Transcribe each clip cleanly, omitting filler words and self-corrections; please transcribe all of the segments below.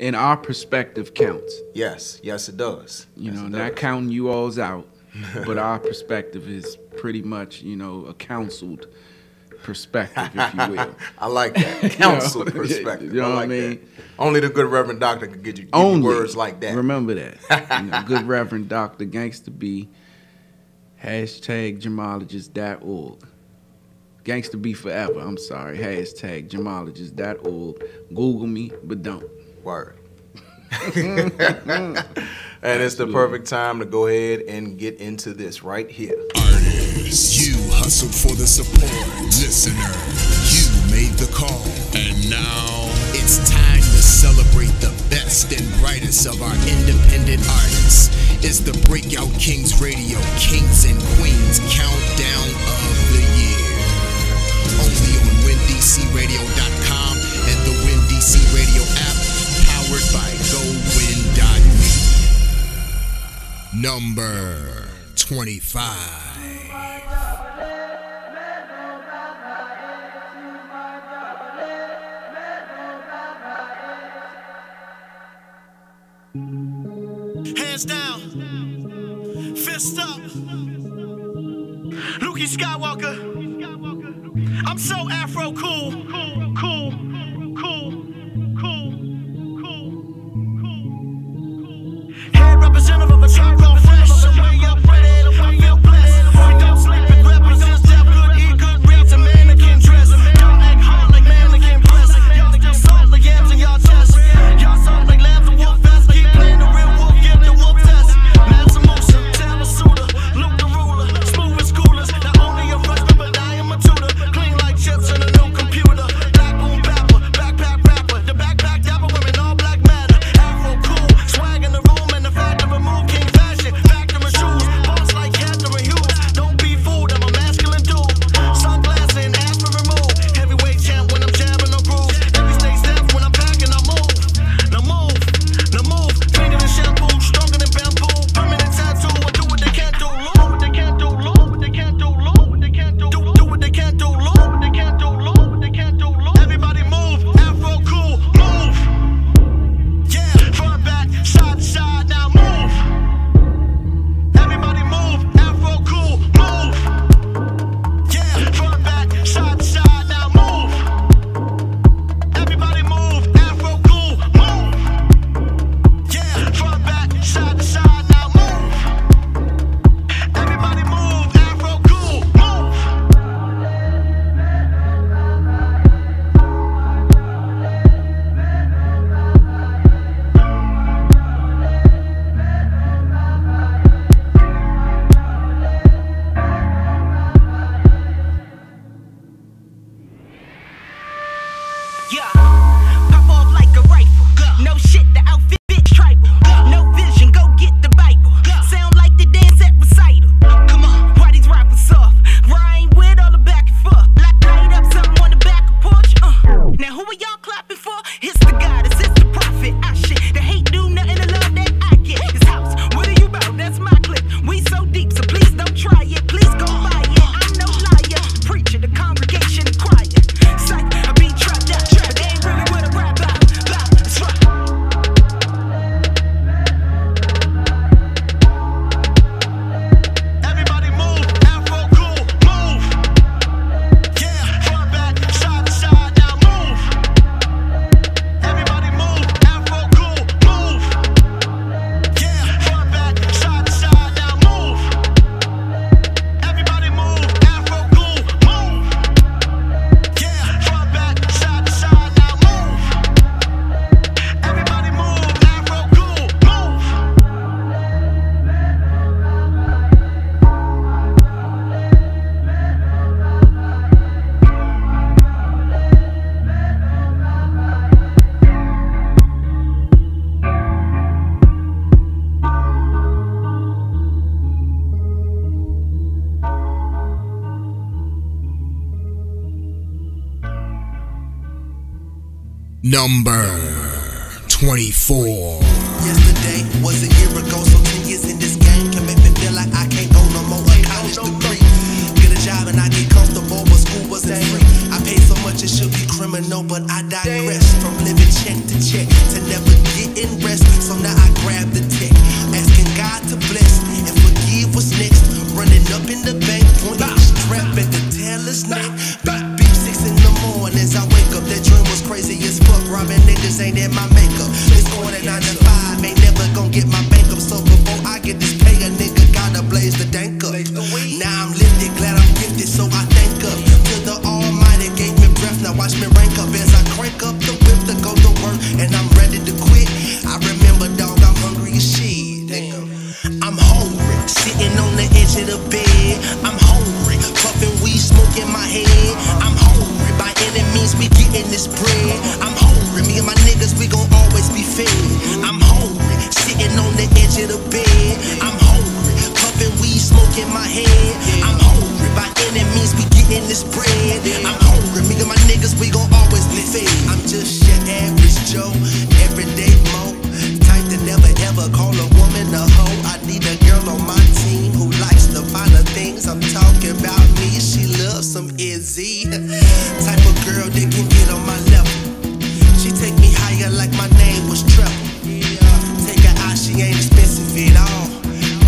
And our perspective counts. Yes, yes it does. You know, not counting you all's out, but our perspective is pretty much, you know, a counseled perspective, if you will. I like that. Counseled perspective. You know I what like I mean? that. Only the good Reverend Doctor could give you words like that. Remember that. You know, good Reverend Dr. Gangsta B, #Jamologist.org. Gangsta B forever, I'm sorry. #Jamologist.org. Google me, but don't. Word. And it's the perfect time to go ahead and get into this right here. Artists, you hustled for the support. Listener, you made the call. And now it's time to celebrate the best and brightest of our independent artists. It's the Breakout Kings Radio, Kings and Queens Countdown of the Year. Only on WinDCRadio.com and the WinDC Radio app, powered by GoWin.me. Number 25. Hands down, fist up. Luke Skywalker. I'm so Afro cool. Head representative of a tribe called Fresh. I'm way up ready, I feel blessed. We don't sleep with represents, have good, eat good, reads, and mannequin dress. Y'all act hard like mannequin breasts. Y'all still soft like yams in y'all chest. Y'all soft like lambs and wolf vests. Keep playing the real wolf, get the wolf test. Mansa Musa, Taylor Suda, Luke the ruler, smooth as schoolers. Not only a freshman, but I am a tutor. Clean like chips in a new computer. Black boom bapper, backpack rapper. The backpack dapper women, all black matter. Afro cool, swag in the room, and the fact to remove king fashion. Factor in shoes, boss like Catherine Hughes. Don't be fooled, I'm a masculine dude. Sunglasses and aspirin remove. Heavyweight champ when I'm jabbing no grooves. Every state step when I'm packing, I move. Now move, now move. Cleaner than shampoo, stronger than bamboo. Permanent tattoo, I do what they can't do. Low, what they can't do. Low, what they can't do. Low, what they can't do. Do what they can't do. Low, what they can't do. Low, what they can't do. Low. Everybody move, Afro cool, move. Yeah, front back, side to side, now move. Everybody move, Afro cool, move. Yeah, front back, side to side, now move. Everybody move, Afro cool, move. Yeah, front back, side to side, now move. Everybody move, Afro cool, move. Yeah, pop off like a rifle. No shit, the outfit tribal. No vision, go get the Bible. Sound like the dance at recital. Come on, why these rappers soft? Rhyme with all the back and forth. Light up something on the back of porch. Now who are y'all clapping for? It's the goddess, it's the prophet. I shit, the hate do nothing to love that I get. His house, what are you about? That's my clip. We so deep, so please don't try it. Please go buy it. I'm no liar. The preacher, the congregation, the choir. Psych, I be trapped out. But they ain't really what I rap about. That's right. Everybody move, Afro cool, move. Yeah, front back, side to side, now move. Everybody move, Afro cool, move. Yeah, front back, side to side, now move. Everybody move, Afro cool, move. Yeah, front back, side to side, now move. Everybody move, Afro cool, move. Number 24. Yesterday was a year ago, so 10 years in this game can make me feel like I can't go no more. A college degree, get a job and I get comfortable, but school wasn't free. I paid so much it should be criminal, but I digress from living check to check to never get women niggas ain't in my makeup. This order 9 to 5 ain't never gon' get my bank up. So before I get this pay, a nigga gotta blaze the dank up. Now I'm lifted, glad I'm gifted, so I thank up to the Almighty gave me breath. Now watch me rank up as I crank up the whip to go to work, and I'm ready to quit. I remember, dog, I'm hungry as shit. I'm hungry, sitting on the edge of the bed. I'm hungry, puffing weed, smoke in my head. I'm hungry, by any means we getting this bread. I'm hungry, me and my niggas, we gon' always be fed. I'm hungry, sitting on the edge of the bed. I'm hungry, puffing weed, smoke in my head. I'm hungry, by any means we getting this bread. I'm hungry, me and my niggas, we gon' always be fed. I'm just your average Joe, everyday mo, type to never ever call a woman a hoe. I need a girl on my team who likes the finer things. I'm talking about me, she loves some Izzy. Type of girl that can get on my level. She take me higher like my name was Trevor. Take her out, she ain't expensive at all.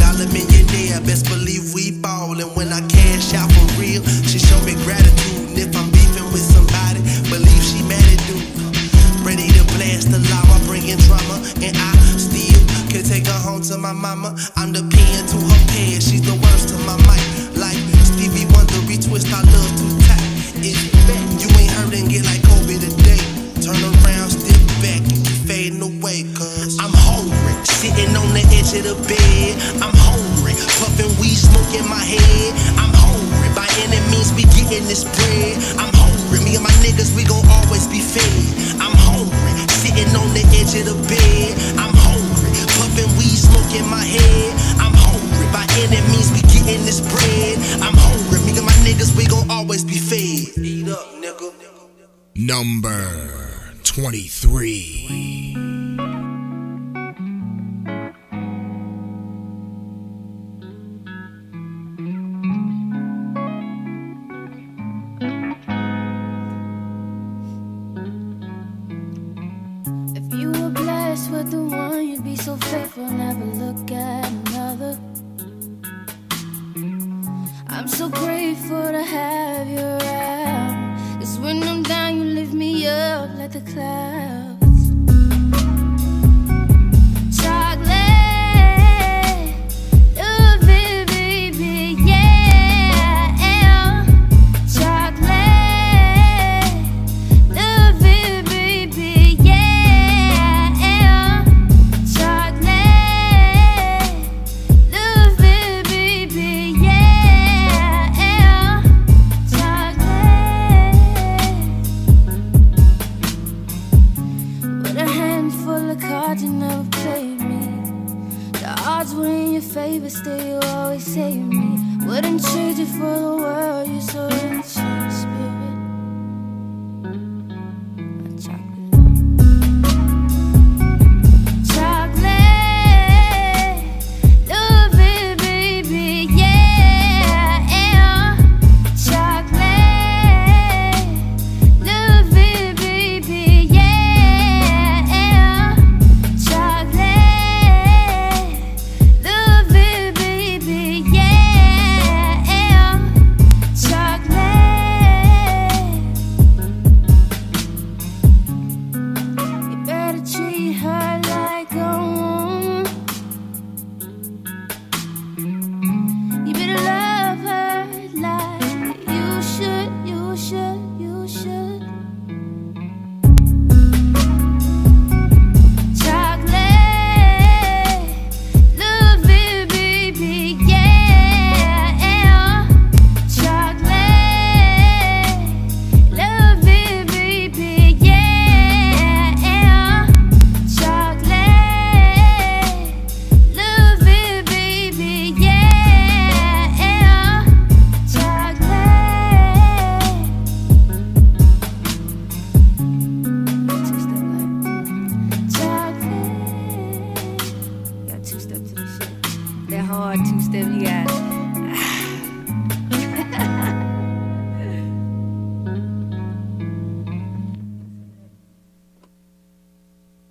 Dollar millionaire, best believe we ball. And when I cash out for real, she show me gratitude. And if I'm beefing with somebody, believe she mad at dude. Ready to blast the law, I bring in drama. And I still can take her home to my mama. I'm the pen to her pad, she's the worst to my mic. Like Stevie Wonder, retwist, I love too tight. If you ain't hurt and get like Kobe today, turn around, step back, and keep fading away. Cause I'm hungry, sitting on the edge of the bed. I'm hungry, puffing weed, smoke in my head. I'm hungry, by any means we getting this bread. I'm hungry, me and my niggas, we gon' always be fed. I'm hungry, sitting on the edge of the bed. I'm hungry, puffing weed, smoke in my head. I'm hungry, by any means we getting this bread. I'm hungry, me and my niggas, we gon' always be fed. Eat up, nigga. Number 23. If you were blessed with the one, you'd be so faithful, never look at another. I'm so grateful to have you around, 'cause when I'm down, you lift me up like the clouds. Chocolate, love it, baby, yeah. Chocolate, love it, baby, yeah. Chocolate, love it, baby, yeah. Chocolate. With a handful of cards, you never played me. The odds were in your favor, still you always save me. Wouldn't trade you for the world, you're so rich in spirit. My chocolate. Chocolate, love it, baby, yeah. Chocolate, love it, baby, yeah. Chocolate, love it, baby, yeah. Chocolate. You better treat her like a woman. You better love her like you should, you should, you should. Chocolate, love it, baby, yeah. Chocolate, love it, baby, yeah. Chocolate, love it, baby, yeah. Chocolate. Two-step like chocolate. You got two-step to this shit. That hard two-step you got.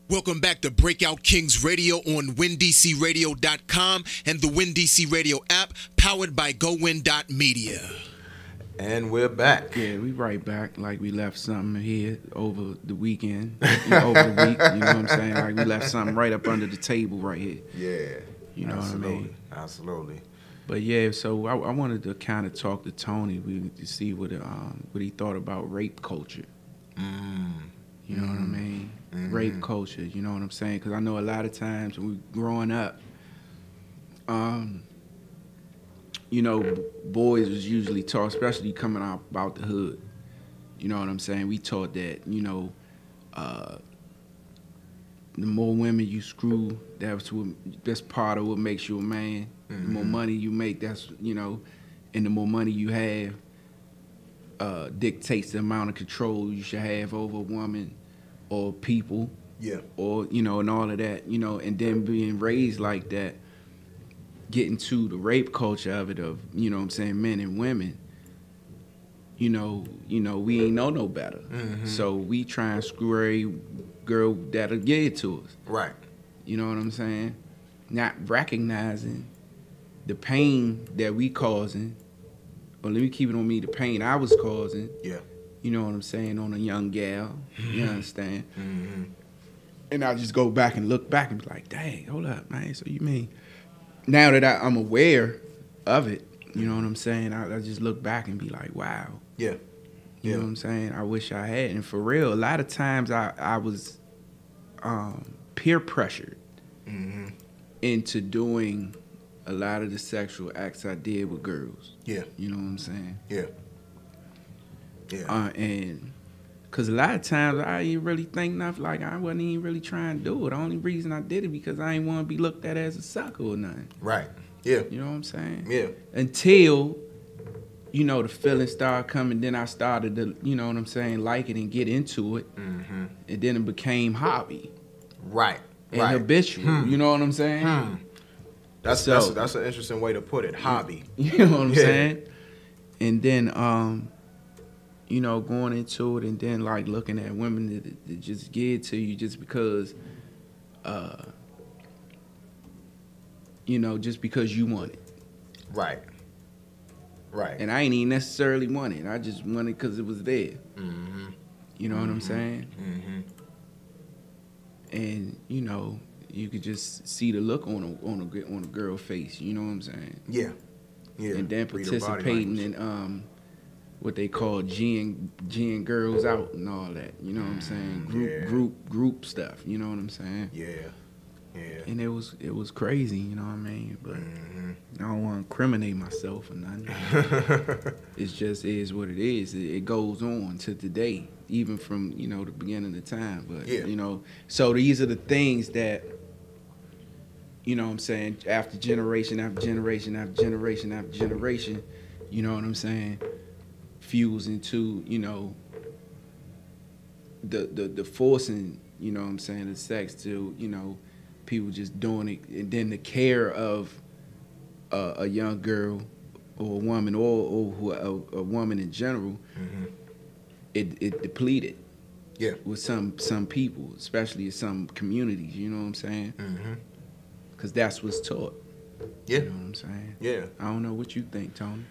Welcome back to Breakout Kings Radio on WinDCRadio.com and the WinDC Radio app, powered by GoWin.media. And we're back. Yeah, we right back like we left something here over the weekend, over the week. You know what I'm saying? Like we left something right up under the table right here. Yeah. You know absolutely. what I mean? Absolutely. But yeah, so I wanted to kind of talk to Tony to see what he thought about rape culture. You know what I mean? Rape culture. You know what I'm saying? Because I know a lot of times when we growing up, you know, boys was usually taught, especially coming out about the hood. You know what I'm saying? We taught that, you know, the more women you screw, that's part of what makes you a man. The more money you make, that's, you know, and the more money you have dictates the amount of control you should have over a woman or people. Yeah. Or, you know, and all of that, you know, and then being raised like that, getting to the rape culture of it, of, you know what I'm saying, men and women, you know, we ain't know no better. So we try and screw every girl that'll get it to us. Right. You know what I'm saying? Not recognizing the pain that we causing, or let me keep it on me, the pain I was causing. Yeah. You know what I'm saying, on a young gal. You understand? And I just go back and look back and be like, dang, hold up, man. So you mean, now that I'm aware of it, you know what I'm saying, I just look back and be like, wow. Yeah. You know what I'm saying? I wish I had. And for real, a lot of times I was peer pressured into doing a lot of the sexual acts I did with girls. Yeah. You know what I'm saying? Yeah. Yeah. And because a lot of times I didn't really think nothing, like I wasn't even really trying to do it. The only reason I did it because I didn't want to be looked at as a sucker or nothing. Right. Yeah. You know what I'm saying? Yeah. Until, you know, the feelings started coming, then I started to, you know what I'm saying, like it and get into it. And then it became hobby. Right. And habitual. You know what I'm saying? That's an interesting way to put it. Hobby. You know what I'm saying? And then, you know, going into it and then like looking at women that just give it to you just because, you know, just because you want it. Right. Right. And I ain't even necessarily want it. I just want it because it was there. You know what I'm saying? And, you know, you could just see the look on a girl face. You know what I'm saying? Yeah. Yeah. And then participating in what they call G'ing girls out and all that. You know what I'm saying? Group stuff. You know what I'm saying? Yeah. Yeah. And it was crazy. You know what I mean? But I don't want to incriminate myself or nothing. It just is what it is. It goes on to today, even from, you know, the beginning of the time. But you know, so these are the things that, you know what I'm saying, after generation after generation after generation after generation, you know what I'm saying, fuse into, you know, the forcing, you know what I'm saying, the sex to, you know, people just doing it, and then the care of a young girl or a woman or a woman in general, it depleted. Yeah. With some people, especially in some communities, you know what I'm saying? Because that's what's taught. Yeah. You know what I'm saying? Yeah. I don't know what you think, Tony.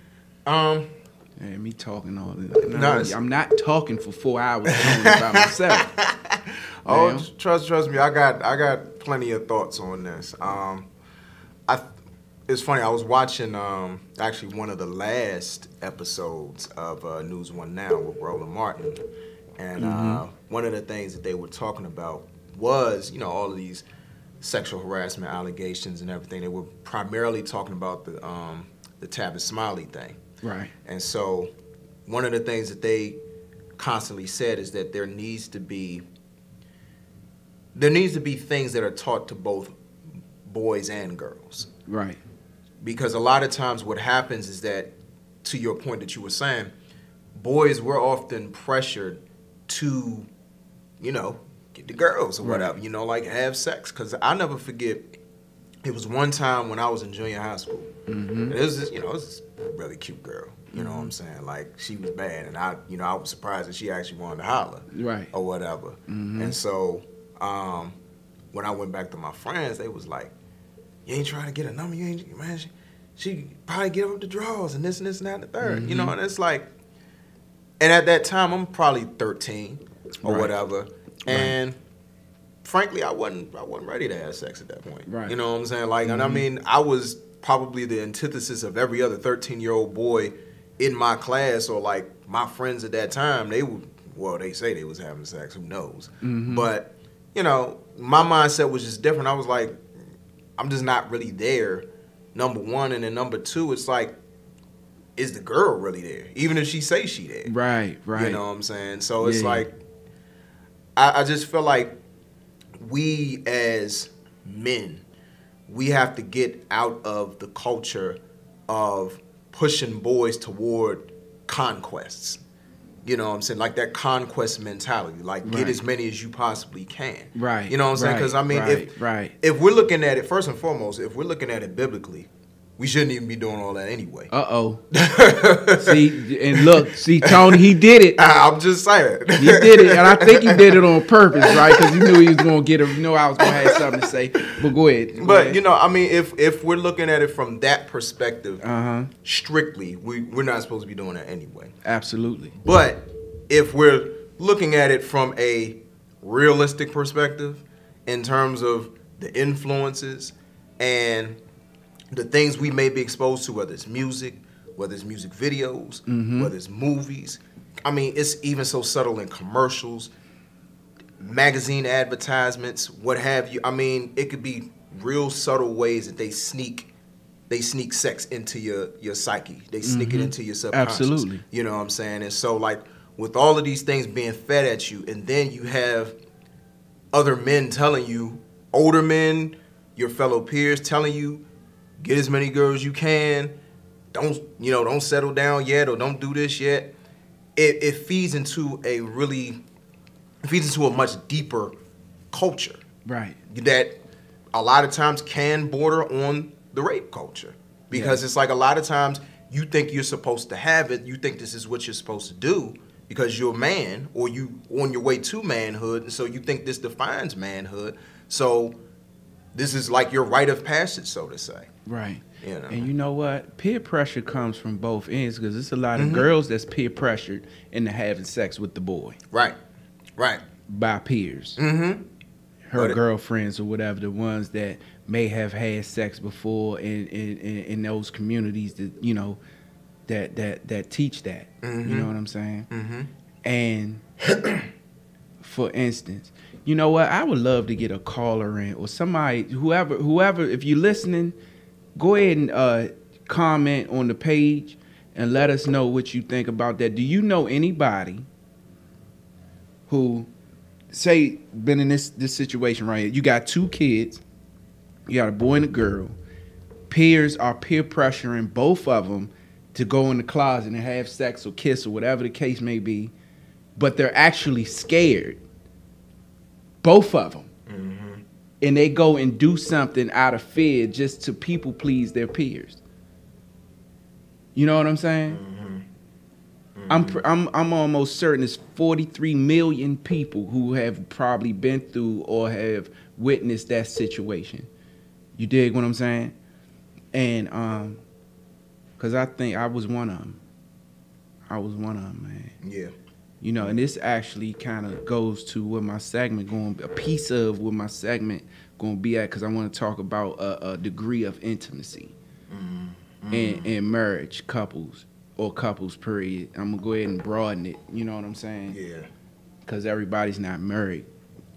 Hey, me talking all this. I'm not talking for 4 hours Tony, by myself. Oh, trust me, I got plenty of thoughts on this. It's funny, I was watching actually one of the last episodes of News One Now with Roland Martin, and one of the things that they were talking about was, you know, all of these sexual harassment allegations and everything. They were primarily talking about the Tavis Smiley thing. Right. And so one of the things that they constantly said is that there needs to be things that are taught to both boys and girls. Right. Because a lot of times what happens is that, to your point that you were saying, boys were often pressured to, you know, get the girls or whatever, you know, like have sex. Because I'll never forget, it was one time when I was in junior high school. And it was this, you know, it was this really cute girl. You know what I'm saying? Like, she was bad. And I was surprised that she actually wanted to holler. Right. Or whatever. And so when I went back to my friends, they was like, you ain't trying to get a number? You ain't, man, she probably get up the drawers and this and that and the third. You know, and it's like, and at that time I'm probably 13 or whatever, and frankly I wasn't ready to have sex at that point. Right. You know what I'm saying? Like, and I mean, I was probably the antithesis of every other 13-year-old boy in my class or like my friends at that time. They say they was having sex. Who knows? But you know, my mindset was just different. I was like, I'm just not really there, number one. And then number two, it's like, is the girl really there? Even if she say she there. Right. You know what I'm saying? So it's like, I just feel like we as men, we have to get out of the culture of pushing boys toward conquests. You know what I'm saying? Like that conquest mentality. Like, get as many as you possibly can. Right. You know what I'm saying? Because, I mean, if we're looking at it, first and foremost, if we're looking at it biblically, we shouldn't even be doing all that anyway. See, Tony, he did it. I'm just saying. He did it, and I think he did it on purpose, right? Because he knew he was going to get it. You know I was going to have something to say. But go ahead. You know, I mean, if we're looking at it from that perspective, strictly, we're not supposed to be doing that anyway. Absolutely. But if we're looking at it from a realistic perspective, in terms of the influences and the things we may be exposed to, whether it's music, whether it's music videos, whether it's movies. I mean, it's even so subtle in commercials, magazine advertisements, what have you. I mean, it could be real subtle ways that they sneak sex into your psyche. They sneak it into your subconscious. Absolutely. You know what I'm saying? And so, like, with all of these things being fed at you, and then you have other men telling you, older men, your fellow peers telling you, get as many girls as you can. Don't settle down yet, or don't do this yet. It feeds into a much deeper culture. Right. That a lot of times can border on the rape culture. Because it's like a lot of times you think you're supposed to have it, you think this is what you're supposed to do because you're a man, or you on your way to manhood, and so you think this defines manhood. So this is like your rite of passage, so to say. Right. You know. And you know what? Peer pressure comes from both ends, because there's a lot of girls that's peer pressured into having sex with the boy. Right. By peers. Her girlfriends or whatever, the ones that may have had sex before in those communities that, you know, that teach that. You know what I'm saying? And for instance, you know what? I would love to get a caller in, or somebody, whoever, if you're listening, go ahead and comment on the page and let us know what you think about that. Do you know anybody who, say, been in this situation right here? You got two kids, you got a boy and a girl. Peers are peer pressuring both of them to go in the closet and have sex or kiss or whatever the case may be, but they're actually scared. Both of them. And they go and do something out of fear just to people please their peers. You know what I'm saying? I'm almost certain there's 43 million people who have probably been through or have witnessed that situation. You dig what I'm saying? And because I think I was one of them. Man. Yeah. You know, and this actually kind of goes to what my segment a piece of what my segment going to be at, because I want to talk about a degree of intimacy in marriage, couples period. I'm going to go ahead and broaden it, you know what I'm saying? Yeah. Because everybody's not married,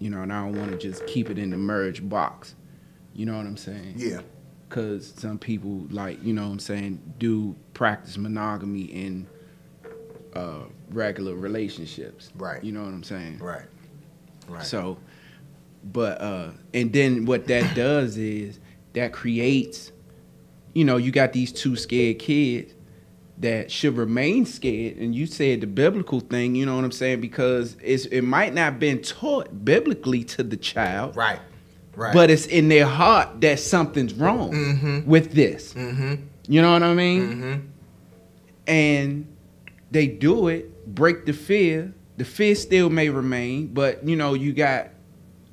you know, and I don't want to just keep it in the marriage box, you know what I'm saying? Yeah. Because some people, like, you know what I'm saying, do practice monogamy in regular relationships. Right. You know what I'm saying? Right. So, but, and then what that does is that creates, you know, you got these two scared kids that should remain scared. And you said the biblical thing, you know what I'm saying? Because it might not have been taught biblically to the child. Right. But it's in their heart that something's wrong with this. You know what I mean? And they do it, break the fear. The fear still may remain, but, you know, you got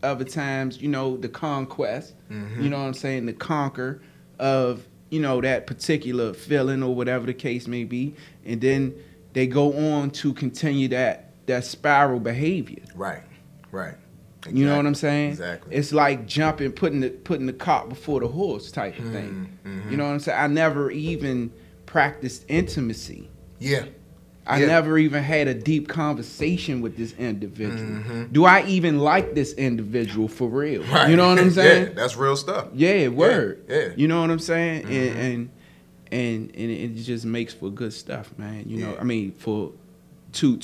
other times, you know, the conquest, you know what I'm saying, the conquer of, you know, that particular feeling or whatever the case may be, and then they go on to continue that spiral behavior. Right. Exactly. You know what I'm saying? Exactly. It's like jumping, putting the cart before the horse type of thing. Mm-hmm. You know what I'm saying? I never even practiced intimacy. Yeah. I never even had a deep conversation with this individual. Do I even like this individual for real? Right. You know what I'm saying? Yeah, that's real stuff. Yeah, word. Yeah. You know what I'm saying? And it just makes for good stuff, man. You know, I mean, for to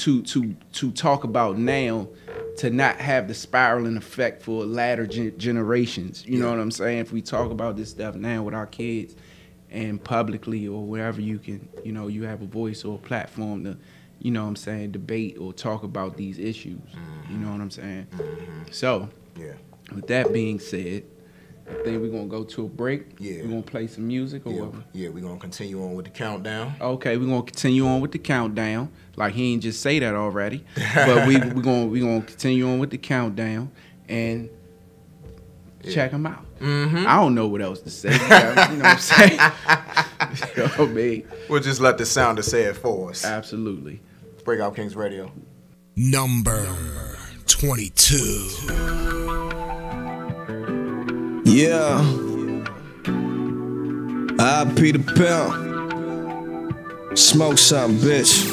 talk about now, to not have the spiraling effect for latter generations. You know what I'm saying? If we talk about this stuff now with our kids and publicly or wherever you can, you know, you have a voice or a platform to, you know what I'm saying, debate or talk about these issues. You know what I'm saying? So, with that being said, I think we're going to go to a break. Yeah. We're going to play some music or whatever. Yeah, we're going to continue on with the countdown. Okay, we're going to continue on with the countdown. Like he ain't just say that already. But we're going to continue on with the countdown and check them out. I don't know what else to say. You know what I'm saying? You know what I mean? We'll just let the sounder say it for us. Absolutely. Breakout Kings Radio. Number 22. Yeah. I Peter Pimp. Smoke something, bitch.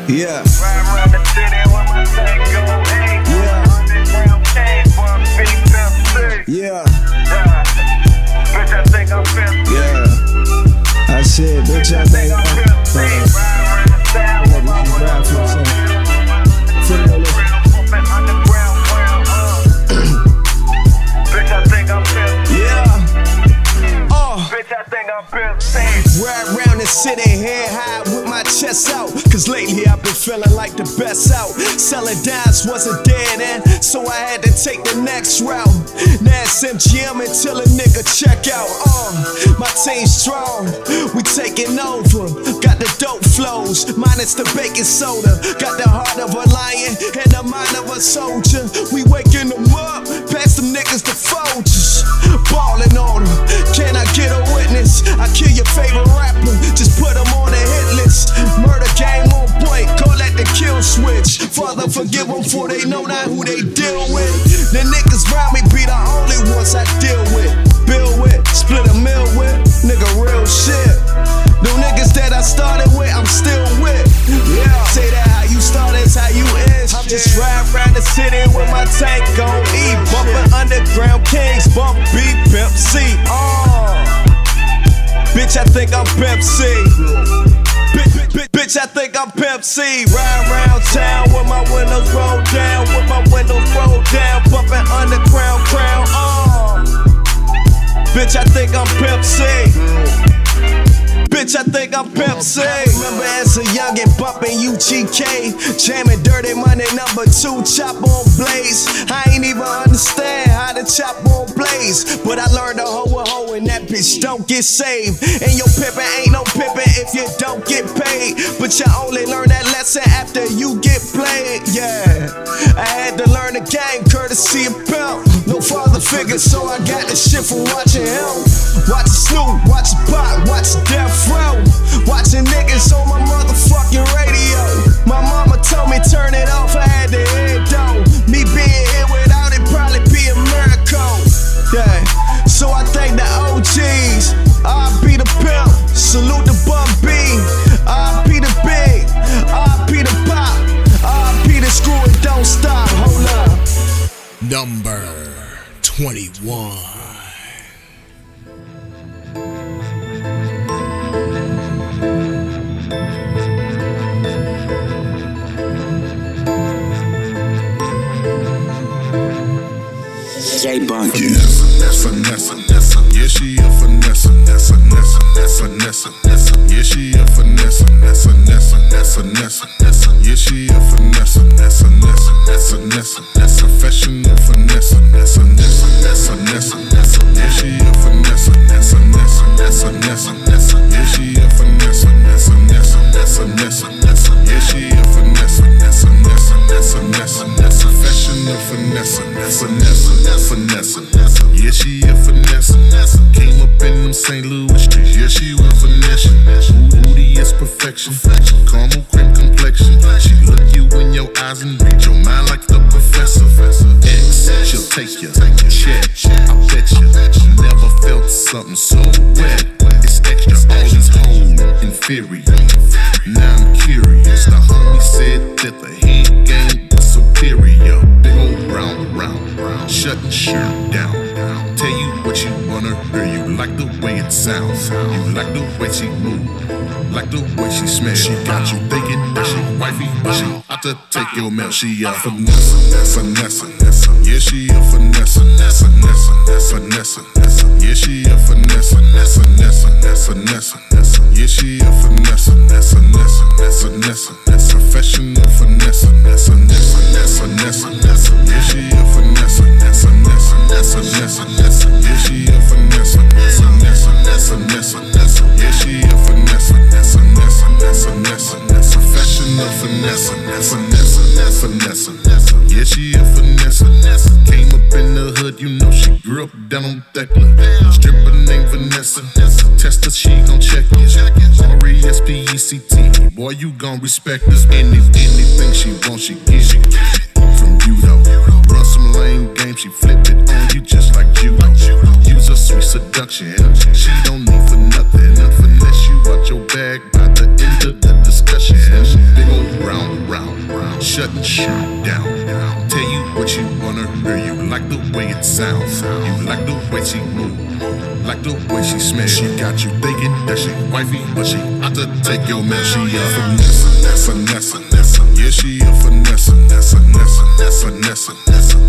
Yeah. Ride around the city with my tank go eight. Underground chain from B-Pimp. Yeah. Bitch, I think I'm 50. Yeah. I said, bitch, I think I'm 50. Ride around the city, head high with my chest out. Cause lately I've been feeling like the best out. Selling dimes wasn't dead end, so I had to take the next route. Now it's MGM until a nigga check out. My team's strong, we taking over. Got the dope flows, minus the baking soda. Got the heart of a lion and the mind of a soldier. We waking them up, pass them niggas to Folgers. Ballin' on them, can I get a witness? I kill your favorite rapper, just put them on the hit list. Murder game on point, call that the kill switch. Father, forgive them for they know not who they deal with. The niggas round me be the only ones I deal with. Bill with, split a meal with, nigga real shit. The niggas that I started with, I'm still with. Yeah, say that how you started is how you end. I'm just riding around the city with my tank on E. Bumpin' underground kings, bump B-Pimp C. Bitch, I think I'm Pimp C. Bitch, I think I'm Pimp C. Ride around town with my windows rolled down, with my windows rolled down, bumpin' underground crown. Bitch, I think I'm Pimp C. Bitch, I think I'm Pimp C. Remember as a youngin' bumpin' UGK, jamming Dirty Money #2, chop on Blaze. I ain't even understand how to chop on Blaze, but I learned to hoe a hoe and that bitch don't get saved. And your pimpin' ain't no pimpin' if you don't get paid. But you only learn that lesson after you get played. Yeah, I had to learn the game courtesy of Pimp. No father figure, so I got the shit from watching him. Watch Snoop, watch Pop, watch Death Row. Watching niggas on my motherfucking radio. My mama told me turn it off, I had to hear it though. Me being here without it probably be a miracle. Yeah, so I thank the OGs. R.I.P. the Pimp, salute the Bun B. R.I.P. the Big, R.I.P. the Pop, R.I.P. the Screw It Don't Stop. Hold up. Number 21. J-Bunk. Yeah, finesse. Yeah, she a finesse. Yeah, she a finesse. Yeah, she a finesse. Professional finesse. Yeah, she a finesse. Yeah, she a finesse. Yeah, she a finesse. Professional finesse. Yeah, she a finesse. Came up in them St. Louis streets. Yeah, she was finesse. Booty is perfection. Caramel cream complexion. She look you in your eyes and read your mind like the professor. X, she'll take you. Check, I bet you. Never felt something so wet. It's extra. All these hoes inferior. Now I'm curious. The homie said that the head game was superior. Big old round, shutting shit down. Tell you what you wanna hear. You like the way it sounds. You like the way she move. Like the way she smells. She got you thinking that she wifey, but she out to take your mail. She a finesse. Yeah, she a finesse. Yeah, she a finesse. Yeah, she a finesse. Professional finesse. Yeah, she a finesse. Yeah, she a finesse. Yeah, she a finesse. Professional finesse. Yeah, she a finesse. Came up in the hood, you know she grew up down on Thekla. Stripper named Vanessa. Tester, she gon' check it. R-E-S-P-E-C-T. Boy, you gon' respect us. Anything she wants, she gives you. From you though. Run some lame game, she flip it on you just like judo. Use a sweet seduction. She don't need for nothing. Finesse you out your bag by the end of the discussion. Big old round, shutting shit down. Tell you what you wanna hear. You like the way it sounds. You like the way she move. Like the way she smells. She got you thinking that she wifey, but she out to take your man. She a finesse. Yeah, she a finesse. Yeah, she a finesse.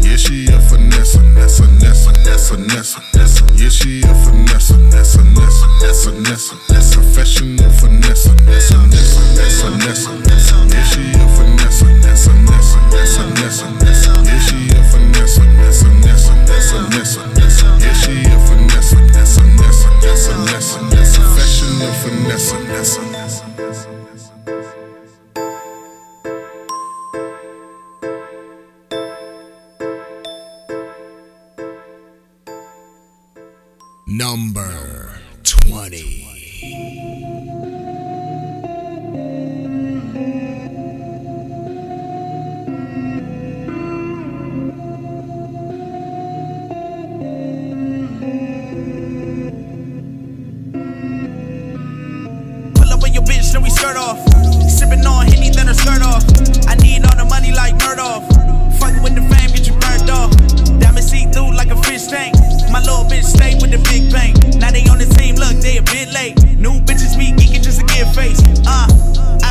Yeah, she a finesse. Professional finesse. Yeah, she a finesse. Yeah, she a finesse. Yeah, she a finesse. Professional finesse. Number 20. Then we skirt off. Sipping on Henny, then her skirt off. I need all the money like Murdoch. Fucking with the fame, get you burned off. Diamond see-through like a fish tank. My little bitch stay with the big bank. Now they on the team, look, they a bit late. New bitches be geeking just to get face. I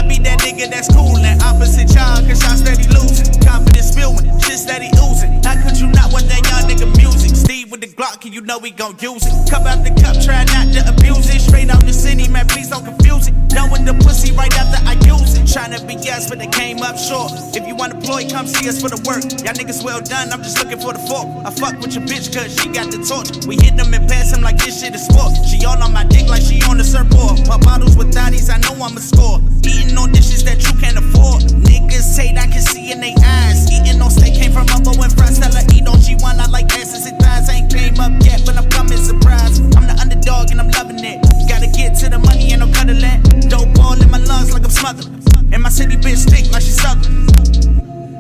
be that nigga that's coolin'. Opposite y'all, cause y'all steady losing. Confidence spewing, shit steady oozing. How could you not want that young nigga music? Steve with the Glock, and you know we gon' use it. Cup out the cup, try not to abuse it. Straight out the city, man, please don't confuse it. Knowing the pussy right after I use it. Tryna be yes, but they came up short. If you want deploy, come see us for the work. Y'all niggas well done, I'm just looking for the fork. I fuck with your bitch cause she got the torch. We hit them and pass them like this shit is sport. She all on my dick like she on the surfboard. Pop bottles with thotties, I know I'ma score. Eating on dishes that you can't afford. Niggas hate, I can see in they eyes. Eating on steak came from Mumbo and fries. Tell her eat on G1, I like asses and thighs. Ain't came up yet, but I'm coming surprise. I'm the underdog and I'm loving it. Gotta get to the money and no cuddling. Dope ball in my lungs like I'm smothered. And my city bitch stick like she southern.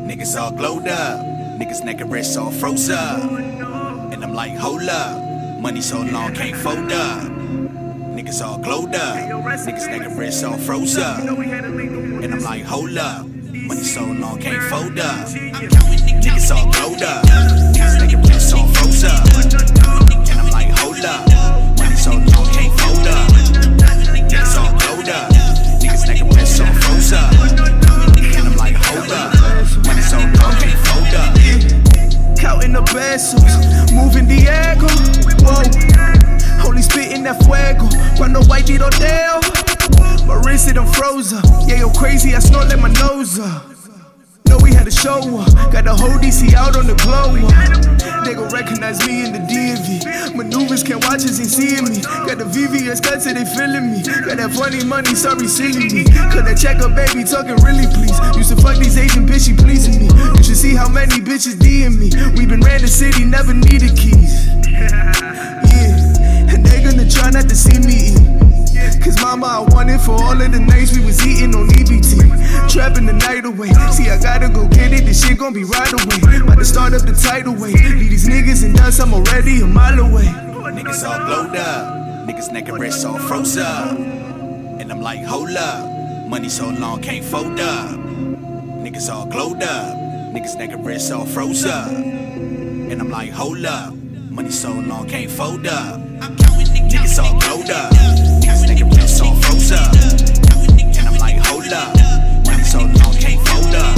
Niggas all glowed up. Niggas neck and wrist all froze up. And I'm like, hold up. Money so long, can't fold up. Niggas all glowed up. Niggas neck and wrist all froze up. And I'm like, hold up. Money so long, can't fold up. Niggas all glowed up. Niggas neck and wrist all froze up. And I'm like, hold up. Money so long, can't fold up. Niggas all glowed up. Niggas neck and wrist all froze up. And I'm like, hold up. Money so long, can't fold up. Counting the pesos, moving Diego. Whoa, only spitting that fuego. Cuando white tiroteo, my wrist it I'm frozen. Yeah, yo crazy, I snort like my nose up. Know we had to show up, got the whole DC out on the glow up. They gon' recognize me in the DMV. Maneuvers can't watch us in seeing me. Got the VVS cuts till they feeling me. Got that funny money, sorry, silly me. Cause that check up, baby, talking really please. Used to fuck these Asian bitches, she pleasing me. You should see how many bitches DM me. We been ran the city, never needed keys. Yeah, and they gonna try not to see me eat. Cause mama, I want it for all of the nights we was eating on EBT. Trapping the night away. See, I gotta go get it, this shit gon' be right away. About to start up the tidal wave. Leave these niggas in dust, I'm already a mile away. Niggas all glowed up. Niggas neck and wrist all froze up. And I'm like, hold up. Money so long, can't fold up. Niggas all glowed up. Niggas neck and wrist all froze up. And I'm like, hold up. Money so long, can't fold up. Niggas all glowed up. Niggas neck and wrist all froze up. And I'm like, hold up. Money so long, can't fold up.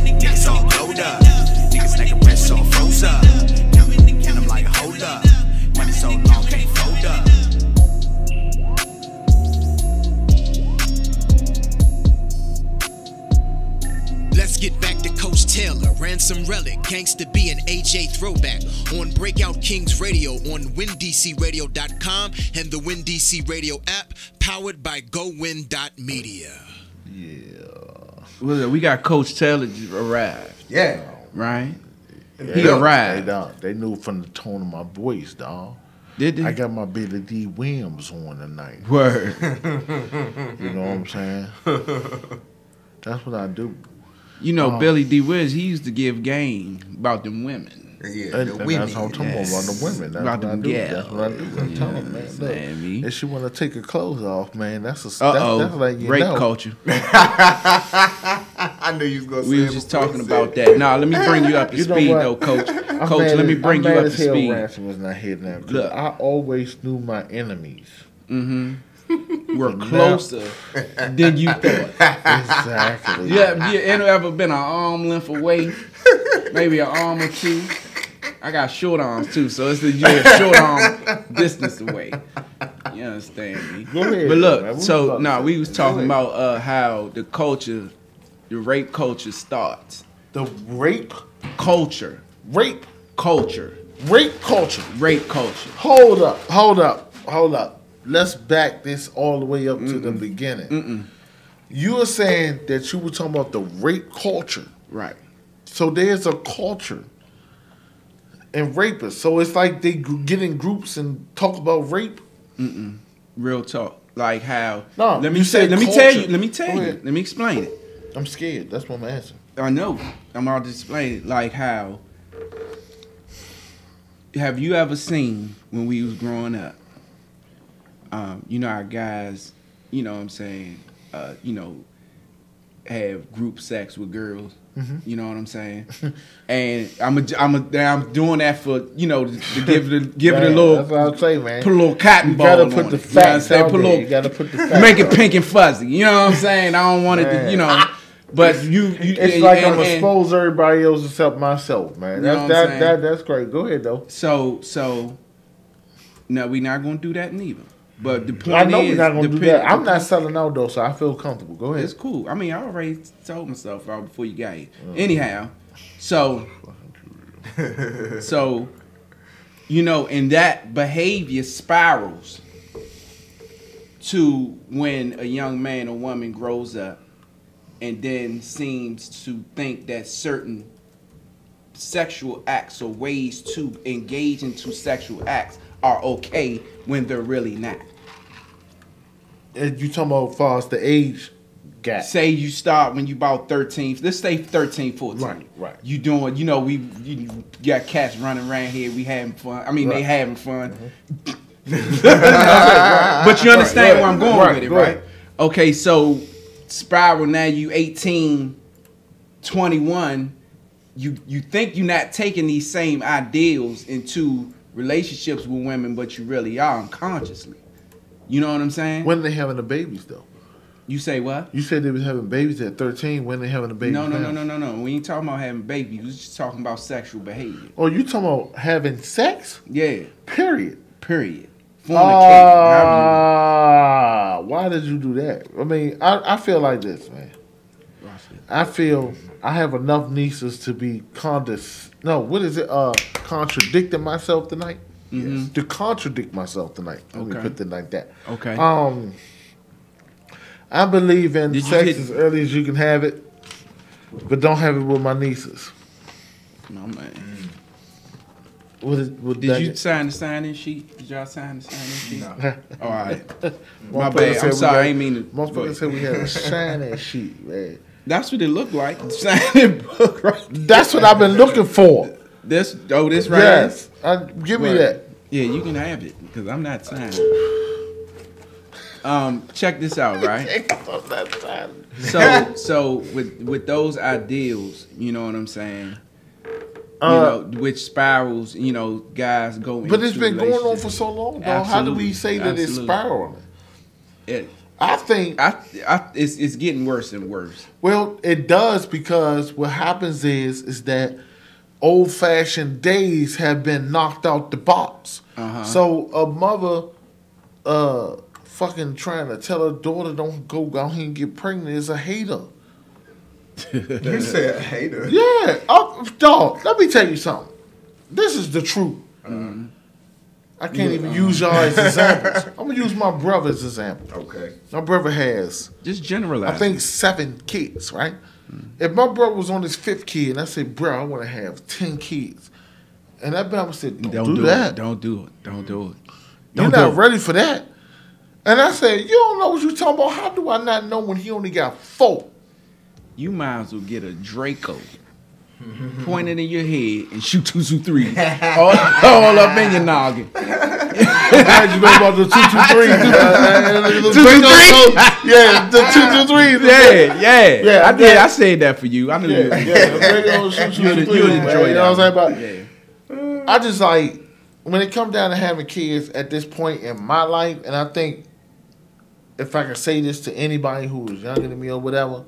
Niggas all glowed up. Niggas neck and wrist all froze up. And I'm like, hold up. Money so long, can't fold up. Let's get back to Coach Taylor, Ransom Relic, Gangsta B and AJ Throwback on Breakout Kings Radio on WinDCRadio.com and the WinDC Radio app powered by GoWin.media. Yeah. We got Coach Taylor arrived. Yeah. Right? Yeah, He arrived. They knew from the tone of my voice, dog. Did they? I got my Billy D. Williams on tonight. Word. You know what I'm saying? That's what I do. You know, Billy D. Williams, he used to give game about them women. Yeah, the and women. that's what I'm talking about the women. That's About what I them do. gals. That's what I do. I'm telling you, man. Look, if she want to take her clothes off, man, that's a that's like rape culture. I knew you was gonna say We was just talking about that. Nah, let me bring you up to speed, though, Coach. Coach, let me bring you up to speed. Ransom was not here now. Look. I always knew my enemies. We're closer than you thought. Exactly. Yeah, you ever been an arm length away? Maybe an arm or two. I got short arms too, so it's you're a short arm distance away. You understand me? Go ahead, But look, man. so we was talking about how the rape culture starts. The rape Culture. Rape Culture. Rape culture. Rape culture. Hold up. Let's back this all the way up to the beginning. You were saying that you were talking about the rape culture. Right. So there's a culture and rapists. So it's like they get in groups and talk about rape. Real talk. Like how? No, Let me you tell said you. culture. Let me tell Go you. ahead. Let me explain it. I'm scared. That's what I'm asking. I know. I'm about to explain it. Like how? Have you ever seen when we was growing up? You know, our guys. You know what I'm saying? You know, have group sex with girls. You know what I'm saying? And I'm doing that for, you know, to give it a little. That's what I'm saying, man. Put a little cotton ball. You gotta put the facts out there. You gotta put the facts. Make it pink and fuzzy. You know what I'm saying? I don't want it to, you know. But you it's like I'm expose everybody else except myself, man. That's great. Go ahead though. So no, we're not gonna do that neither. But the point I know is, we're not gonna do that. I'm not selling out though, so I feel comfortable. Go ahead. It's cool. I mean, I already told myself out before you got here. Anyhow, so you know, and that behavior spirals to when a young man or woman grows up and then seems to think that certain sexual acts or ways to engage into sexual acts are okay when they're really not. You talking about as far as the age gap? Say you start when you about 13. Let's say 13, 14. Right. You doing, you know, you got cats running around here. We having fun. I mean, they having fun. But you understand where I'm going with it, right? Okay, so spiral now you 18, 21. You think you're not taking these same ideals into relationships with women, but you really are unconsciously. You know what I'm saying? When they having the babies though? You say what? You said they was having babies at 13. When they having the babies? No. We ain't talking about having babies. We was just talking about sexual behavior. Oh, you talking about having sex? Yeah. Period. Fornicating. Why did you do that? I mean, I feel like this, man. I feel I have enough nieces to be contradicting myself tonight. to contradict myself tonight. Let me put it like that. Okay. I believe in sex as early as you can have it, but don't have it with my nieces. No, man. Did you sign the sign-in sheet? Did y'all sign the sign-in sheet? No. All right. My bad. I'm sorry. I ain't mean to. Motherfucker said we had a sign-in sheet, man. That's what it looked like. The sign-in book, right? That's what I've been looking for. This right? Yes. Give me that. Yeah, you can have it because I'm not signing. Check this out, right? So with those ideals, you know what I'm saying? Which spirals, guys go into. But it's been going on for so long, dog. How do we say that it's spiraling? I think it's getting worse and worse. Well, it does because what happens is that old-fashioned days have been knocked out the box. So a mother fucking trying to tell her daughter don't go out here and get pregnant is a hater. You said a hater? Yeah. Dog, let me tell you something. This is the truth. I can't even use y'all as examples. I'm going to use my brother as example. Okay. My brother has... Just generalize. I think 7 kids, right? If my brother was on his 5th kid, and I said, bro, I want to have 10 kids. And that Bible said, don't do that. Don't do it. Don't do it. You're not ready for that. And I said, you don't know what you're talking about. How do I not know when he only got 4? You might as well get a Draco, point it in your head, and shoot 2, 2, 3 all up in your noggin. How'd you know about the 2, 2, 3? 2, 2, 3? Yeah, the 2, 2, 3. Yeah. I did. I said that for you. I knew you. You would enjoy that. You know what I'm saying? But I just like when it comes down to having kids at this point in my life, and I think if I can say this to anybody who is younger than me or whatever.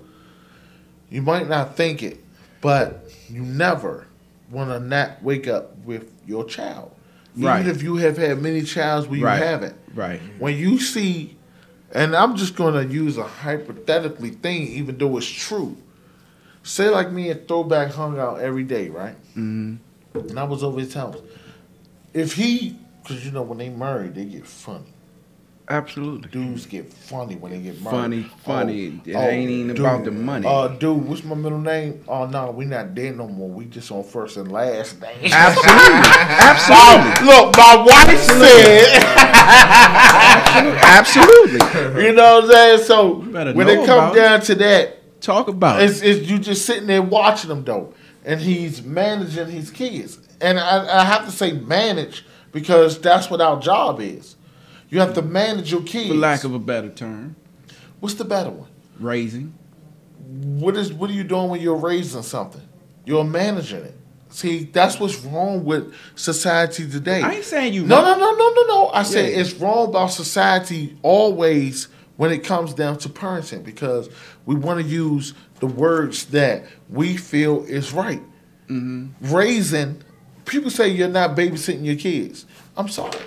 You might not think it, but you never want to not wake up with your child. Even if you have had many childs where you haven't. Right. When you see, and I'm just going to use a hypothetically thing, even though it's true. Say like me and Throwback hung out every day, right? And I was over his house. If he, because when they married, they get funny. Absolutely. Dudes get funny when they get married. Funny. It ain't even about the money. Dude, what's my middle name? Oh, no, we not dead no more. We just on first and last name. Absolutely. Look, my wife said. Absolutely. You know what I'm saying? So when it comes down to that. Talk about it. It's you just sitting there watching them, though. And he's managing his kids. And I have to say manage because that's what our job is. You have to manage your kids. For lack of a better term. What's the better one? Raising. What are you doing when you're raising something? You're managing it. See, that's what's wrong with society today. I ain't saying you. No. I say it's wrong about society always when it comes down to parenting because we want to use the words that we feel is right. Raising, people say you're not babysitting your kids. I'm sorry.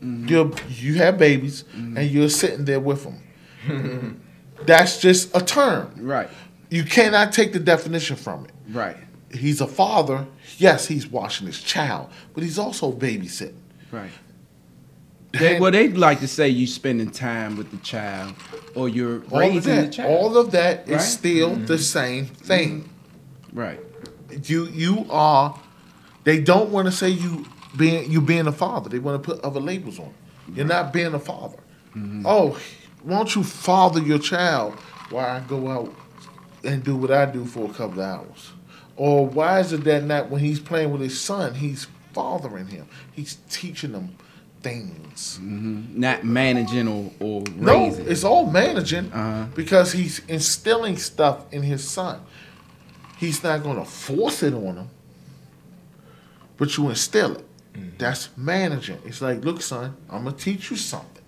You have babies and you're sitting there with them. That's just a term. Right. You cannot take the definition from it. Right. He's a father. Yes, he's watching his child, but he's also babysitting. Right. They'd like to say you spending time with the child or you're raising the child. All of that is still the same thing. Right. You are. They don't want to say you being a father. They want to put other labels on it. You're not being a father. Oh, why don't you father your child while I go out and do what I do for a couple of hours? Or why is it that not when he's playing with his son, he's fathering him. He's teaching him things. Not managing or raising. No, it's all managing because he's instilling stuff in his son. He's not going to force it on him, but you instill it. That's managing. It's like, look, son, I'm going to teach you something.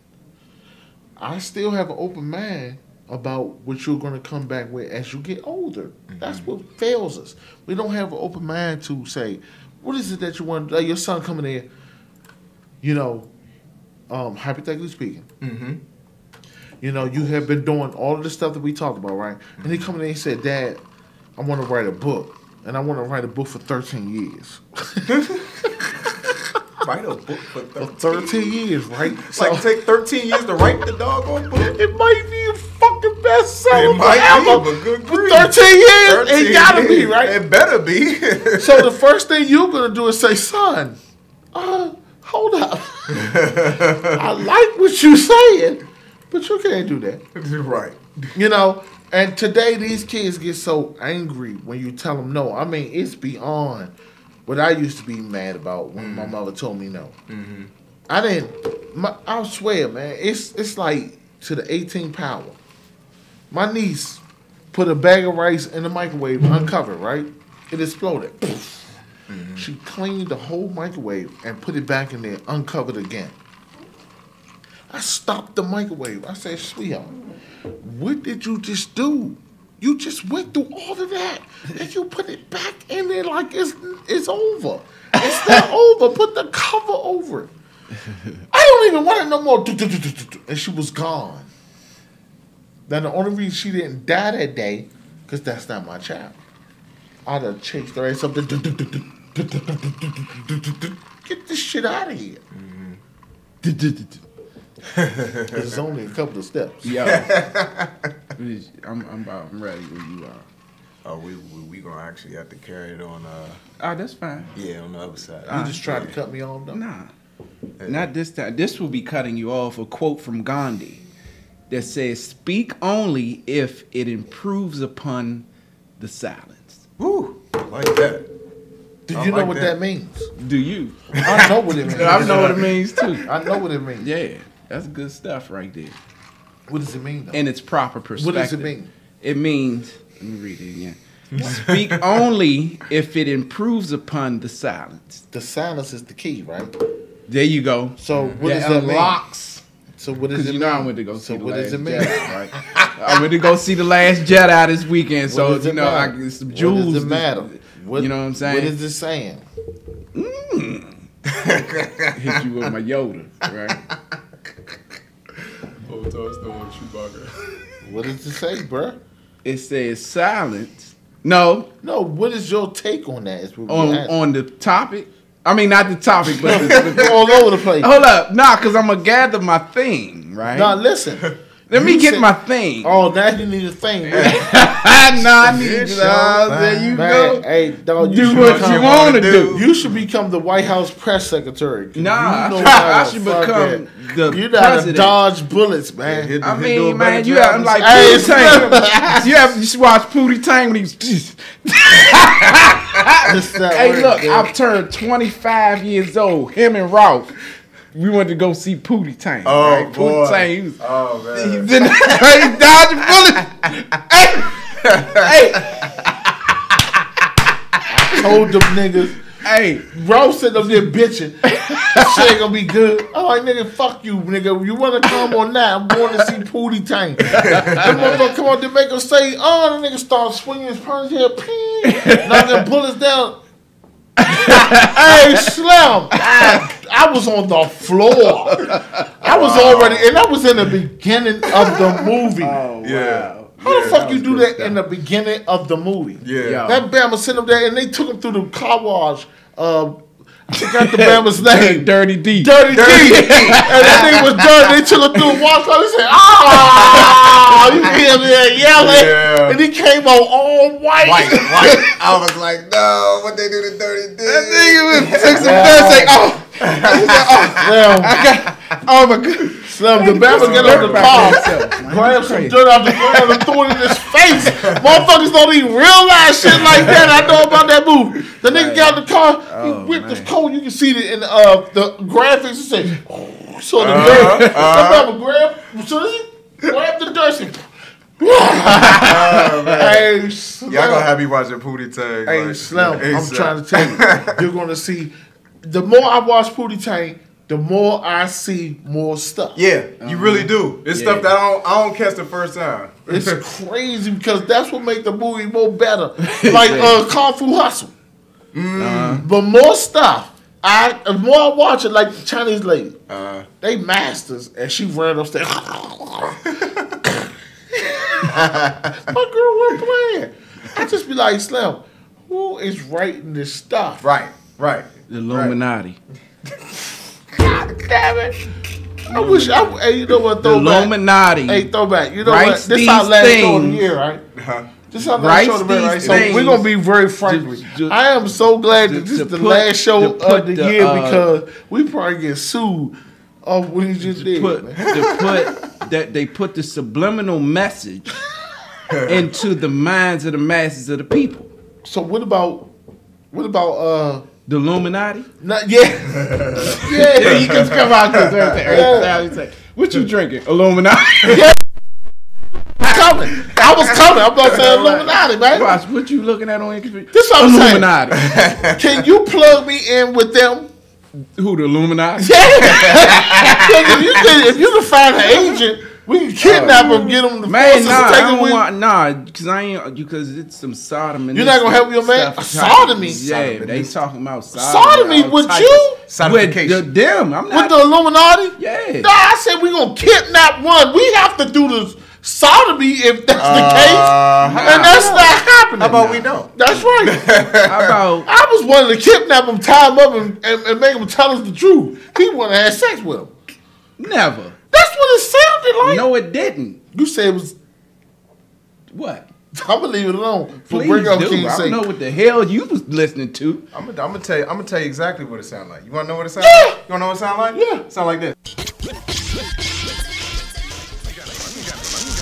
I still have an open mind about what you're going to come back with as you get older. That's what fails us. We don't have an open mind to say, what is it that you want? Like your son coming in, hypothetically speaking, you have been doing all of the stuff that we talked about, right? And he coming in and said, Dad, I want to write a book. And I want to write a book for 13 years. write a book for 13 years, right? It's like take 13 years to write the doggone book. It might be a fucking bestseller It might forever. be, but good For grief. 13 years, 13 it gotta be, years. right? It better be. So the first thing you're gonna do is say, son, hold up. I like what you're saying, but you can't do that. Right. You know, and today these kids get so angry when you tell them no. I mean, it's beyond what I used to be mad about when my mother told me no. Mm-hmm. I swear, man, it's like to the 18th power. My niece put a bag of rice in the microwave uncovered, right? It exploded. Mm-hmm. She cleaned the whole microwave and put it back in there uncovered again. I stopped the microwave. I said, sweetheart, what did you just do? You just went through all of that and you put it back in there like it's over. It's not over. Put the cover over it. I don't even want it no more. And she was gone. Now, the only reason she didn't die that day, because that's not my child. I'd have chased her ass up. Get this shit out of here. It's only a couple of steps. Yeah. I'm ready when you are. Oh, we gonna actually have to carry it on. Oh, that's fine. Yeah, on the other side. You just tried to cut me off, though? Nah. Not this time. This will be cutting you off. A quote from Gandhi that says, "Speak only if it improves upon the silence." Woo! Like that. Do you know what that means? Do you? I know what it means. I know what it means too. I know what it means. Yeah, that's good stuff right there. What does it mean, though? In its proper perspective. What does it mean? It means, let me read it again. Speak only if it improves upon the silence. The silence is the key, right? There you go. So what does that mean? So what does it mean? Because you know I went to go see the what Last does it mean? Jedi, right? I went to go see the Last Jedi this weekend, so What does it you know I matter? get some jewels. What does it matter? What, you know what I'm saying? What is it saying? Hit you with my Yoda, right? What does it say, bruh? It says silence. No, what is your take on that? Is what we asked. on the topic. I mean, not the topic, but all over the place. Hold up, because I'm gonna gather my thing, right? Now listen. Let me get my thing. Oh, now you need a thing. I need you. There you go. Hey, dog, do what you want to do. You should become the White House press secretary. Nah, you know I should become the you gotta president. Dodge bullets, man. I mean, man, you have like Pootie Tang. You should watch Pootie Tang when he's. Hey, look, I've turned 25 years old. Him and Ralph. We went to go see Pootie Tang. Oh, right? boy. Pootie Tang, he was, man. He's dodging bullets. Hey. I told them niggas. Hey, Ralph sitting up there bitching. This shit ain't gonna be good. I'm like, nigga, fuck you, nigga. You wanna come on now? I'm going to see Pootie Tang. That motherfucker come on to make him say, the nigga start swinging his punch here, knocking bullets down. Hey, Slim, I was on the floor. I was already, and that was in the beginning of the movie. Oh, yeah. Wow. How the fuck you do that in the beginning of the movie? Yeah. That Bama sitting up there, and they took him through the car wash. I forgot the Bama's name. Dirty D. Dirty D. And that nigga was dirty. They took him through the wash. They said, you can hear him there yelling. Yeah. And he came out all white. White. I was like, no, what they do to Dirty D? That nigga took some dirt, oh my God. Slim, the Bama get on the car, grab some dirt out the ground and throw it in his face. Motherfuckers don't even realize shit like that. I know about that movie. The nigga got in the car, he whipped his coat. You can see it in the graphics. It said, so the dirt. The Bama grabbed, so he grabbed the dirt. Hey, Slim. Y'all gonna have me watching Pootie Tang. Hey, like, Slim, I'm ASAP. trying to tell you, you're gonna see. The more I watch Pootie Tang, the more I see more stuff. Yeah, you really do. It's stuff that I don't catch the first time. It's crazy because that's what make the movie more better. Like Kung Fu Hustle. But more stuff. The more I watch it, like the Chinese lady, they masters, and she ran upstairs. My girl wasn't playing. I just be like, Slim, who is writing this stuff? Right. The Illuminati. damn it. I wish hey, you know what, the Illuminati. Hey, throwback. You know what? This is our last show of the year, right? This is our last show of the year, right? So we're going to be very frank. I am so glad that this is the last show of the year because we probably get sued off what he just did. They put the subliminal message into the minds of the masses of the people. So what about the Illuminati? Yeah, you can come out there. What you drinking? Illuminati. Yeah. I was coming. I'm about to say Illuminati, man. Watch, what you looking at on your computer? This is what I'm Illuminati. saying. Can you plug me in with them? Who, the Illuminati? Yeah. if you can find an agent, we can kidnap him, get him to man. Because it's some sodomy. You're not gonna help your man. Sodomy. Yeah, they talking about sodomy. Sodomy with you? With them. I'm not with the Illuminati. Yeah. No, I said we gonna kidnap one. We have to do this sodomy if that's the case, and that's not happening. How about we don't? That's right. I was wanting to kidnap him, tie him up, and make him tell us the truth. He wanted to have sex with him. Never. That's what it sounded like. No, it didn't. You said it was what? I'm gonna leave it alone. Please do. I don't know what the hell you was listening to. I'm gonna tell you exactly what it sounded like. You wanna know what it sounded like? You wanna know what it sounded like? Yeah. It sound like this.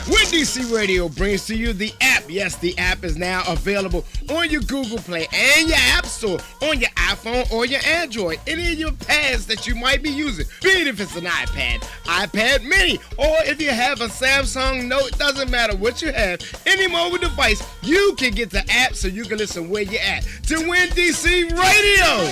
Win DC Radio brings to you the app. Yes, the app is now available on your Google Play and your App Store on your iPhone or your Android. Any of your pads that you might be using, be it if it's an iPad, iPad Mini, or if you have a Samsung Note, doesn't matter what you have, any mobile device, you can get the app so you can listen where you're at to Win DC Radio.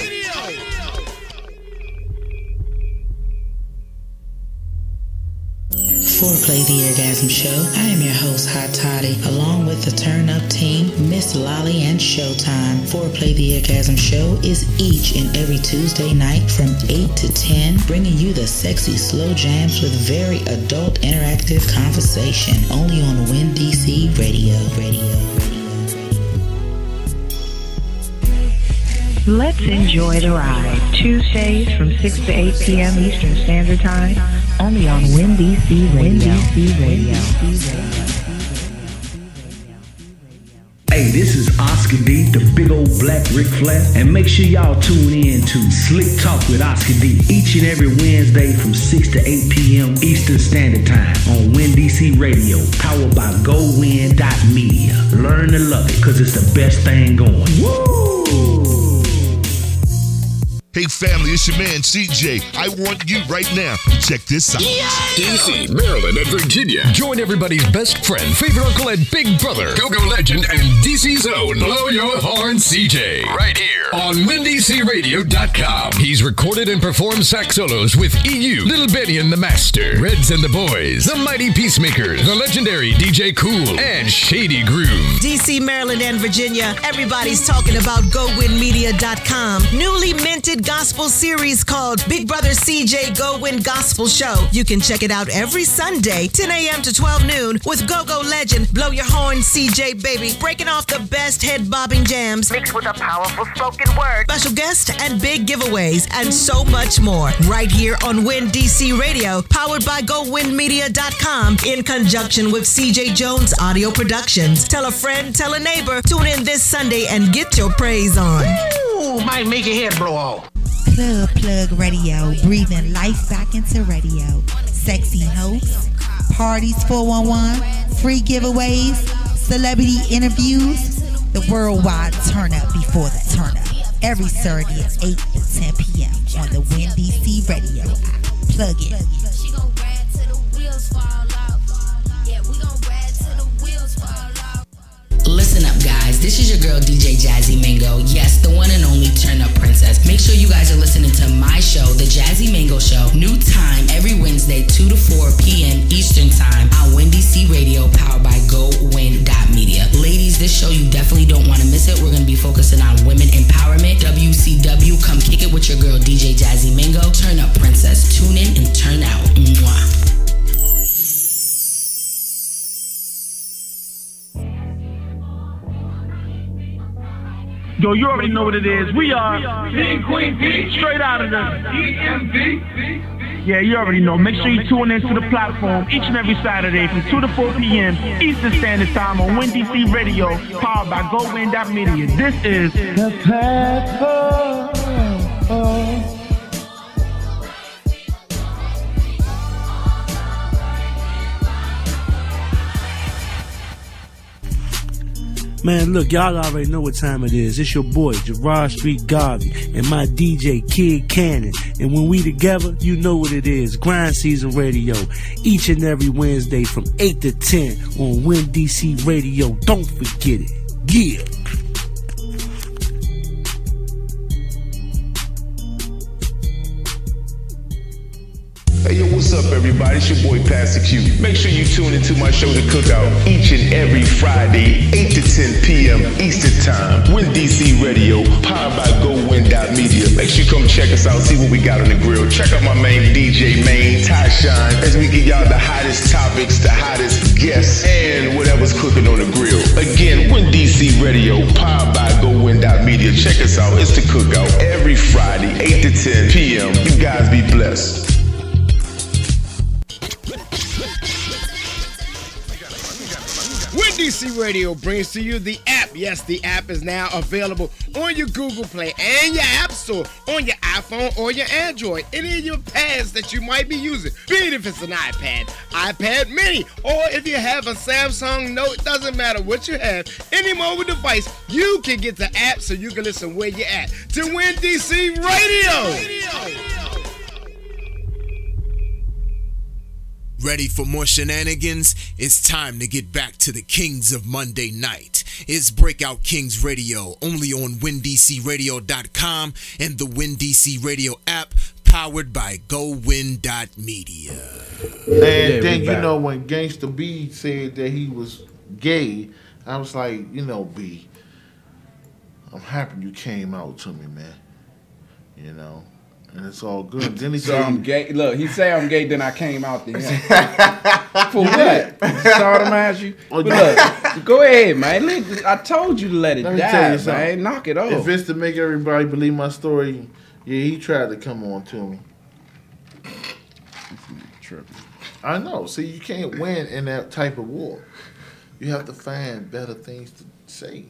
Foreplay the Orgasm Show. I am your host, Hot Toddy, along with the Turn Up team, Miss Lolly and Showtime. Foreplay the Orgasm Show is each and every Tuesday night from 8 to 10, bringing you the sexy slow jams with very adult interactive conversation, only on Win DC Radio. Let's enjoy the ride. Tuesdays from 6 to 8 p.m. Eastern Standard Time, only on Win DC Radio. Hey, this is Oscar D, the big old black Ric Flair, and make sure y'all tune in to Slick Talk with Oscar D each and every Wednesday from 6 to 8 p.m. Eastern Standard Time on Win DC Radio, powered by GoWin.media. Learn to love it, because it's the best thing going. Woo! Hey family, it's your man CJ. I want you right now to check this out. DC, Maryland, and Virginia. Join everybody's best friend, favorite uncle, and big brother, Go-Go Legend, and DC's own Blow Your Horn CJ. Right here on WinDCRadio.com. He's recorded and performed sax solos with EU, Little Benny and the Master, Reds and the Boys, the Mighty Peacemakers, the legendary DJ Cool, and Shady Groove. DC, Maryland, and Virginia, everybody's talking about GoWinMedia.com. Newly minted gospel series called Big Brother CJ Go Win Gospel Show. You can check it out every Sunday, 10 a.m. to 12 noon, with Go-Go Legend, Blow Your Horn CJ, baby, breaking off the best head-bobbing jams, mixed with a powerful spoken word, special guests, and big giveaways, and so much more. Right here on Win DC Radio, powered by GoWinMedia.com, in conjunction with CJ Jones Audio Productions. Tell a friend, tell a neighbor, tune in this Sunday and get your praise on. Ooh, might make your head blow off. Plug Radio, breathing life back into radio. Sexy hosts, parties 411, free giveaways, celebrity interviews, the worldwide turn up before the turn up. Every Saturday at 8 to 10 p.m. on the Win DC Radio app. Plug it. She gon' ride till the wheels fall off. Yeah, we gon' ride till the wheels fall off. Listen up, guys. This is your girl, DJ Jazzy Mango. Yes, the one and only Turn Up Princess. Make sure you guys are listening to my show, The Jazzy Mango Show. New time every Wednesday, 2 to 4 p.m. Eastern Time on Win DC Radio, powered by GoWin.media. Ladies, this show, you definitely don't want to miss it. We're going to be focusing on women empowerment. WCW, come kick it with your girl, DJ Jazzy Mango. Turn Up Princess. Tune in and turn out. Mwah. Yo, you already know what it is. We are King Queen P, straight out of the EMV. Yeah, you already know. Make sure you tune into the platform each and every Saturday from 2 to 4 p.m. Eastern Standard Time on WinDC Radio, powered by GoWin.media. This is The Platform. Man, look, y'all already know what time it is. It's your boy, Gerard Street Garvey, and my DJ, Kid Cannon. And when we together, you know what it is. Grind Season Radio, each and every Wednesday from 8 to 10 on WinDC Radio. Don't forget it. Yeah. Hey, yo, what's up, everybody? It's your boy, Pastor Q. Make sure you tune into my show, The Cookout, each and every Friday, 8 to 10 p.m. Eastern Time. WinDC Radio, powered by GoWin.media. Make sure you come check us out, see what we got on the grill. Check out my main DJ, Ty Shine, as we give y'all the hottest topics, the hottest guests, and whatever's cooking on the grill. Again, WinDC Radio, powered by GoWin.media. Check us out. It's The Cookout, every Friday, 8 to 10 p.m. You guys be blessed. WinDC Radio brings to you the app. Yes, the app is now available on your Google Play and your App Store, on your iPhone or your Android, any of your pads that you might be using. Be it if it's an iPad, iPad Mini, or if you have a Samsung Note, it doesn't matter what you have. Any mobile device, you can get the app so you can listen where you're at to WinDC Radio. Ready for more shenanigans? It's time to get back to the Kings of Monday Night. It's Breakout Kings Radio, only on WinDCRadio.com and the WinDC Radio app, powered by GoWin.media. And then, you know, when Gangsta B said that he was gay, I was like, you know, B, I'm happy you came out to me, man. You know? And it's all good. Then he so I'm gay. Look, he say I'm gay, then I came out to him. For what? Sodomize you? But look, go ahead, man. I told you to let it die, man. Knock it off. If it's to make everybody believe my story, yeah, he tried to come on to me. I know. See, you can't win in that type of war. You have to find better things to say.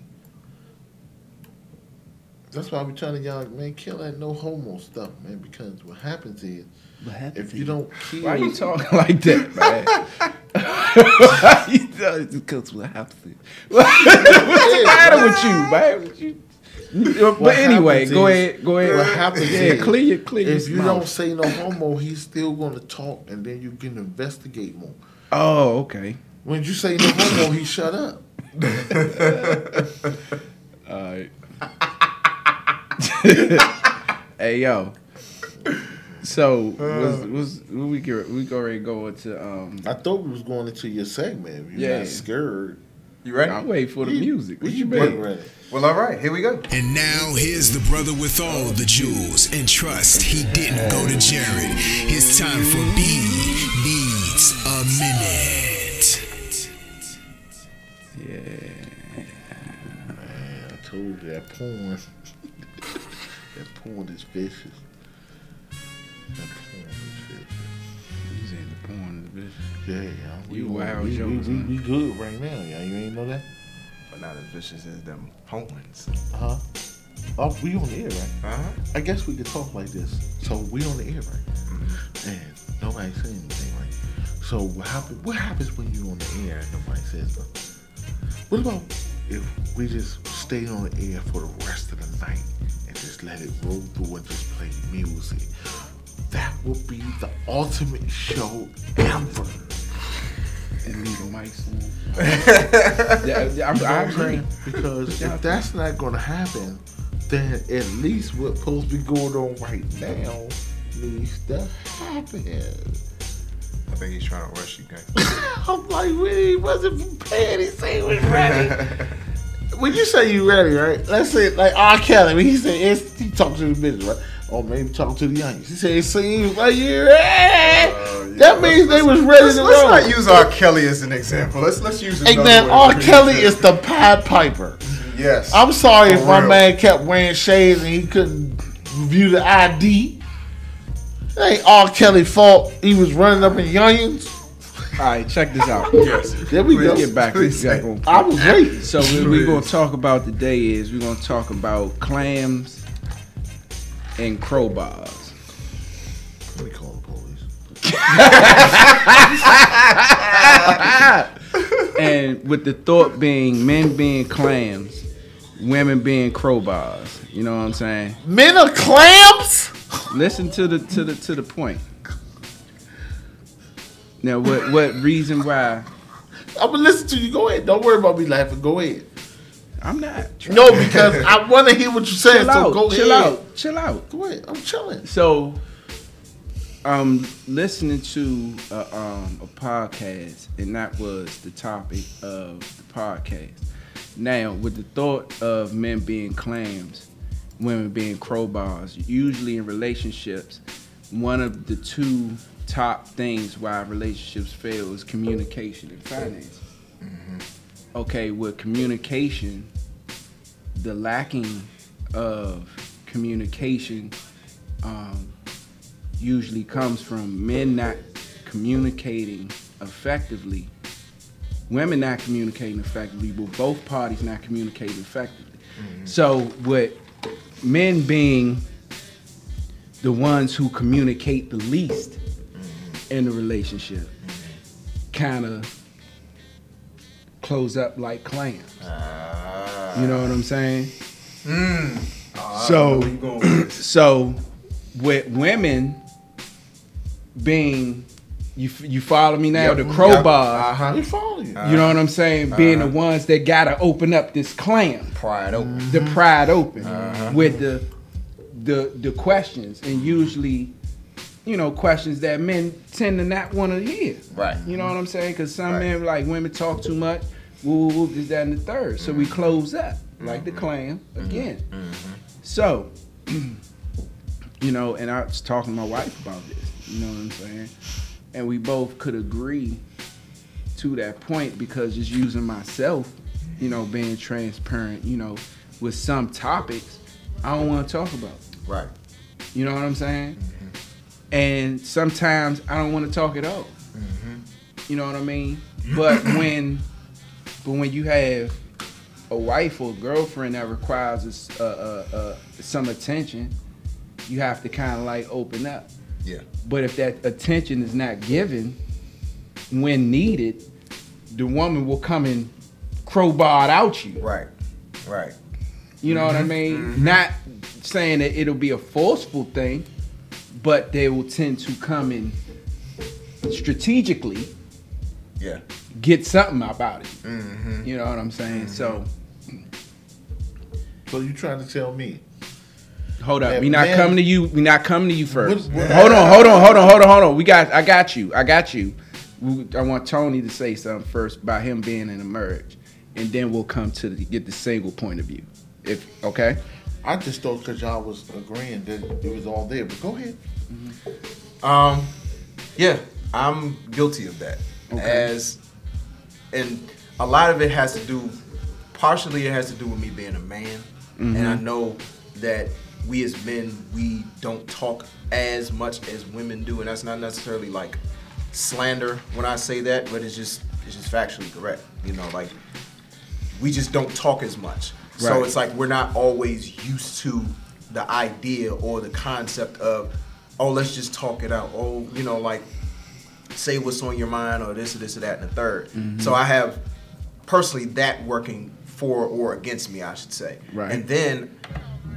That's why I be telling y'all, man, kill that no homo stuff, man, because what happens is, if you don't kill... Why you talking like that, man? Because what happens? What's the matter with you, man? But anyway, go ahead. What happens is, clear if you don't say no homo, he's still going to talk, and then you can investigate more. Oh, okay. When you say no homo, he shut up. All right. Hey, yo. So we go ready to go into I thought we was going into your segment. You're not scared. You ready? I'm waiting for the music. What you ready? Well, all right, here we go. And now here's the brother with all the jewels and trust. He didn't go to Jared. It's time for B Needs a Minute. Yeah. Man, I told you that porn. That porn is vicious. That porn is vicious. You saying the porn is vicious? Yeah, yeah. You wild jokers. We good right now, y'all. You ain't know that? But not as vicious as them porns. Uh-huh. Oh, we on the air, right? Uh-huh. I guess we could talk like this. So we on the air, right? Mm-hmm. And nobody saying anything, right? So what happens when you on the air and nobody says nothing? What about if we just stay on the air for the rest of the night and just let it roll through and just play music? That would be the ultimate show ever. And leave the mics on. I agree. Because if that's not going to happen, then at least what's supposed to be going on right now needs to happen. I think he's trying to rush you guys. I'm like, he wasn't prepared. He said he was ready. When you say you ready, right? Let's say, like R. Kelly, when he said he talked to the bitches, right? Or maybe talking to the youngest. He said it seems like you're ready. That means they was ready to roll. Let's not use R. Kelly as an example. Let's use it. Hey man, R. Kelly is the Pied Piper. Yes. I'm sorry if my man kept wearing shades and he couldn't review the ID. It ain't R. Kelly's fault. He was running up in youngins. All right, check this out. Yes. There we go. Let's get back. Let's get on. I was waiting. So what we're going to talk about today is we're going to talk about clams and crowbars. Let me call the police. And with the thought being men being clams, women being crowbars. You know what I'm saying? Men are clams? Listen to the point. Now, what reason why? I'm gonna listen to you. Go ahead. Don't worry about me laughing. Go ahead. I'm not. No, because I want to hear what you're saying. So go ahead. Chill out. Go ahead. I'm chilling. So, I'm listening to a podcast, and that was the topic of the podcast. Now, with the thought of men being clams, women being crowbars, usually in relationships, one of the two top things why relationships fail is communication and finance. Okay, with communication, the lacking of communication usually comes from men not communicating effectively, women not communicating effectively, but both parties not communicating effectively. So with men being the ones who communicate the least in the relationship, kind of close up like clams. You know what I'm saying? So with women being, you follow me now? The crowbar. You follow you. You know what I'm saying? Being the ones that gotta open up this clam. Pried open. The pried open with the questions, and usually, you know, questions that men tend to not want to hear. Right. You know what I'm saying? Because some men, like, women talk too much. Woo, woo, this, that, and the third. So we close up like the clam again. So, you know, and I was talking to my wife about this. You know what I'm saying? And we both could agree to that point, because just using myself, you know, being transparent, you know, with some topics I don't want to talk about. Right. You know what I'm saying? And sometimes I don't want to talk at all. You know what I mean? But when you have a wife or a girlfriend that requires some attention, you have to kind of like open up. Yeah. But if that attention is not given when needed, the woman will come and crowbar out you. Right. Right. You know what I mean? Not saying that it'll be a forceful thing, but they will tend to come and strategically get something about it. You know what I'm saying? So you trying to tell me? Hold up. We not coming to you. We not coming to you first. Hold on. I got you. I want Tony to say something first about him being in a marriage, and then we'll come to get the single point of view. If okay. I just thought because y'all was agreeing that it was all there, but go ahead. Yeah, I'm guilty of that. Okay. And a lot of it has to do, partially it has to do with me being a man. And I know that we as men, we don't talk as much as women do, and that's not necessarily like slander when I say that, but it's just factually correct. You know, like we just don't talk as much. Right. So it's like we're not always used to the idea or the concept of, oh, let's just talk it out. Oh, you know, like say what's on your mind, or this or this or that and the third. So I have personally that working for or against me, I should say. Right. And then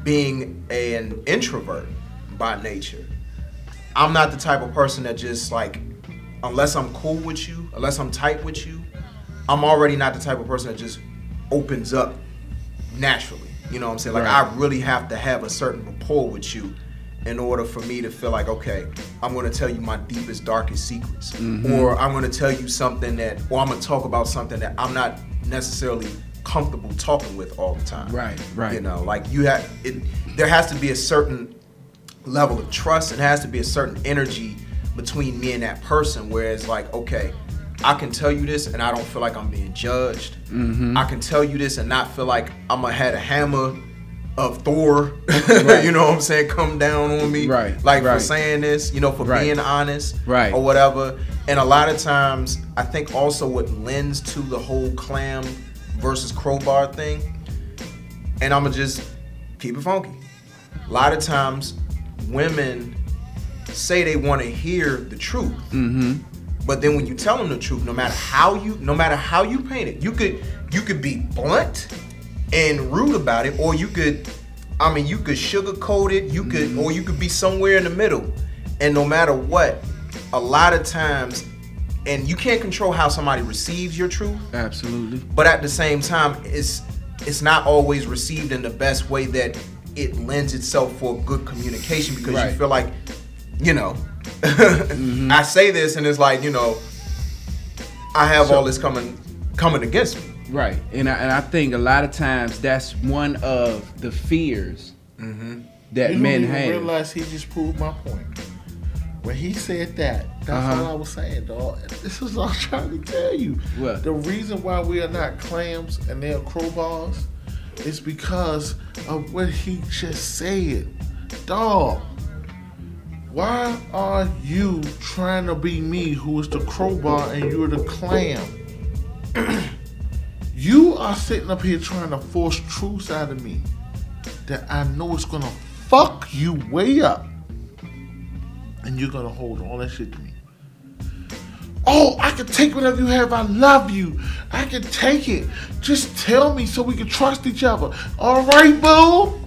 being an introvert by nature, I'm not the type of person that just like, unless I'm cool with you, unless I'm tight with you, I'm already not the type of person that just opens up naturally. You know what I'm saying? Like I really have to have a certain rapport with you in order for me to feel like, okay, I'm going to tell you my deepest, darkest secrets. Or I'm going to tell you something or I'm going to talk about something that I'm not necessarily comfortable talking with all the time. Right. You know, like there has to be a certain level of trust. It has to be a certain energy between me and that person, where it's like, okay, I can tell you this and I don't feel like I'm being judged. I can tell you this and not feel like I'm gonna have a hammer of Thor, Right. you know what I'm saying, come down on me, Right, like right. for saying this, you know, for Right. being honest, Right. or whatever. And a lot of times, I think also what lends to the whole clam versus crowbar thing, and I'ma just keep it funky. A lot of times, women say they want to hear the truth, but then when you tell them the truth, no matter how you paint it, you could be blunt and rude about it, or you could sugarcoat it, or you could be somewhere in the middle. And no matter what, a lot of times, and you can't control how somebody receives your truth. Absolutely. But at the same time, it's not always received in the best way that it lends itself for good communication, because Right. you feel like, you know, I say this and it's like, you know, I have all this coming against me. Right, and I think a lot of times that's one of the fears that you men don't even have. realize he just proved my point. When he said that, that's what I was saying, dog. This is what I'm trying to tell you. What? The reason why we are not clams and they're crowbars is because of what he just said. Dog, why are you trying to be me who is the crowbar and you're the clam? You are sitting up here trying to force truths out of me that I know is gonna fuck you way up. And you're gonna hold all that shit to me. Oh, I can take whatever you have. I love you. I can take it. Just tell me so we can trust each other. All right, boo?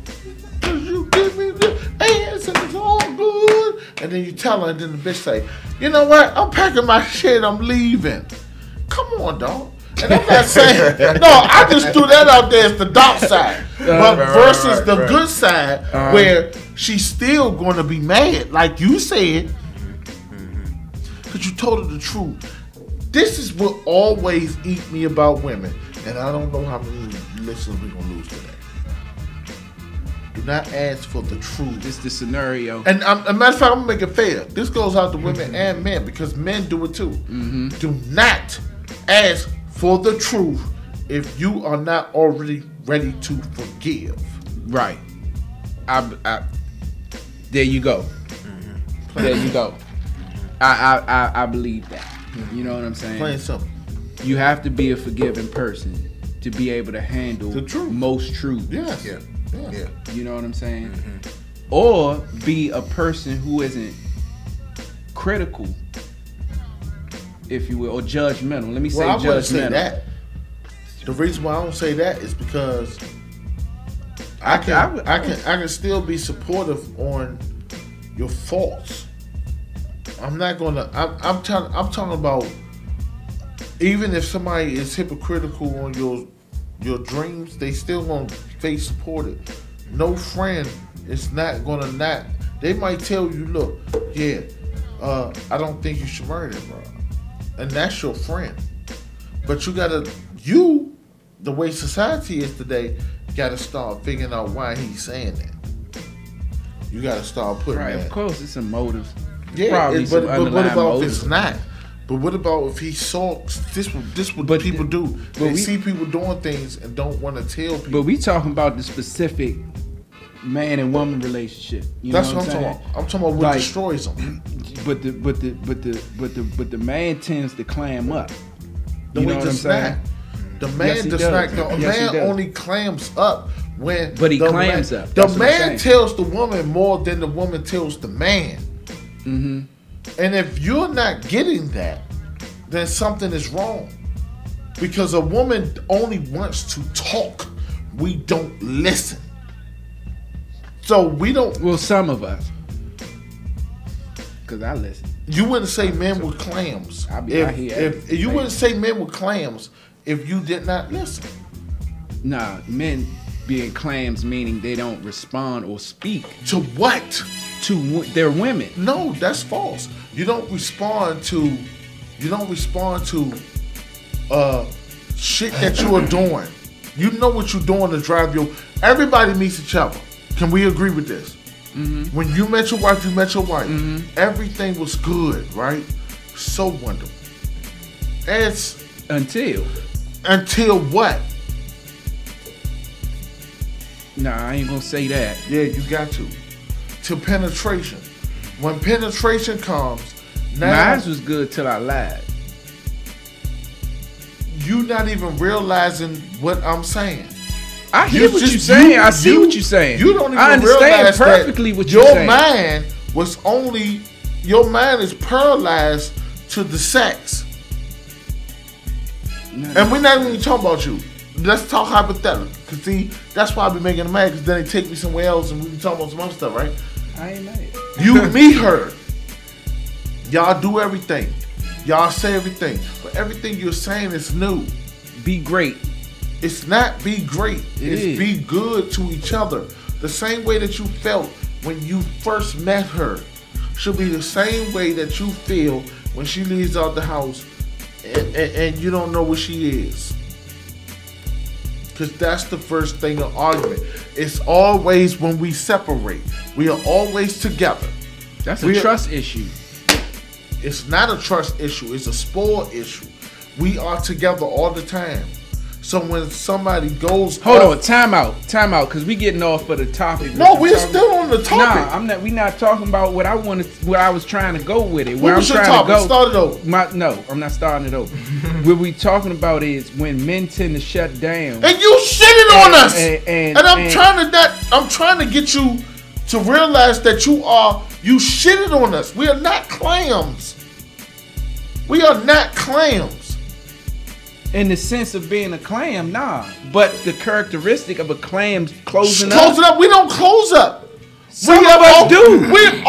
You give me the ass and it's all good. And then you tell her, and then the bitch say, you know what? I'm packing my shit. I'm leaving. Come on, dog. And I'm not saying, no, I just threw that out there as the dark side. But versus the good side, where she's still going to be mad, like you said, because you told her the truth. This is what always eat me about women. And I don't know how many listeners we're going to lose today. Do not ask for the truth. It's the scenario. And a matter of fact, I'm going to make it fair. This goes out to women and men, because men do it too. Do not ask for the truth if you are not already ready to forgive. Right. There you go. There you go. I believe that. You know what I'm saying? Plain simple. You have to be a forgiving person to be able to handle the truth. Most truth. Yes. Yeah. You know what I'm saying? Or be a person who isn't critical, if you will, or judgmental. Let me say I judgmental. wouldn't say that. The reason why I don't say that is because I can still be supportive on your faults. I'm not gonna. I'm talking about, even if somebody is hypocritical on your dreams, they still gonna face supported. No friend is not gonna not. They might tell you, look, I don't think you should marry that, bro, and that's your friend. But the way society is today, gotta start figuring out why he's saying that. You gotta start putting right. that. Of course, it's some motives. Yeah, but what about motives. if it's not? But what about if he saw this? What people do? They see people doing things and don't want to tell people. But we talking about the specific man and woman relationship. You That's know what I'm talking about. I'm talking about what destroys them. But the man tends to clam up. No, You know he what I'm does saying? not. The man does not. The man only clams up when. But he the clams man, up. The That's what I'm man saying. tells the woman more than the woman tells the man. Mm-hmm. And if you're not getting that, then something is wrong. Because a woman only wants to talk. We don't listen. So we don't. Well, some of us. Because I listen. You wouldn't say men with clams. If you wouldn't say men with clams if you did not listen. Nah, men being clams meaning they don't respond or speak. To what? To their women. No, that's false. You don't respond to shit that you are doing. You know what you're doing to drive your. Everybody meets each other. Can we agree with this? Mm-hmm. When you met your wife, you met your wife. Mm-hmm. Everything was good, right? So wonderful. Until what? Nah, I ain't gonna say that. Yeah, you got to. To penetration. When penetration comes, now mine was good till I lied. You not even realizing what I'm saying. I hear what you're saying. I see what you're saying. You don't even I understand realize perfectly that what you're saying. Your mind is paralyzed to the sex. And we're not even talking about you. Let's talk hypothetical. Cause see, that's why I be making them mad. Cause then they take me somewhere else and we be talking about some other stuff, right? I ain't mad. You meet her. Y'all do everything. Y'all say everything. But everything you're saying is new. Be great. It's not be great. It's be good to each other. The same way that you felt when you first met her should be the same way that you feel when she leaves out the house and you don't know where she is. Because that's the first thing of argument. It's always when we separate. We are always together. That's a trust issue. It's not a trust issue. It's a spoil issue. We are together all the time. So when somebody goes Hold on, time out, because we getting off of the topic. No, we're still on the topic. Nah, I'm not. We not talking about what I wanted. Where I was trying to go with it. What was your topic? Start it over. No, I'm not starting it over. What we talking about is when men tend to shut down. And you shitting on us. And I'm trying to get you to realize that you shitted on us. We are not clams. We are not clams. In the sense of being a clam, nah. But the characteristic of a clam closing up. Closing up, we don't close up. Some of us do. We've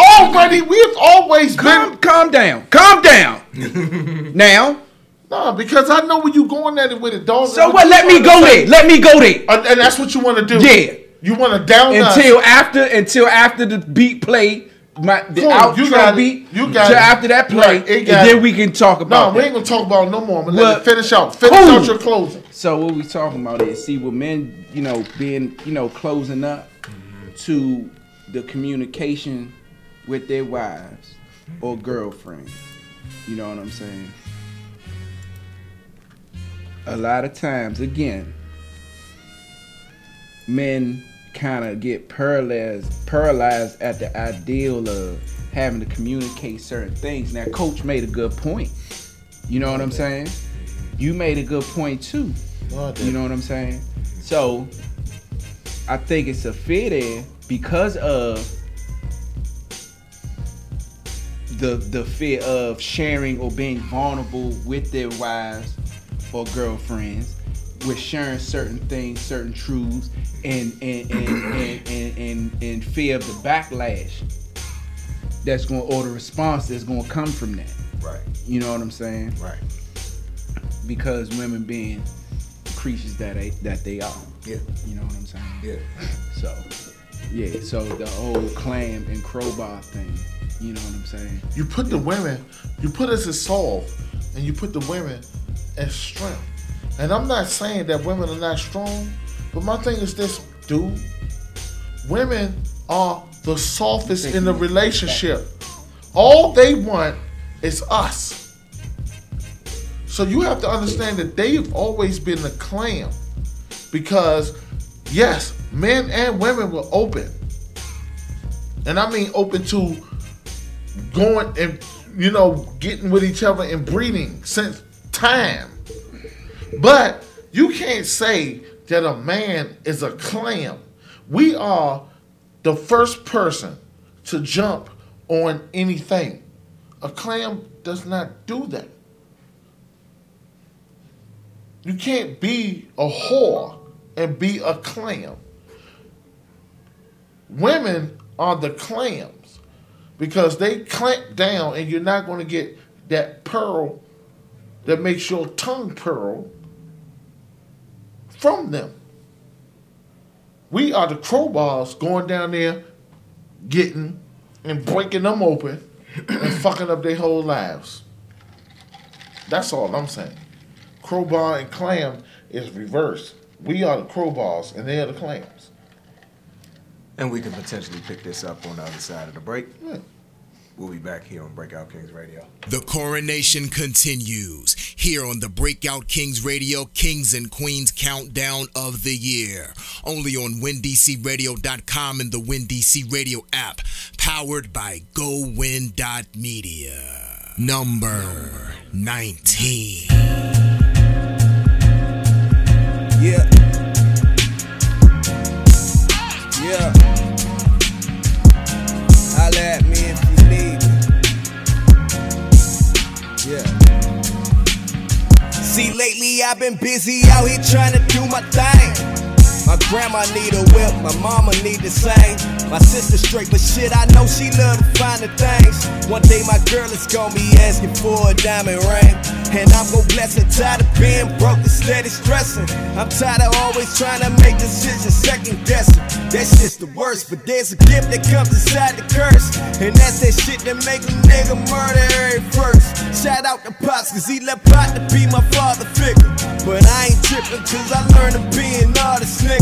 always been. Calm down. Calm down. Now. Nah, because I know where you going at it with it, dog. So what? Let me go there. Let me go there. And that's what you want to do. Yeah. You want to down until after the beat play. Outro beat. You got it. After that play, and then we can talk about. No, we ain't gonna talk about it no more. I'm gonna let it finish out. Finish out your closing. So what we talking about is with men, being closing up to the communication with their wives or girlfriends. You know what I'm saying? A lot of times, again, men kind of get paralyzed at the ideal of having to communicate certain things. Now, Coach made a good point. You know what I'm saying? You made a good point too. You know what I'm saying? So, I think it's a fear there because of the fear of sharing or being vulnerable with their wives or girlfriends, with sharing certain things, certain truths, and fear of the backlash that's going, or the response that's going to come from that. Right. You know what I'm saying? Right. Because women being creatures that they are. Yeah. You know what I'm saying? Yeah. So the whole clam and crowbar thing. You know what I'm saying? You put the women, you put us as soft, and you put the women as strength. And I'm not saying that women are not strong, but my thing is this, dude. Women are the softest in the relationship. All they want is us. So you have to understand that they've always been a clam. Because, yes, men and women were open. And I mean open to going and, getting with each other and breeding since time. But you can't say that a man is a clam. We are the first person to jump on anything. A clam does not do that. You can't be a whore and be a clam. Women are the clams because they clamp down and you're not going to get that pearl that makes your tongue pearl from them. We are the crowbars going down there, getting and breaking them open and fucking up their whole lives. That's all I'm saying. Crowbar and clam is reversed. We are the crowbars and they are the clams. And we can potentially pick this up on the other side of the break. Yeah. We'll be back here on Breakout Kings Radio. The coronation continues here on the Breakout Kings Radio Kings and Queens Countdown of the Year. Only on WinDCRadio.com and the WinDC Radio app. Powered by GoWin.media. Number 19. Yeah. Yeah. Holla at me if you need me. Yeah. See, lately I've been busy out here trying to do my thing. My grandma need a whip, my mama need the same. My sister straight, but shit, I know she love to find the things. One day my girl is gonna be asking for a diamond ring, and I'm gon' bless her. Tired of being broke and steady stressing. I'm tired of always trying to make decisions, second guessing. That shit's the worst, but there's a gift that comes inside the curse, and that's that shit that make a nigga murder every first. Shout out to Pops, cause he left Pop to be my father figure. But I ain't tripping, cause I learned to be an artist, nigga.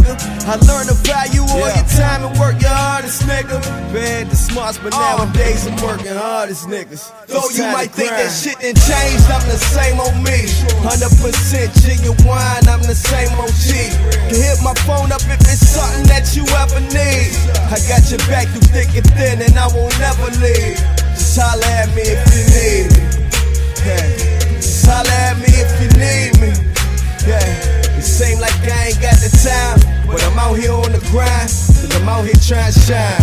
I learned to value all your time and work your hardest, nigga. Bad to smarts, but nowadays I'm working hardest, niggas. Though you might think that shit done changed, I'm the same old me. 100% genuine, I'm the same OG. Can hit my phone up if it's something that you ever need. I got your back through thick and thin, and I won't never leave. Just holla at me if you need me. Yeah. Just holla at me if you need me. Yeah. It seem like I ain't got the time, but I'm out here on the grind, cause I'm out here trying to shine.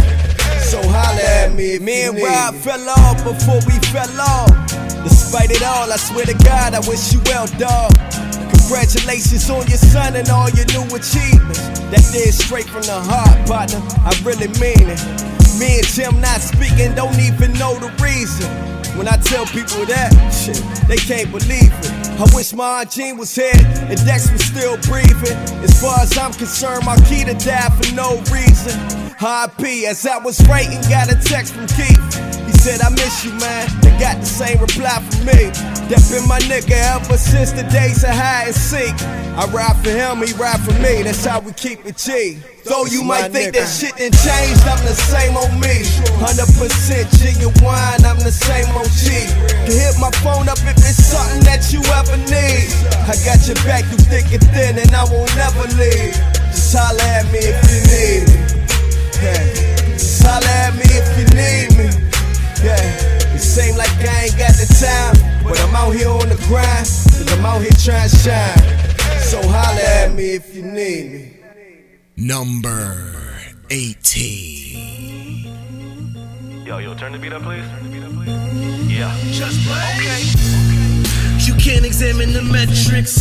So holla at me if me and Rob fell off before we fell off. Despite it all, I swear to God, I wish you well, dog. Congratulations on your son and all your new achievements. That there straight from the heart, partner, I really mean it. Me and Tim not speaking, don't even know the reason. When I tell people that, shit, they can't believe it. I wish my Aunt Jean was here and Dex was still breathing. As far as I'm concerned, Marquita died for no reason. R.I.P. As I was writing, got a text from Keith. He said, I miss you, man, and got the same reply from me. That been my nigga ever since the days of hide and seek. I ride for him, he ride for me, that's how we keep it G. Though you might think that shit done changed, I'm the same old me. 100% genuine, I'm the same OG. Can hit my phone up if it's something that you ever need. I got your back through thick and thin, and I won't never leave. Just holla at me if you need me. Yeah. Just holla at me if you need me. Yeah. It seem like I ain't got the time, but I'm out here on the grind, cause I'm out here trying to shine. So holla at me if you need me. Number 18. Yo, turn the beat up, please. Yeah. Just play. Okay. You can't examine the metrics.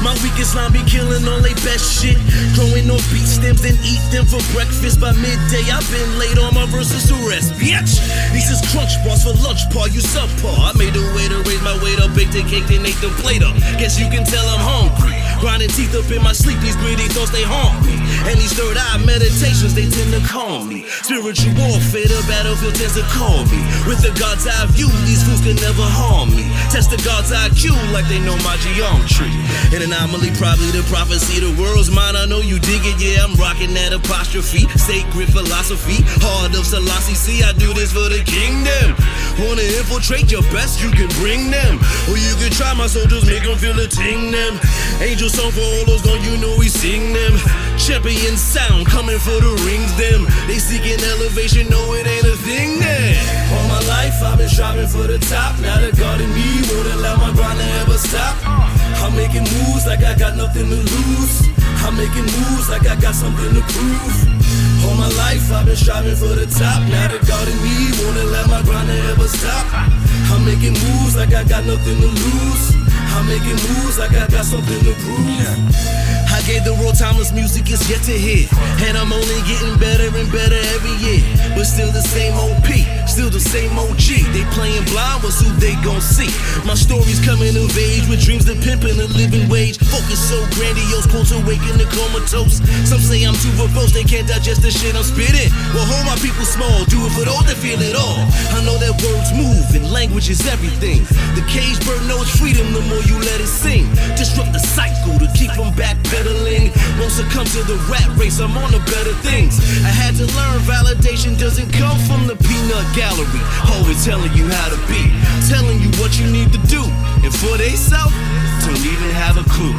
My weakest line be killing all they best shit. Growing on beat stems and eat them for breakfast. By midday, I've been late on my verses to rest, bitch. These is crunch bars for lunch, par, you subpar. I made a way to raise my weight up, baked a cake, then ate the plate up. Guess you can tell I'm hungry. Grinding teeth up in my sleep, these greedy thoughts, they haunt me. And these third eye meditations, they tend to calm me. Spiritual warfare, the battlefield tends to call me. With the God's eye view, these fools can never harm me. Test the God's IQ like they know my geometry. An anomaly, probably the prophecy, the world's mine, I know you dig it, yeah, I'm rocking that apostrophe. Sacred philosophy, heart of Selassie, see, I do this for the kingdom. Wanna infiltrate your best, you can bring them. Or you can try my soldiers, make them feel the ting them. Angel song for all those gone, you know we sing them. Champion sound, coming for the rings them. They seeking elevation, no it ain't a thing there. All my life I've been striving for the top. Now the God in me won't allow my grind to ever stop. I'm making moves like I got nothing to lose. I'm making moves like I got something to prove. All my life I've been striving for the top. Now the God in me won't allow my grind to ever stop. I'm making moves like I got nothing to lose. I'm making moves like I got something to prove. I gave the world timeless music is yet to hit, and I'm only getting better and better every year. But still the same OP, still the same OG. They playing blind, what's who they gon' see? My story's coming of age with dreams that pimpin' a living wage. Focus so grandiose, quotes awaken the comatose. Some say I'm too verbose, they can't digest the shit I'm spitting. Well, hold my people small, do it for those that feel it all. I know that words move and language is everything. The cage bird knows freedom the more you let it sing. Disrupt the cycle to keep them backpedaling. Won't succumb to the rat race, I'm on to better things. I had to learn validation doesn't come from the peanut gallery, always telling you how to be, telling you what you need to do, and for they self, don't even have a clue.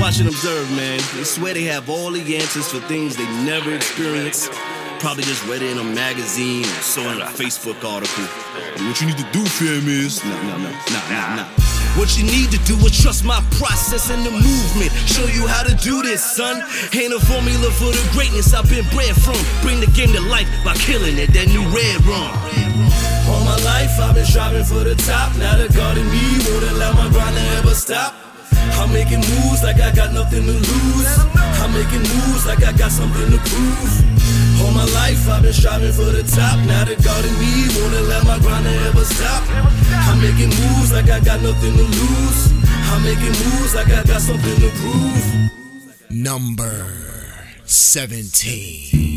Watch and observe, man. They swear they have all the answers for things they never experienced. Probably just read it in a magazine or saw it in a Facebook article. What you need to do, fam, is nah. What you need to do is trust my process and the movement. Show you how to do this, son. Ain't a formula for the greatness I've been bred from. Bring the game to life by killing it, that new red rum. All my life I've been striving for the top. Now the God in me won't allow my grind to ever stop. I'm making moves like I got nothing to lose. I'm making moves like I got something to prove. All my life I've been striving for the top. Now the God in me won't allow my grind to ever stop. I'm making moves like I got nothing to lose. I'm making moves like I got something to prove. Number 17.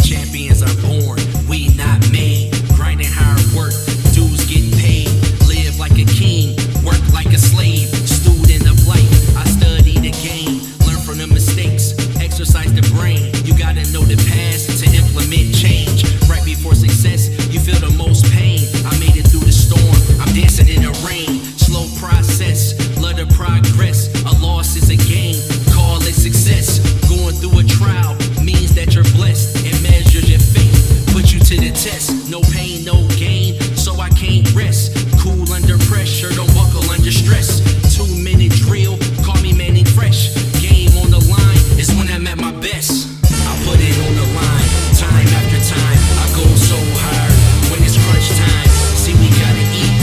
Champions are born, we not made. Grinding hard work, dues get paid. Live like a king, work like a slave. Student of life, I study the game. Learn from the mistakes, exercise the brain. You gotta know the past to implement change. Right before success, you feel the most pain. I made it through the storm, I'm dancing in the rain. Slow process, love the progress. A loss is a gain, call it success. Going through a trial means that you're blessed. It measures your faith, put you to the test. No pain, no gain, so I can't rest. Cool under pressure, don't buckle under stress. 2-minute drill, call me Manning Fresh. Game on the line is when I'm at my best. I put it on the line, time after time. I go so hard when it's crunch time. See, we gotta eat,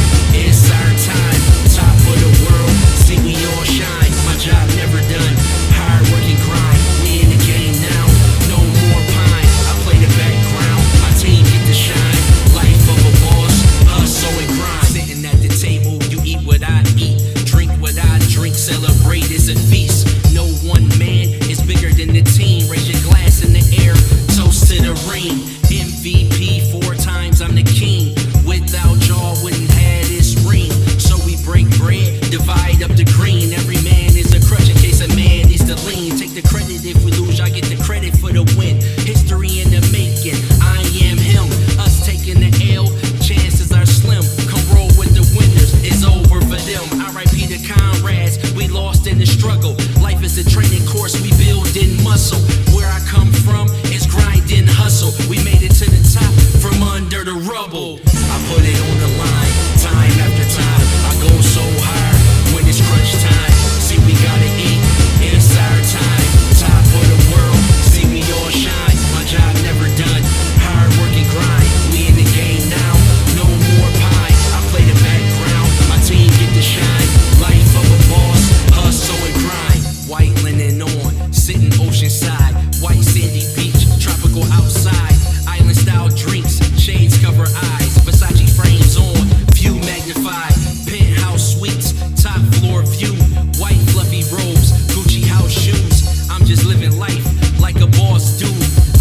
it's our time. Top of the world, see we all shine. My job never done, hard working grind. We in the game now, no more pine. I play the background, my team get to shine. Life of a boss, hustle and grind. Sitting at the table, you eat what I eat, drink what I drink, celebrate it's a feast. No one man is bigger than the team. Raise your glass in the air, toast to the ring. MVP 4 times, I'm the king. Without y'all, wouldn't have this ring. So we break bread, divide up the green. Every man is a crutch in case a man needs to lean. Take the credit if we lose, I get the credit for the win. History in the making, I am him. Us taking the L, chances are slim. Come roll with the winners, it's over for them. R.I.P. the comrades, we lost in the struggle. Life is a training course, we build in muscle. Where I come from is grind and hustle. We made it to the top from under the rubble. I put it on the line, time after time. I go so hard when it's crunch time. See, we gotta eat, it's our time. Top of the world, see we all shine. My job never done, hard work and grind. We in the game now, no more pine. I play the background, my team get to shine. Life of a boss, hustle and grind. White linen on, sitting oceanside. White sandy beach, tropical outside. Island style drinks, shades cover eyes. Versace frames on, view magnified. Penthouse suites, top floor view. White fluffy robes, Gucci house shoes. I'm just living life like a boss do.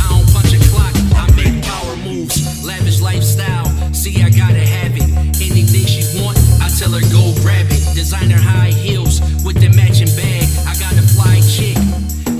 I don't punch a clock, I make power moves. Lavish lifestyle, see I gotta have it. Anything she want, I tell her go grab it. Designer high heels with the matching bag. I got a fly chick,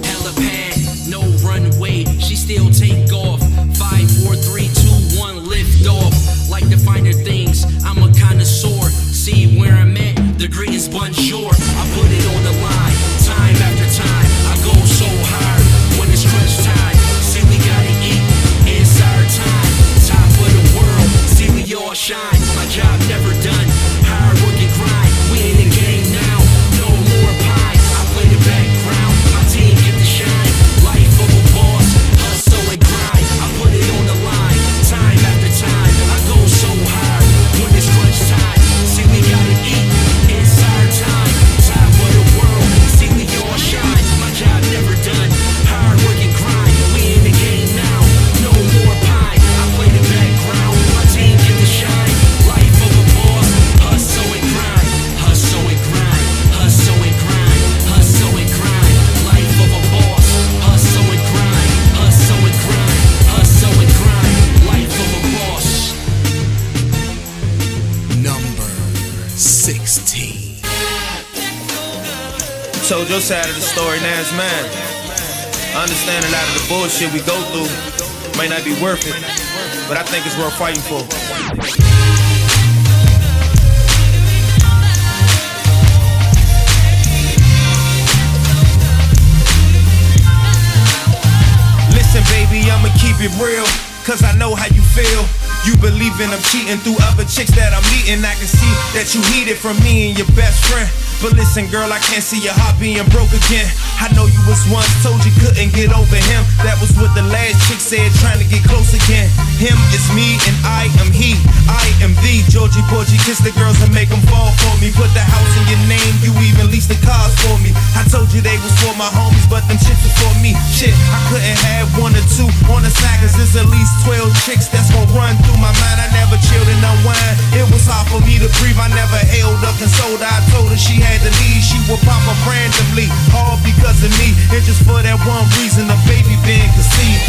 hella pad, no runway. She still take off. 5, 4, 3, 2, 1, lift off. Like the finer things, I'm a connoisseur. See where I'm at, the greatest bonjour. I put it on the line, time after time. I go so hard when it's crunch time. See, we gotta eat, it's our time. Top of the world, see we all shine. My job never done, hard work and grind. We in the game now, no more pie. I play the background, my team get to shine. Life of a boss, hustle and grind. I put it on the line, time after time. I go so hard when it's crunch time. See, we gotta eat, it's our time. Top of the world, see we all shine. My job never done, hard work and grind. We in the game now, no more pie. I play the background, my team get to shine. Life of a boss, hustle and grind. Hustle and grind, hustle and grind, hustle and grind. Life of a boss, hustle and grind, hustle and grind, hustle and grind. Life of a boss. Number 16. Told your side of the story, now it's mine. I understand a lot of the bullshit we go through may not be worth it, but I think it's worth fighting for. Listen, baby, I'ma keep it real, cause I know how you feel. You believing I'm cheating through other chicks that I'm meeting. I can see that you heated from me and your best friend. But listen, girl, I can't see your heart being broke again. I know you was once told you couldn't get over him. That was what the last chick said, trying to get close again. Him is me and I am he. I am thee. Georgie Porgy, kiss the girls and make them fall for me. Put the house in your name, you even lease the cars for me. I told you they was for my homies, but them chicks was for me. Shit, I couldn't have one or two on the side, cause there's at least 12 chicks that's gonna run through my mind. I never chilled and unwind. It was hard for me to breathe. I never held up and sold her. I told her she had to leave. She would pop up randomly, all because of me. And just for that one reason, a baby being conceived.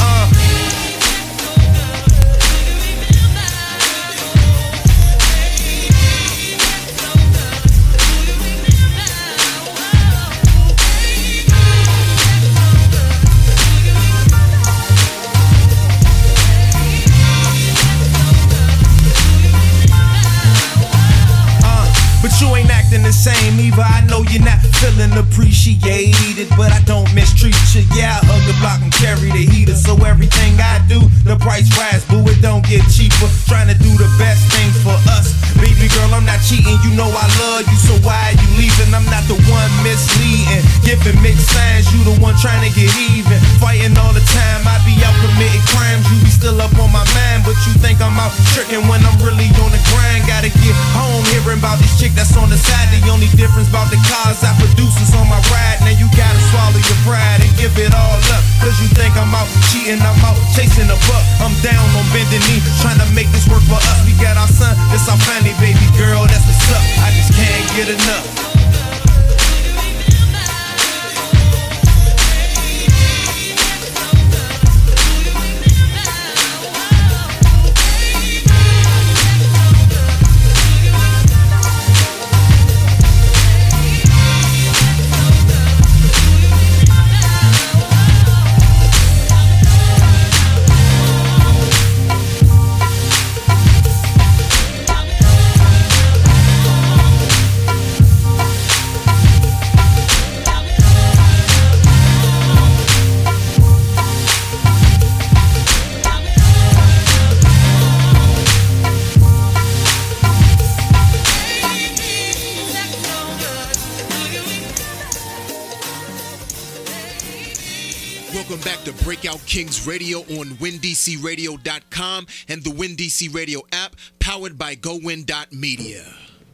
But you ain't acting the same either. I know you're not feeling appreciated, but I don't mistreat you. Yeah, I hug the block and carry the heater. So everything I do, the price rise, boo, it don't get cheaper. Trying to do the best thing for us. Baby girl, I'm not cheating. You know I love you, so why are you leaving? I'm not the one misleading, giving mixed signs. You the one trying to get even, fighting all the time. I be out committing crimes. You be still up on my mind, but you think I'm out tricking when I'm really on the grind. Gotta get home, hearing about this chick that's on the side. The only difference about the cars I produce is on my ride. Now you gotta swallow your pride and give it all up, cause you think I'm out cheating, I'm out chasing a buck. I'm down on bending knee, trying to make this work for us. We got our son, this our family, baby girl, that's what's up. I just can't get enough. Welcome back to Breakout Kings Radio on WinDCRadio.com and the WinDC Radio app, powered by GoWin.media.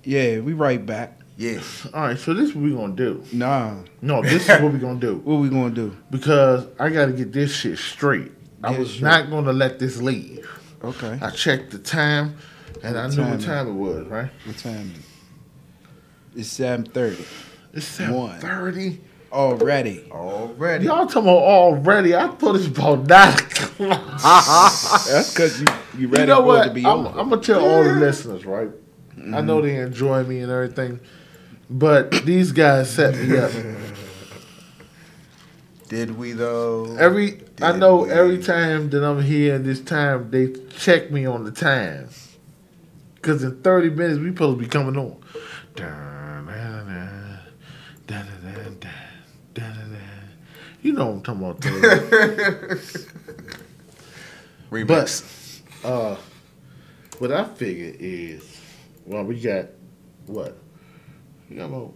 Yeah, we right back. Yeah. All right, so this is what we gonna do. Nah. No, this is what we gonna do. What we gonna do? Because I gotta get this shit straight. I was not gonna let this leave. Okay. I checked the time, and I knew what time it was, right? What time? It's 7:30. It's 7:30. Already. Y'all talking about already? I thought it's about 9 o'clock. That's because you ready know for what? it to be I'm over. gonna tell all the listeners, right? I know they enjoy me and everything, but these guys set me up. Did we though? Every time that I'm here in this time, they check me on the time. Cause in 30 minutes we supposed to be coming on. You know what I'm talking about. Remix. But what I figure is, well, we got what? We got about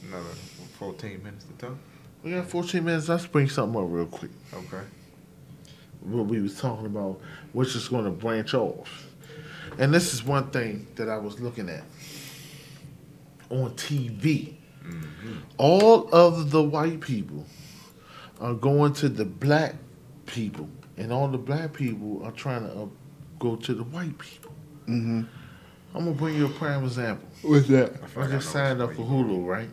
another 14 minutes to talk. We got 14 minutes. Let's bring something up real quick. Okay. What we was talking about, which is going to branch off. And this is one thing that I was looking at on TV. Mm-hmm. All of the white people are going to the black people, and all the black people are trying to go to the white people. Mm-hmm. I'm going to bring you a prime example. What's that? I just signed up for Hulu, right?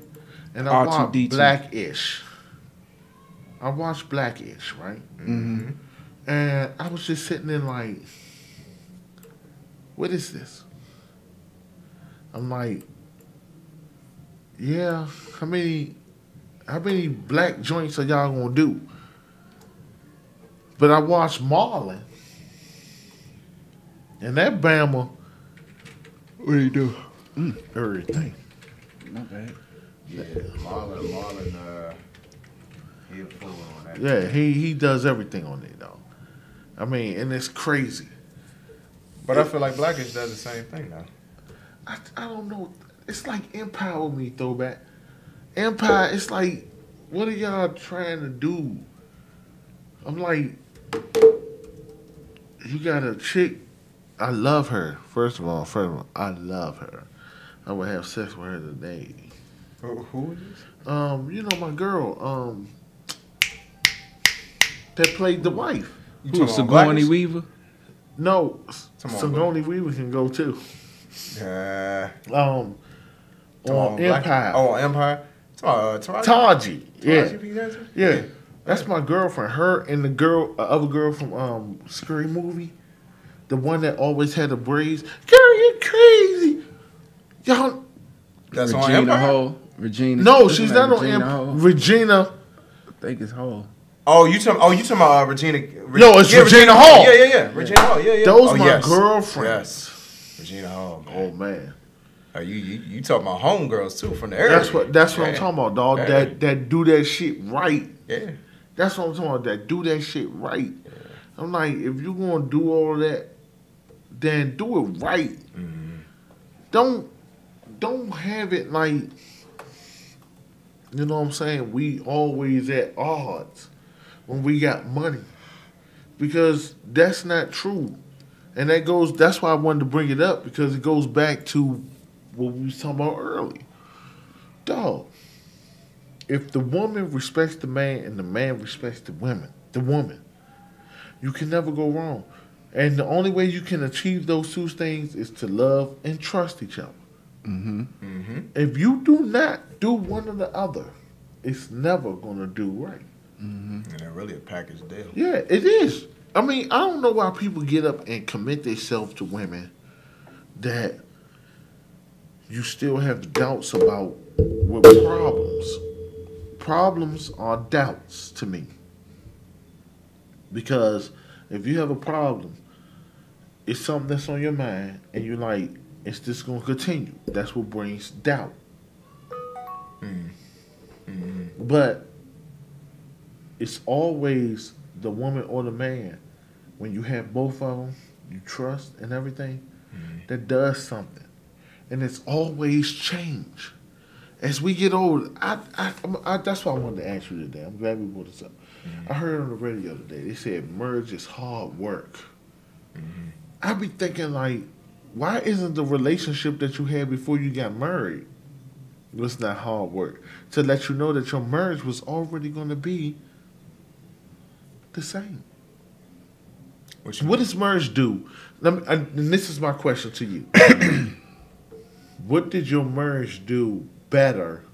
And I watched Blackish. I watched Blackish, right? Mm-hmm. And I was just sitting there like, what is this? I'm like, yeah, how many black joints are y'all gonna do? But I watched Marlon, and that Bama, what do you do? Everything. Not bad. Yeah, Marlon, he a fool on that. Yeah, he does everything on it though. I mean, and it's crazy. But I feel like Blackish does the same thing now. I don't know. It's like Empire with me, throwback. Empire, it's like, what are y'all trying to do? I'm like, you got a chick. I love her. First of all, I love her. I would have sex with her today. Who is this? You know my girl. That played the wife. Who, Sigourney Weaver? No, Sigourney Weaver can go too. On Empire. Oh, Empire. Taji. Taraji? Yeah. That's my girlfriend. Her and the other girl from Scary Movie. The one that always had the braids. Girl, you crazy. Y'all. That's Regina on Empire? Hall. Regina. No, she's not on Regina Empire. Hall. Regina. I think it's Hall. Oh, you talking about Regina? No, it's Regina Hall. Yeah. Regina Hall. Yeah. Those my girlfriends. Yes. Regina Hall. Man. Oh man. You talking about homegirls too from the area? That's what I'm talking about, dog. Yeah. That do that shit right. Yeah. That's what I'm talking about. That do that shit right. Yeah. I'm like, if you gonna do all that, then do it right. Mm-hmm. Don't have it like, you know what I'm saying? We always at odds when we got money, because that's not true. And that's why I wanted to bring it up, because it goes back to what we was talking about earlier. Dog, if the woman respects the man and the man respects the woman, you can never go wrong. And the only way you can achieve those two things is to love and trust each other. Mm-hmm. Mm-hmm. If you do not do one or the other, it's never going to do right. Mm-hmm. And they're really a package deal. Yeah, it is. I mean, I don't know why people get up and commit themselves to women that you still have doubts about with problems. Problems are doubts to me. Because if you have a problem, it's something that's on your mind, and you're like, is this going to continue? That's what brings doubt. Mm-hmm. But it's always the woman or the man, when you have both of them, you trust and everything, that does something. And it's always change. As we get older, that's why I wanted to ask you today. I'm glad we brought this up. I heard on the radio today, they said marriage is hard work. I be thinking, like, why isn't the relationship that you had before you got married was not hard work? To let you know that your marriage was already going to be the same. What does marriage do? And this is my question to you. What did your marriage do better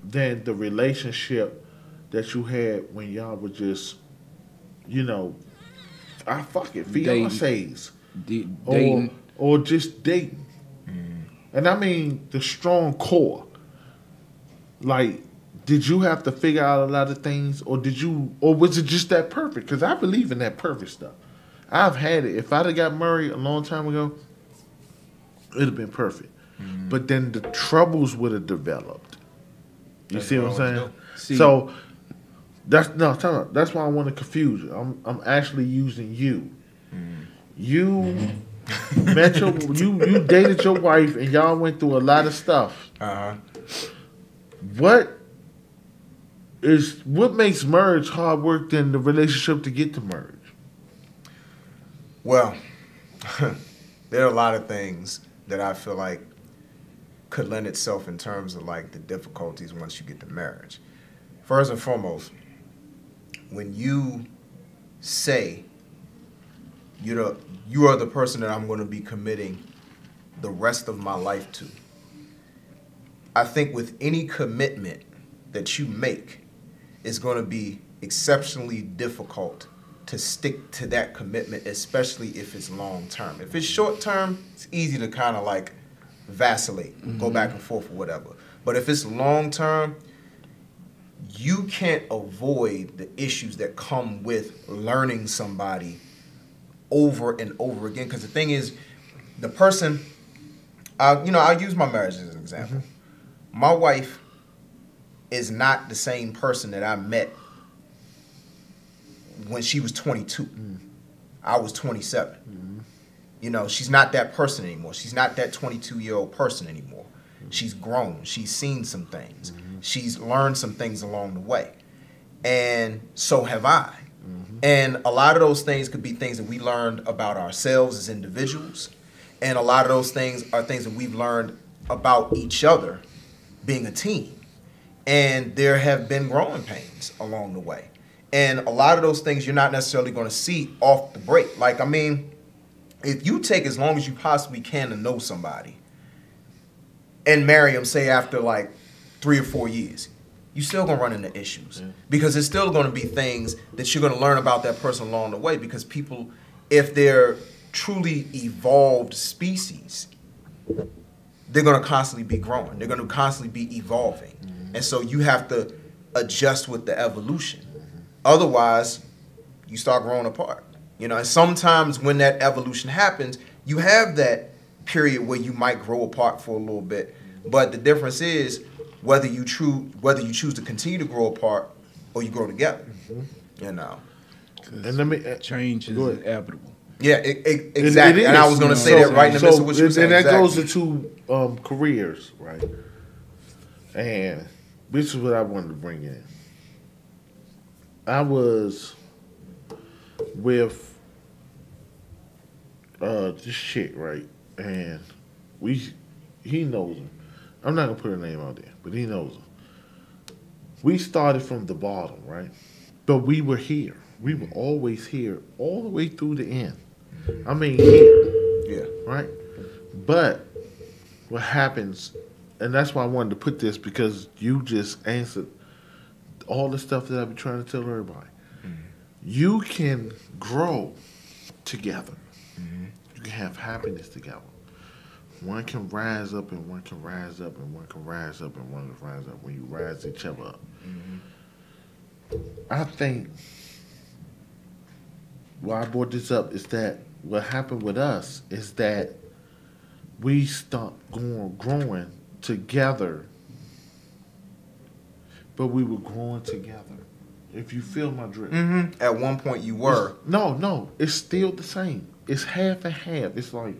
than the relationship that you had when y'all were just, fiancés, dating, or just dating? And I mean the strong core. Like, did you have to figure out a lot of things, or was it just that perfect? Because I believe in that perfect stuff. I've had it. If I'd have got married a long time ago, it'd have been perfect. But then the troubles would have developed. You see what I'm saying? So that's why I want to confuse you. I'm actually using you. You met you dated your wife, and y'all went through a lot of stuff. What makes marriage hard work than the relationship to get to marriage? Well, there are a lot of things that I feel like could lend itself in terms of like the difficulties once you get to marriage. First and foremost, when you say you are the person that I'm going to be committing the rest of my life to, I think with any commitment that you make, it's going to be exceptionally difficult to stick to that commitment, especially if it's long term. If it's short term, it's easy to kind of like vacillate, go back and forth or whatever. But if it's long term, you can't avoid the issues that come with learning somebody over and over again. Because the thing is, the person, I'll use my marriage as an example. My wife is not the same person that I met when she was 22. I was 27. She's not that person anymore. She's not that 22-year-old person anymore. She's grown. She's seen some things. She's learned some things along the way. And so have I. And a lot of those things could be things that we learned about ourselves as individuals. And a lot of those things are things that we've learned about each other being a team. And there have been growing pains along the way. And a lot of those things you're not necessarily going to see off the break. Like, I mean, if you take as long as you possibly can to know somebody and marry them, say after like 3 or 4 years, you still going to run into issues. Because there's still going to be things that you're going to learn about that person along the way. Because people, if they're truly evolved species, they're going to constantly be growing. They're going to constantly be evolving. And so you have to adjust with the evolution. Otherwise, you start growing apart. And sometimes when that evolution happens, you have that period where you might grow apart for a little bit. But the difference is whether you choose to continue to grow apart or you grow together. And let me change is inevitable. Yeah, exactly. And I was going to say that right in the midst of what you were saying. And that goes into careers, right? And this is what I wanted to bring in. I was with this chick, right? And he knows her. I'm not gonna put her name out there, but he knows her. We started from the bottom, right? But we were here. We were always here, all the way through the end. I mean, here. Yeah. Right? But what happens, and that's why I wanted to put this, because you just answered all the stuff that I've been trying to tell everybody. You can grow together. You can have happiness together. One can rise up and one can rise up and one can rise up and one can rise up when you rise each other up. I think why I brought this up is that what happened with us is that we stopped growing together, but we were growing together. If you feel my drift. At one point you were. No, it's still the same. It's half and half. It's like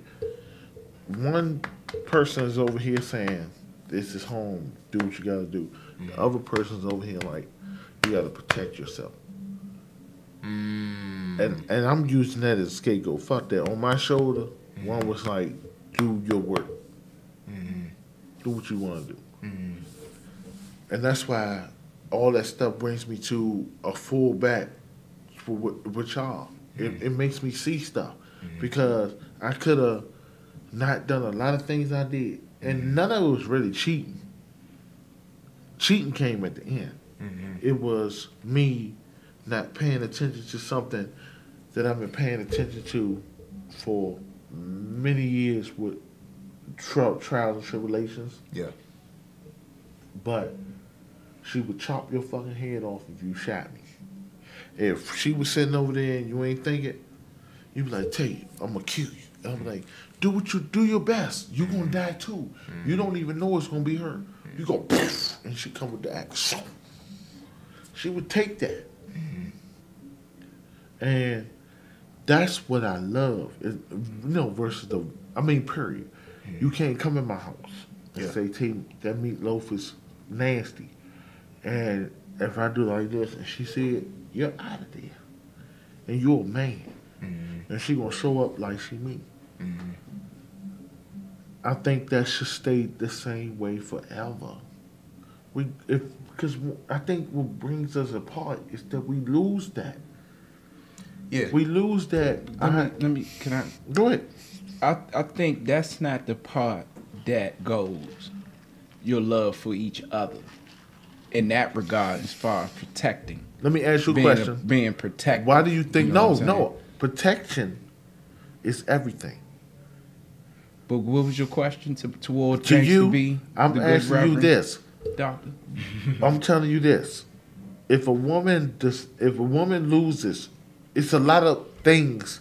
one person is over here saying, this is home, do what you gotta do. The other person's over here like, you gotta protect yourself. And I'm using that as a scapegoat. Fuck that. On my shoulder, one was like, do your work. Do what you wanna do. And that's why all that stuff brings me to a full back with y'all. It makes me see stuff. Because I could have not done a lot of things I did. And none of it was really cheating. Cheating came at the end. It was me not paying attention to something that I've been paying attention to for many years with trials and tribulations. Yeah. But she would chop your fucking head off if you shot me. If she was sitting over there and you ain't thinking, you'd be like, Tate, I'm gonna kill you. And I'm like, do your best. You're gonna die too. You don't even know it's gonna be her. You go, poof, and she come with the axe. She would take that. And that's what I love. Versus period. You can't come in my house and say, Tate, that meatloaf is nasty. And if I do like this and she said, you're out of there. And you're a man. And she gonna show up like she me. I think that should stay the same way forever. Because I think what brings us apart is that we lose that. Yeah. We lose that. Can I go ahead? I think that's not the part that goes your love for each other. In that regard, as far as protecting. Let me ask you a question. Being protected. Why do you think? No. Protection is everything. But what was your question toward to you? To be I'm asking you this, Doctor. I'm telling you this. if a woman loses, it's a lot of things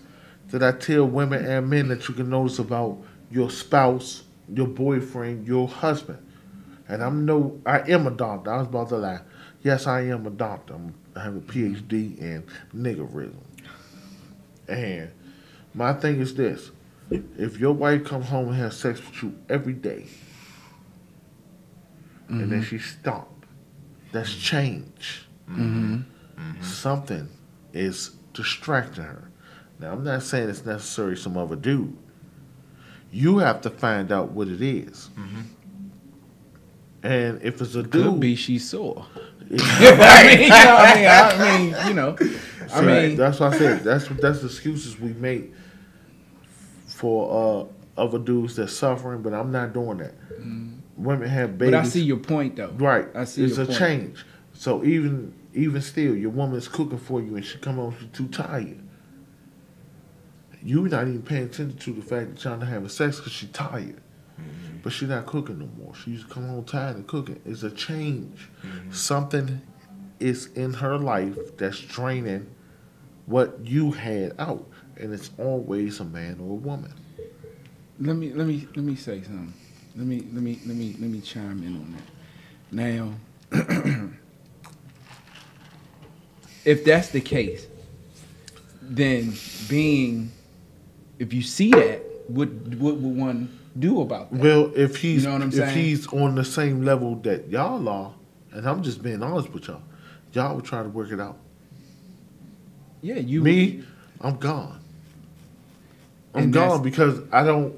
that I tell women and men that you can notice about your spouse, your boyfriend, your husband. And I am a doctor. I was about to lie. Yes, I am a doctor. I have a PhD in niggerism. And my thing is this. If your wife comes home and has sex with you every day, and then she stopped, that's change. Something is distracting her. Now, I'm not saying it's necessarily some other dude. You have to find out what it is. And if it's a dude, could be she's sore. I mean, that's what I said. That's the excuses we make for other dudes that's suffering. But I'm not doing that. Women have babies. But I see your point, though. Right. I see it's your a point. change. So even still, your woman's cooking for you, and she come home, she's too tired. You're not even paying attention to the fact that y'all not having sex because she's tired. But she's not cooking no more. She used to come home tired and cooking. It's a change. Something is in her life that's draining what you had out, and it's always a man or a woman. Let me say something. Let me chime in on that. Now, if that's the case, then if you see that, what would one do about that? Well, if he's you know what I'm saying? If he's on the same level that y'all are, and I'm just being honest with y'all would try to work it out. Yeah, I'm gone. I'm gone because I don't,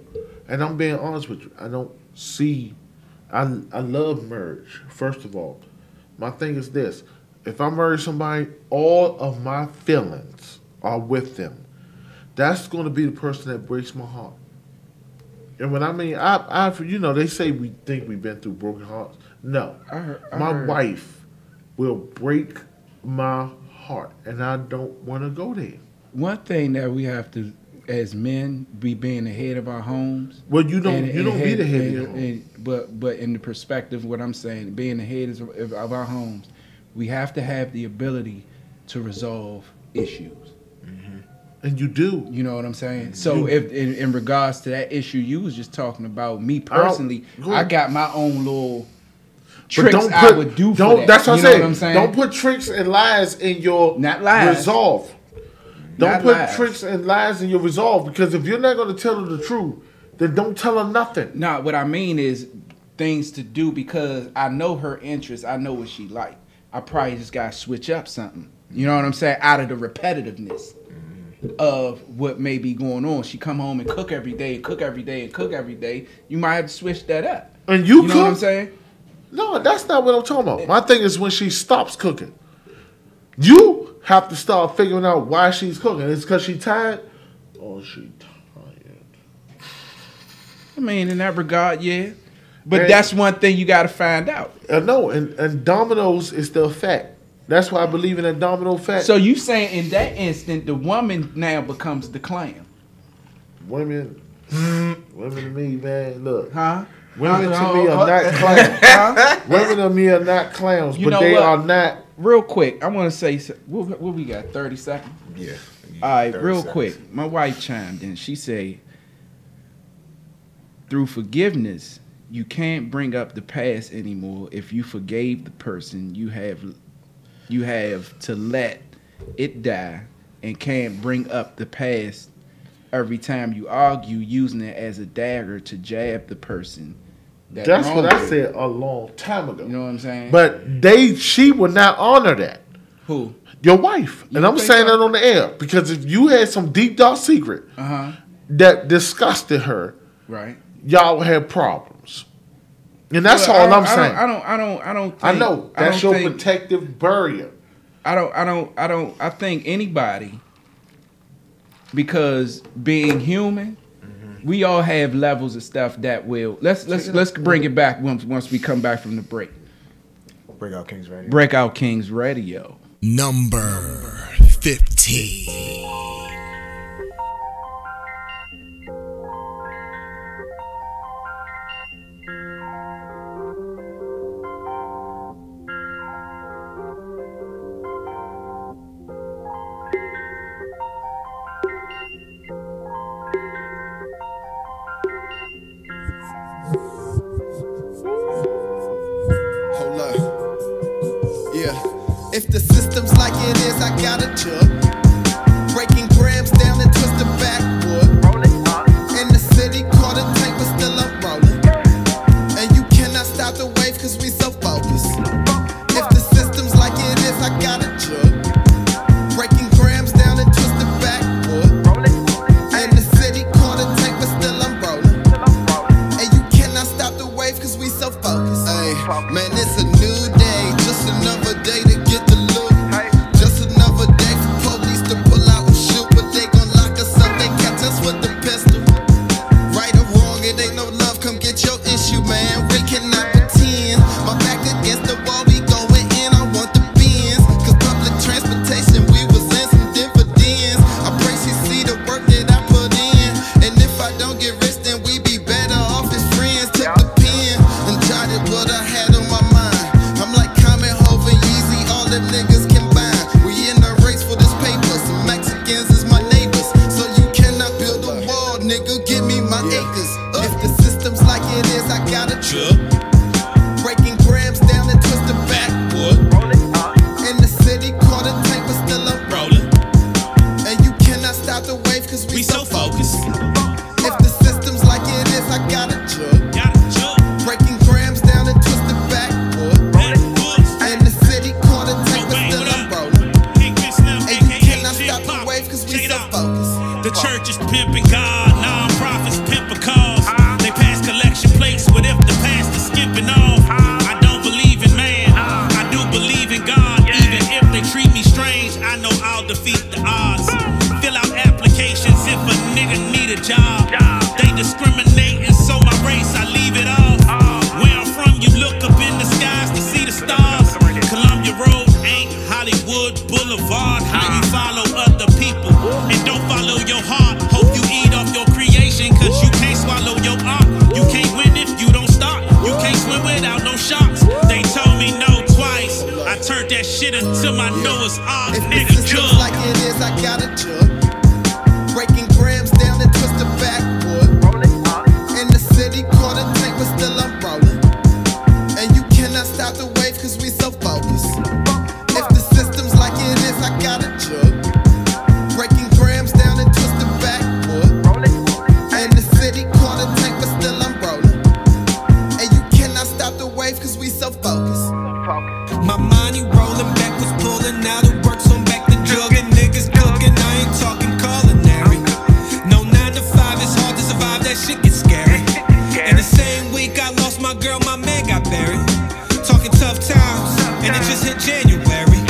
and I'm being honest with you, I don't see, I love marriage, first of all. My thing is this, if I marry somebody, all of my feelings are with them. That's going to be the person that breaks my heart. And when I mean, they say we think we've been through broken hearts. No. My wife will break my heart, and I don't want to go there. One thing that we have to, as men, be being the head of our homes. Well, you don't be the head of your home. But in the perspective of what I'm saying, being the head of our homes, we have to have the ability to resolve issues. And you do. You know what I'm saying? So if in regards to that issue you was just talking about, me personally, I got my own little tricks I would do for that. That's what I'm saying. Don't put tricks and lies in your resolve. Don't put tricks and lies in your resolve, because if you're not going to tell her the truth, then don't tell her nothing. No, what I mean is things to do, because I know her interests. I know what she like. I probably just got to switch up something. You know what I'm saying? Out of the repetitiveness of what may be going on. She come home and cook every day, and cook every day, and cook every day. You might have to switch that up. And you know what I'm saying? No, that's not what I'm talking about. My thing is when she stops cooking. You have to start figuring out why she's cooking. It's because she's tired? Oh, she tired. I mean, in that regard, yeah. But that's one thing you got to find out. I know, and dominoes is the effect. That's why I believe in that domino effect. So you saying in that instant, the woman now becomes the clam? Women to me, man, look. Huh? Women to me are not clowns. Women to me are not clowns, but they are not. Real quick, I want to say, what we got, 30 seconds? Yeah. All right, real quick. My wife chimed in. She said, through forgiveness, you can't bring up the past anymore. If you forgave the person, you have to let it die, and can't bring up the past every time you argue, using it as a dagger to jab the person. That's what I said a long time ago. You know what I'm saying? But she would not honor that. Who? Your wife. And I'm saying that on the air, because if you had some deep dark secret that disgusted her, right, y'all would have problems. And that's all I'm saying. I don't think, I know. That's your protective barrier. I think anybody, because being human, we all have levels of stuff that will. Let's bring it back once we come back from the break. Breakout Kings Radio. Breakout Kings Radio. Number 15. If the system's like it is, I got a jug. Breaking grams down and twist the backwood. In the city, caught a tank, but still I'm rolling. And you cannot stop the wave, cause we so focused. If the system's like it is, I got a jug. Breaking grams down and twist the backwood. In the city, caught a tank, but still I'm rolling. And you cannot stop the wave, cause we so focused. Ay, man, it's a new day, just another day to get the loot. Just another day for police to pull out and shoot, but they gon' lock us up, they catch us with the pistol. Right or wrong, it ain't no love, come get your issue, man. We cannot pretend. My back against the wall, we going in, I want the Benz. Cause public transportation, we was in some dividends. I pray she see the work that I put in. And if I don't get rich, then we be better off as friends. Took the pen and jotted what I had on my mind. I'm like Common, Hov, and Yeezy, all them niggas combined. We in a race for this paper, some Mexicans is my neighbors. So you cannot build a wall, nigga, give me my acres. If the system's like it is, I got a truck. Breaking grams down and twist the backwood. In the city, caught a tank, but still I'm rolling. And you cannot stop the wave, cause we so focused. If the system's like it is, I got a jug. Breaking grams down and twist the backwood. In the city, caught a tank, but still I'm rolling. And you cannot stop the wave, cause we so focused. The church is pimping God, non-profits pimping cause. They pass collection plates, but if the pastor's skipping off, I don't believe in man, I do believe in God. Even if they treat me strange, I know I'll defeat the odds. Fill out applications if a nigga need a job. They discriminate, and so my race, I leave it off. Where I'm from, you look up in the skies to see the stars. Columbia Road ain't Hollywood Boulevard. How you follow other people and don't follow your heart. Hope you eat off your creation, cause you can't swallow your art. You can't win if you don't start. You can't swim without no sharks. They told me no twice. I turned that shit into my Noah's Ark, nigga. Just like it is, I got a jug. Breaking grams down and twist the backwood. In the city, caught a tank, but still I'm rolling. And you cannot stop the wave, cause we so focused. If the system's like it is, I got a jug. Breaking grams down and twist the backwood. In the city, caught a tank, but still I'm rolling. And you cannot stop the wave, cause we so focused. My money rolling backwards, pulling out of work, so I'm back to jugging. Niggas cooking, I ain't talking culinary. No 9 to 5, it's hard to survive, that shit gets scary. In the same week I lost my girl, my man got buried. Talking tough times, and it just hit January.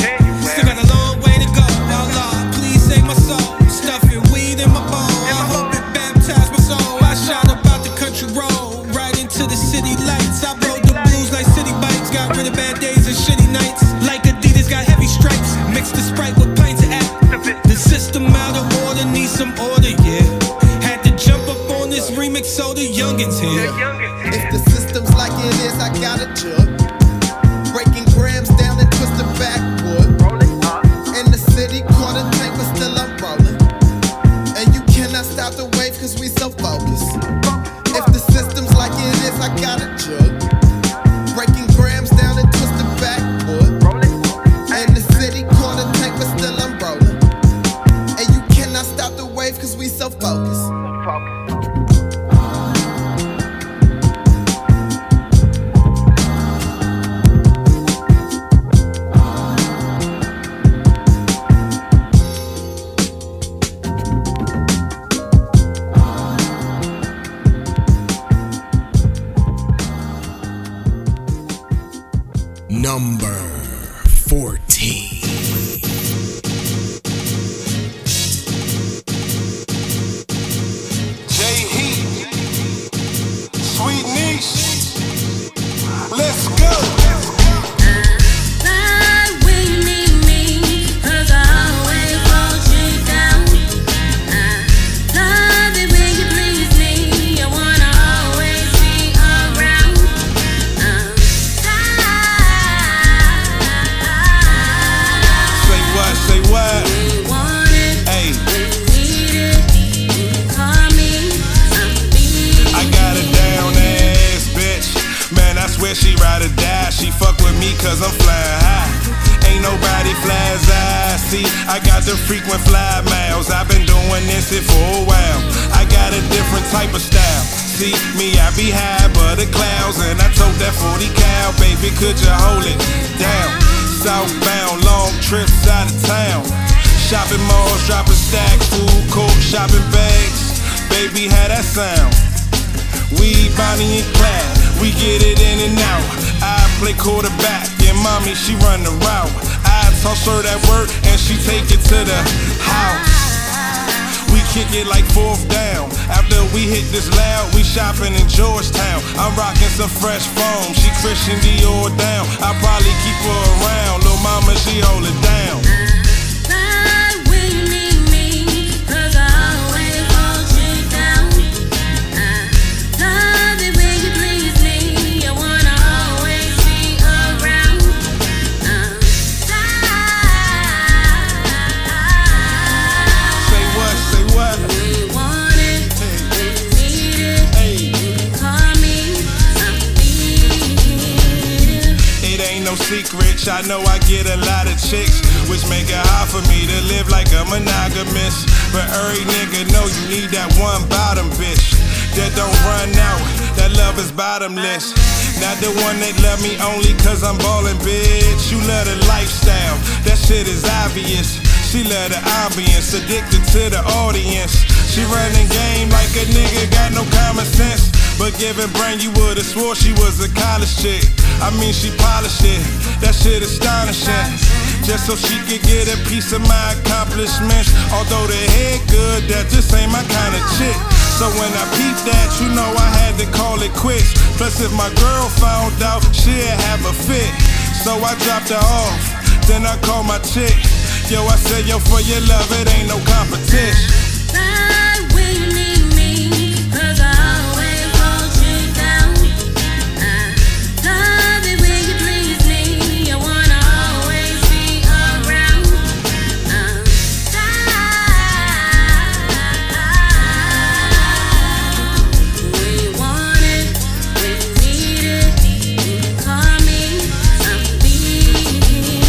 Still got a long way to go, Allah, please save my soul. Stuffing weed in my bowl, I hope it baptized my soul. I shot about the country road, right into the city lights. I rode the blues like city bikes, got rid of bad days and shitty nights. Like Adidas got heavy stripes, mixed the Sprite with pints of act. The system out of order, need some order, yeah. Had to jump up on this remix so the youngins here. If the system's like it is, I got a jug. Breaking grams down and twist the backwood. In the city, caught a tank, but still I'm rolling. And you cannot stop the wave, cause we so focused. If the system's like it is, I got a jug. Breaking grams down and twist the backwood. In the city, caught a tank, but still I'm rolling. And you cannot stop the wave, cause we so focused. Number 14. J-Heat, Sweet Niche, let's go. I got the frequent fly miles, I've been doing this shit for a while. I got a different type of style. See me, I be high above the clouds, and I told that 40 cal, baby, could you hold it down? Southbound, long trips out of town. Shopping malls, dropping stacks, food court, shopping bags. Baby, how that sound? We Bonnie and Clyde, we get it in and out. I play quarterback, and mommy, she run the route. I toss her that work, and she take it to the house. We kick it like fourth down. After we hit this loud, we shopping in Georgetown. I'm rocking some fresh foam, she Christian Dior down. I probably keep her around, lil' mama, she hold it down. Secret, I know I get a lot of chicks, which make it hard for me to live like a monogamous. But every nigga know you need that one bottom bitch that don't run out, that love is bottomless. Not the one that love me only cause I'm ballin', bitch. You love the lifestyle, that shit is obvious. She love the ambience, addicted to the audience. She running game like a nigga got no common sense. But giving brain, you would've swore she was a college chick. I mean, she polished it, that shit astonishing. Just so she could get a piece of my accomplishments. Although the head good, that just ain't my kind of chick. So when I peeped that, you know I had to call it quits. Plus if my girl found out, she'd have a fit. So I dropped her off, then I called my chick. Yo, I said, yo, for your love, it ain't no competition. Right when you need me, cause I always hold you down. I love it when you please me, I wanna always be around. We want it, we need it, you call me, I'll be here.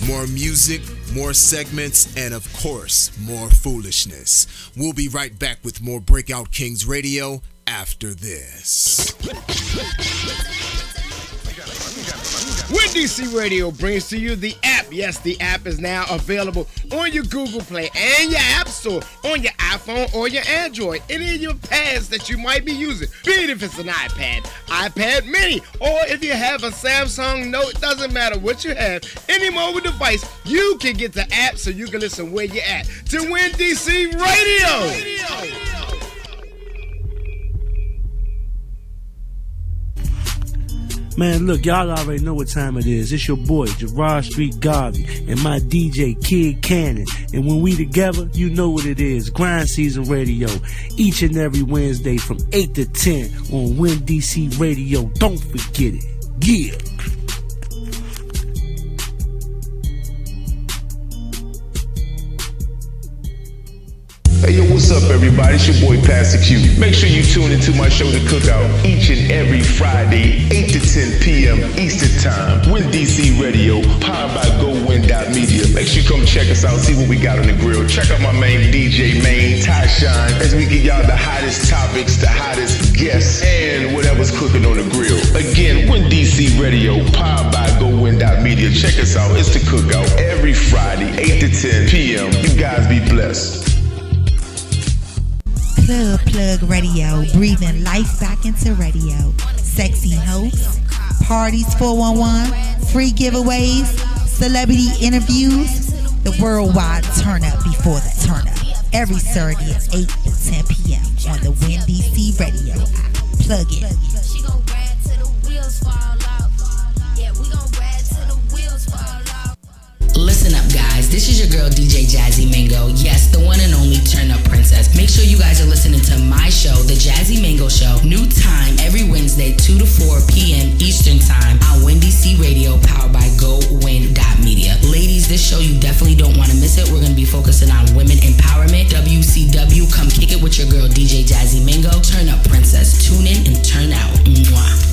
More music, more segments, and of course, more foolishness. We'll be right back with more Breakout Kings Radio after this. When DC Radio brings to you the app. Yes, the app is now available on your Google Play and your App Store, on your iPhone or your Android, any of your pads that you might be using, be it if it's an iPad, iPad mini, or if you have a Samsung Note, doesn't matter what you have, any mobile device, you can get the app so you can listen where you're at to Win DC Radio. Man, look, y'all already know what time it is. It's your boy, Gerard Street Garvey, and my DJ, Kid Cannon. And when we together, you know what it is. Grind Season Radio, each and every Wednesday from 8 to 10 on Win DC Radio. Don't forget it. Yeah. Hey, yo, what's up, everybody? It's your boy, Pastor Q. Make sure you tune into my show, The Cookout, each and every Friday, 8 to 10 p.m. Eastern Time. Win DC Radio, powered by GoWin.media. Make sure you come check us out, see what we got on the grill. Check out my main DJ, Ty Shine, as we give y'all the hottest topics, the hottest guests, and whatever's cooking on the grill. Again, Win DC Radio, powered by GoWin.media. Check us out. It's The Cookout, every Friday, 8 to 10 p.m. You guys be blessed. Plug Radio, breathing life back into radio. Sexy hosts, parties 411, free giveaways, celebrity interviews, the worldwide turn up before the turn up. Every Saturday at 8 to 10 p.m. on the Win DC Radio app. Plug it. This is your girl DJ Jazzy Mango. Yes, the one and only Turn Up Princess. Make sure you guys are listening to my show, The Jazzy Mango Show. New time every Wednesday, 2 to 4 p.m. Eastern Time on Windy C Radio, powered by GoWin.media. Ladies, this show you definitely don't want to miss it. We're going to be focusing on women empowerment. WCW, come kick it with your girl DJ Jazzy Mango. Turn Up Princess. Tune in and turn out. Mwah.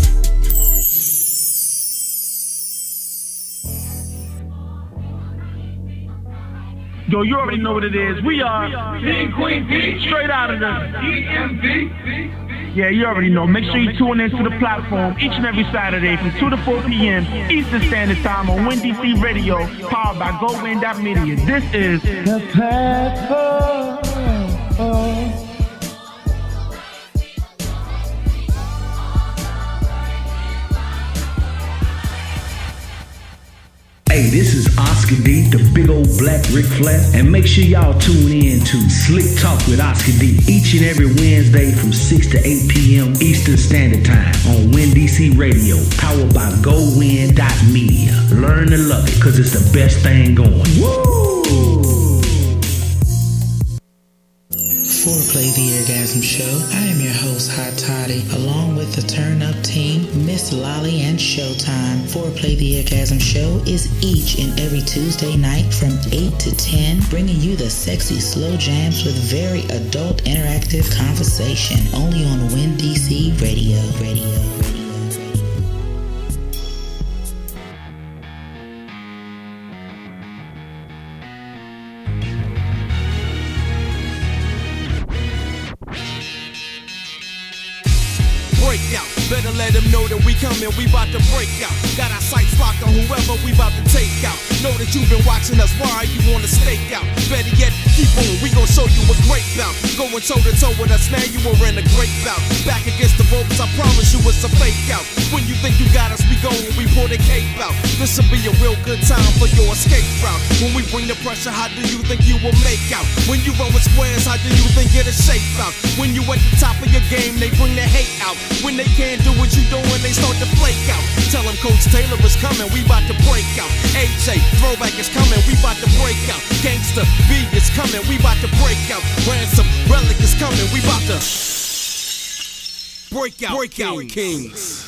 Yo, you already know what it is. We are King Queen D. Straight out of the EMD. Yeah, you already know. Make sure you tune into the platform each and every Saturday from 2 to 4 p.m. Eastern Standard Time on Windy C Radio, powered by GoWin.media. This is the platform. Hey, this is Oscar D, the big old black Ric Flair, and make sure y'all tune in to Slick Talk with Oscar D each and every Wednesday from 6 to 8 p.m. Eastern Standard Time on WinDC Radio, powered by GoWin.media. Learn to love it, cause it's the best thing going. Woo! Foreplay the Orgasm Show. I am your host, Hot Toddy, along with the Turn Up team, Miss Lolly and Showtime. Foreplay the Orgasm Show is each and every Tuesday night from 8 to 10, bringing you the sexy slow jams with very adult interactive conversation, only on WinDC Radio. Breakout, better let them know that we coming, we bout to break out. Got our sights locked on whoever we bout to take out. Know that you've been watching us, why you wanna stake out? Better yet, keep on, we gon' show you a great bout. Going toe to toe with us, now you were in a great bout. Back against the ropes, I promise you it's a fake out. When you think you got us, we go and we pull the cape out. This'll be a real good time for your escape route. When we bring the pressure, how do you think you will make out? When you run with squares, how do you think it'll shape out? When you at the top of your game, they bring the hate out. When they can't do what you doing, they start to flake out. Tell them Coach Taylor is coming, we bout to break out. AJ, Throwback is coming, we bout to break out. Gangsta B is coming, we bout to break out. Ransom, Relic is coming, we bout to break out Kings.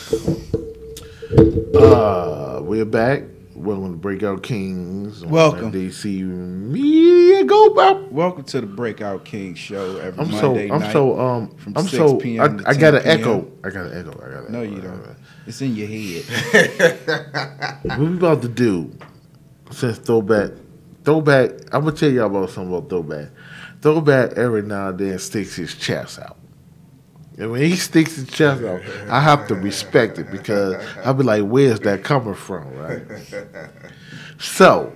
We're back. Welcome to Breakout Kings. Welcome. DC Media Go Bop. Welcome to the Breakout Kings show every I'm Monday so, night from from 6 so, p.m. to I got 10 an p.m. echo. I got an echo. No, you don't. It's in your head. What we about to do since Throwback, I'm gonna tell y'all about something about Throwback. Throwback every now and then sticks his chest out. And when he sticks his chest out, I have to respect it because I'll be like, where's that coming from, right? So,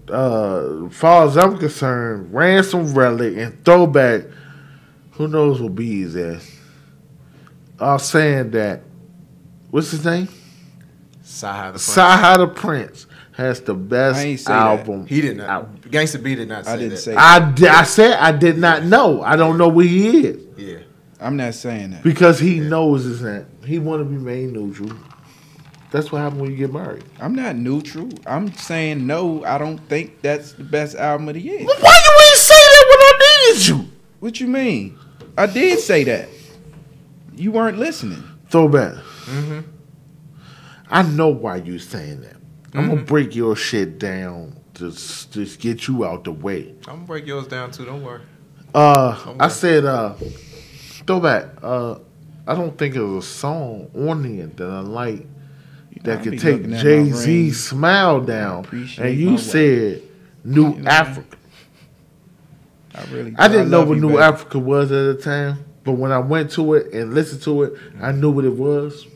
as far as I'm concerned, Ransom, Relic, and Throwback, who knows what B is at, are saying that, what's his name? Saha the Prince has the best album. He did not. Gangsta B did not say that. I said I did not know. I don't know where he is. Yeah. I'm not saying that. Because he knows is that he want to be made neutral. That's what happens when you get married. I'm not neutral. I'm saying no, I don't think that's the best album of the year. Why you ain't say that when I needed you? What you mean? I did say that. You weren't listening. Throwback. I know why you saying that. I'm gonna break your shit down to just get you out the way. I'm gonna break yours down too. Don't worry. I said, Throwback. I don't think there's a song on there that I like that could take Jay-Z's smile down. And you said New Africa. I didn't know what New Africa was at the time, but when I went to it and listened to it, I knew what it was.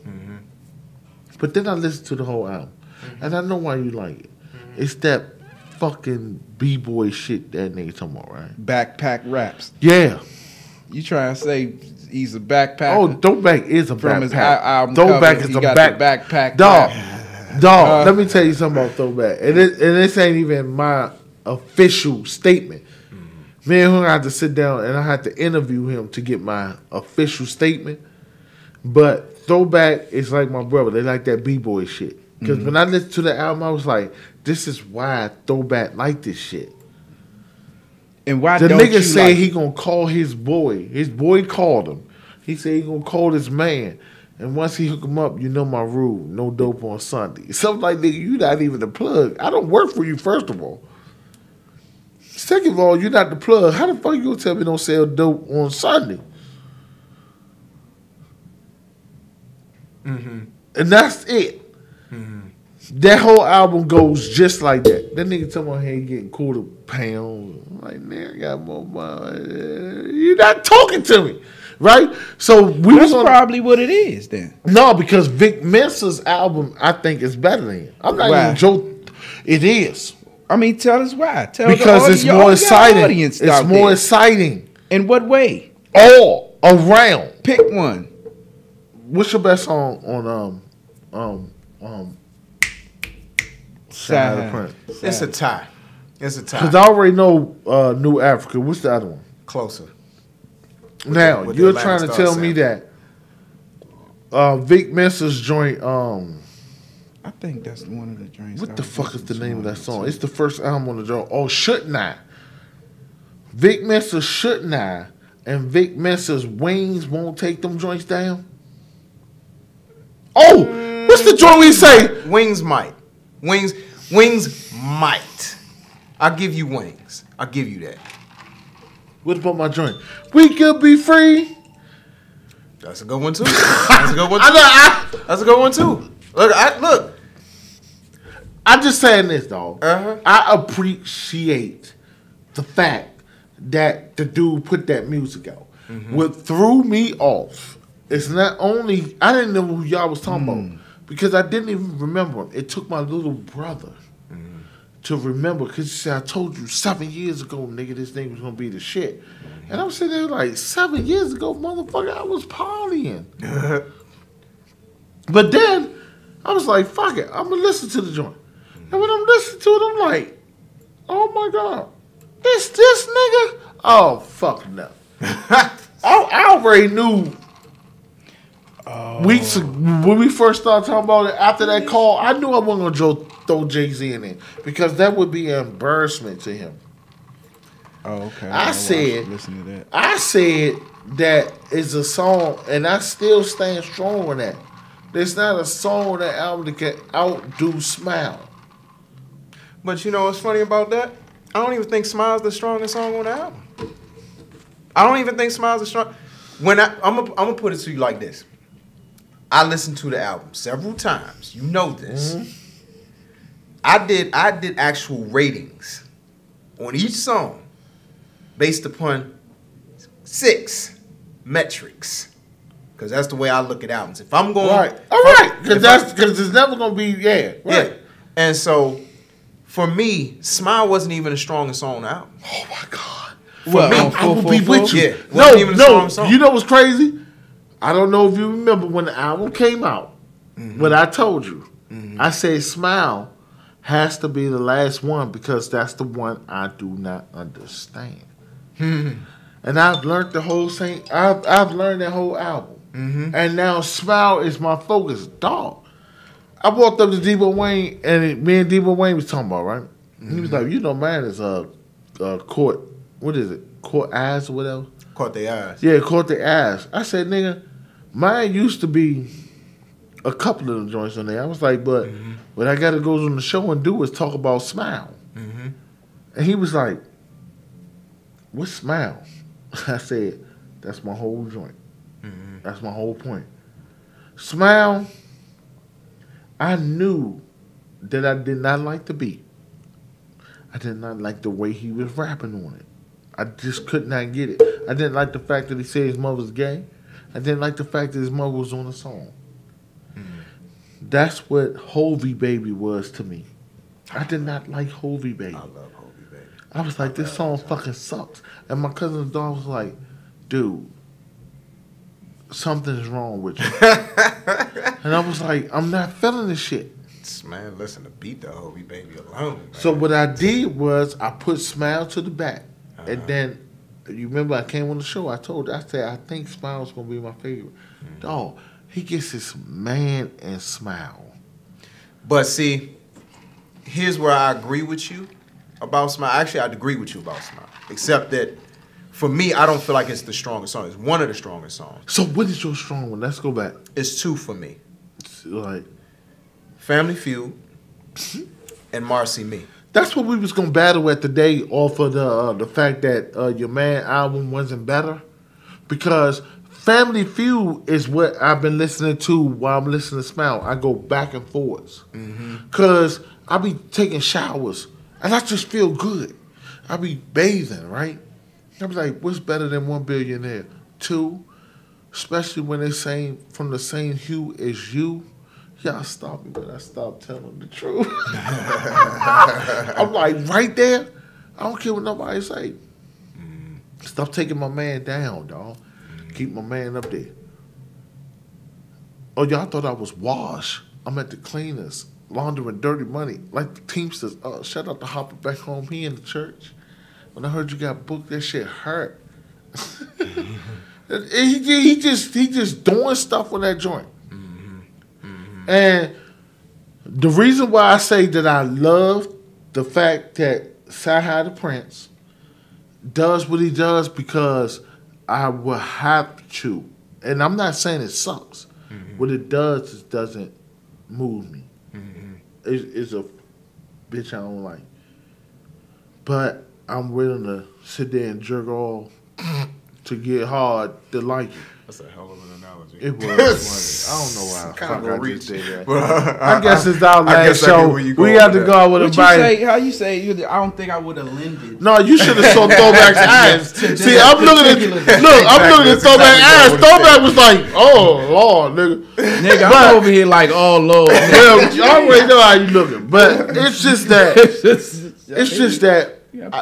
But then I listened to the whole album, and I know why you like it. It's that fucking b-boy shit that nigga talking about, right? Backpack raps. Yeah. You trying to say he's a backpacker? Oh, Throwback is a From backpack. his album Throwback cover, is he a got the backpack. Dog, let me tell you something about Throwback. And this ain't even my official statement. Me and him had to sit down and I had to interview him to get my official statement. But Throwback is like my brother. They like that b-boy shit. Because when I listened to the album, I was like, This is why Throwback like this shit. And why the don't nigga you say like he gonna call his boy? His boy called him. He said he gonna call his man. And once he hook him up, you know my rule: no dope on Sunday. Something like, nigga, you not even the plug. I don't work for you, first of all. Second of all, you're not the plug. How the fuck you gonna tell me don't sell dope on Sunday? Mm-hmm. And that's it. That whole album goes just like that. That nigga talking about hey getting £quarter. I'm like, man, I got more money. You're not talking to me, right? So that's probably what it is then. No, because Vic Mensa's album I think is better than it. I'm not even joking. It is. I mean, tell us why. Because it's more exciting. It's more exciting. In what way? All around. Pick one. What's your best song on Side of the Prince? It's a tie. It's a tie. Because I already know New Africa. What's the other one? Closer. Now, with you're the trying to Atlantic tell Star me that Vic Mensa's joint, I think that's one of the joints. what the fuck is the name of that song? It's the first album on the joint. Oh, Shouldn't I? Vic Mensa's Shouldn't I and Vic Mensa's Wings Won't Take Them Joints Down? Oh, what's the joint we say? Wings might. Wings might. I'll give you Wings. I'll give you that. What about my joint? We could be free. That's a good one too. That's a good one too. That's a good one too. Look. I'm just saying this, dog. Uh-huh. I appreciate the fact that the dude put that music out. What threw me off is not only I didn't know who y'all was talking about because I didn't even remember him. It took my little brother to remember because he said, I told you 7 years ago, nigga, this thing was gonna be the shit. And I'm sitting there like 7 years ago, motherfucker, I was partying. But then I was like, fuck it, I'm gonna listen to the joint. And when I'm listening to it, I'm like, oh my God, this nigga? Oh, fuck no. I already knew weeks ago, when we first started talking about it, after that call, I knew I wasn't going to throw Jay-Z in it because that would be an embarrassment to him. Oh, okay. I said that is a song, and I still stand strong on that. There's not a song on that album that can outdo Smile. But you know what's funny about that? I don't even think Smile's the strongest song on the album. I don't even think Smile's the strong. When I'm gonna put it to you like this. I listened to the album several times. You know this. I did actual ratings on each song based upon 6 metrics. Because that's the way I look at albums. If I'm going right, all right, because it's never gonna be right. Yeah. And so for me, Smile wasn't even the strongest song on the album. Oh my God. For me, I will be with you. Yeah, no. You know what's crazy? I don't know if you remember when the album came out. What I told you, I said Smile has to be the last one because that's the one I do not understand. And I've learned the whole thing. I've learned that whole album. And now Smile is my focus. Dog. I walked up to Debo Wayne, and me and Debo Wayne was talking about, right? He was like, you know, man, it's court. What is it? Court Eyes or whatever? Caught their eyes. Yeah, Caught their eyes. I said, nigga, mine used to be a couple of them joints on there. I was like, but what I got to go on the show and do is talk about Smile. And he was like, what's Smile? I said, that's my whole joint. That's my whole point. Smile, I knew that I did not like the beat. I did not like the way he was rapping on it. I just could not get it. I didn't like the fact that he said his mother's gay. I didn't like the fact that his mother was on the song. That's what Hovey Baby was to me. I did not like Hovey Baby. I love Hovey Baby. I was like, this song fucking sucks. And my cousin's dog was like, dude, something's wrong with you. And I was like, I'm not feeling this shit. Man, listen to beat the Hovey Baby alone. Man. So what I did was I put Smile to the back. And then, you remember I came on the show, I said, I think Smile's going to be my favorite. Dog, he gets his man and Smile. But see, here's where I agree with you about Smile. Actually, I'd agree with you about Smile, except that for me, I don't feel like it's the strongest song. It's one of the strongest songs. So what is your strong one? Let's go back. It's two for me. Like Family Feud and Marcy Me. That's what we was gonna battle at today off of the fact that your man album wasn't better, because Family Feud is what I've been listening to while I'm listening to Smile. I go back and forwards because I be taking showers and I just feel good. I be bathing, right? I be like, what's better than One Billionaire? Two, especially when they saying from the same hue as you. Y'all stop me when I stop telling the truth. I'm like, right there, I don't care what nobody say. Stop taking my man down, dog. Keep my man up there. Oh, y'all thought I was washed. I'm at the cleaners, laundering dirty money. Like the Teamsters. Shout out to Hopper back home. He in the church. When I heard you got booked, that shit hurt. he just doing stuff with that joint. And the reason why I say that I love the fact that Sci-Hi the Prince does what he does, because I will have to. And I'm not saying it sucks. What it does is doesn't move me. It's a bitch I don't like. But I'm willing to sit there and jerk off to get hard to like it. That's a hell of an analogy. It was. I don't know why. Kind of I just did that. But, I guess it's our last show. We have to go out with a bite. How you say? I don't think I would have lended. No, you should have saw Throwback's eyes. See, I'm looking at Throwback's eyes. Throwback was like, "Oh Lord, nigga." I'm over here like, "Oh Lord." Well, you already know how you looking, but it's just that. It's just that.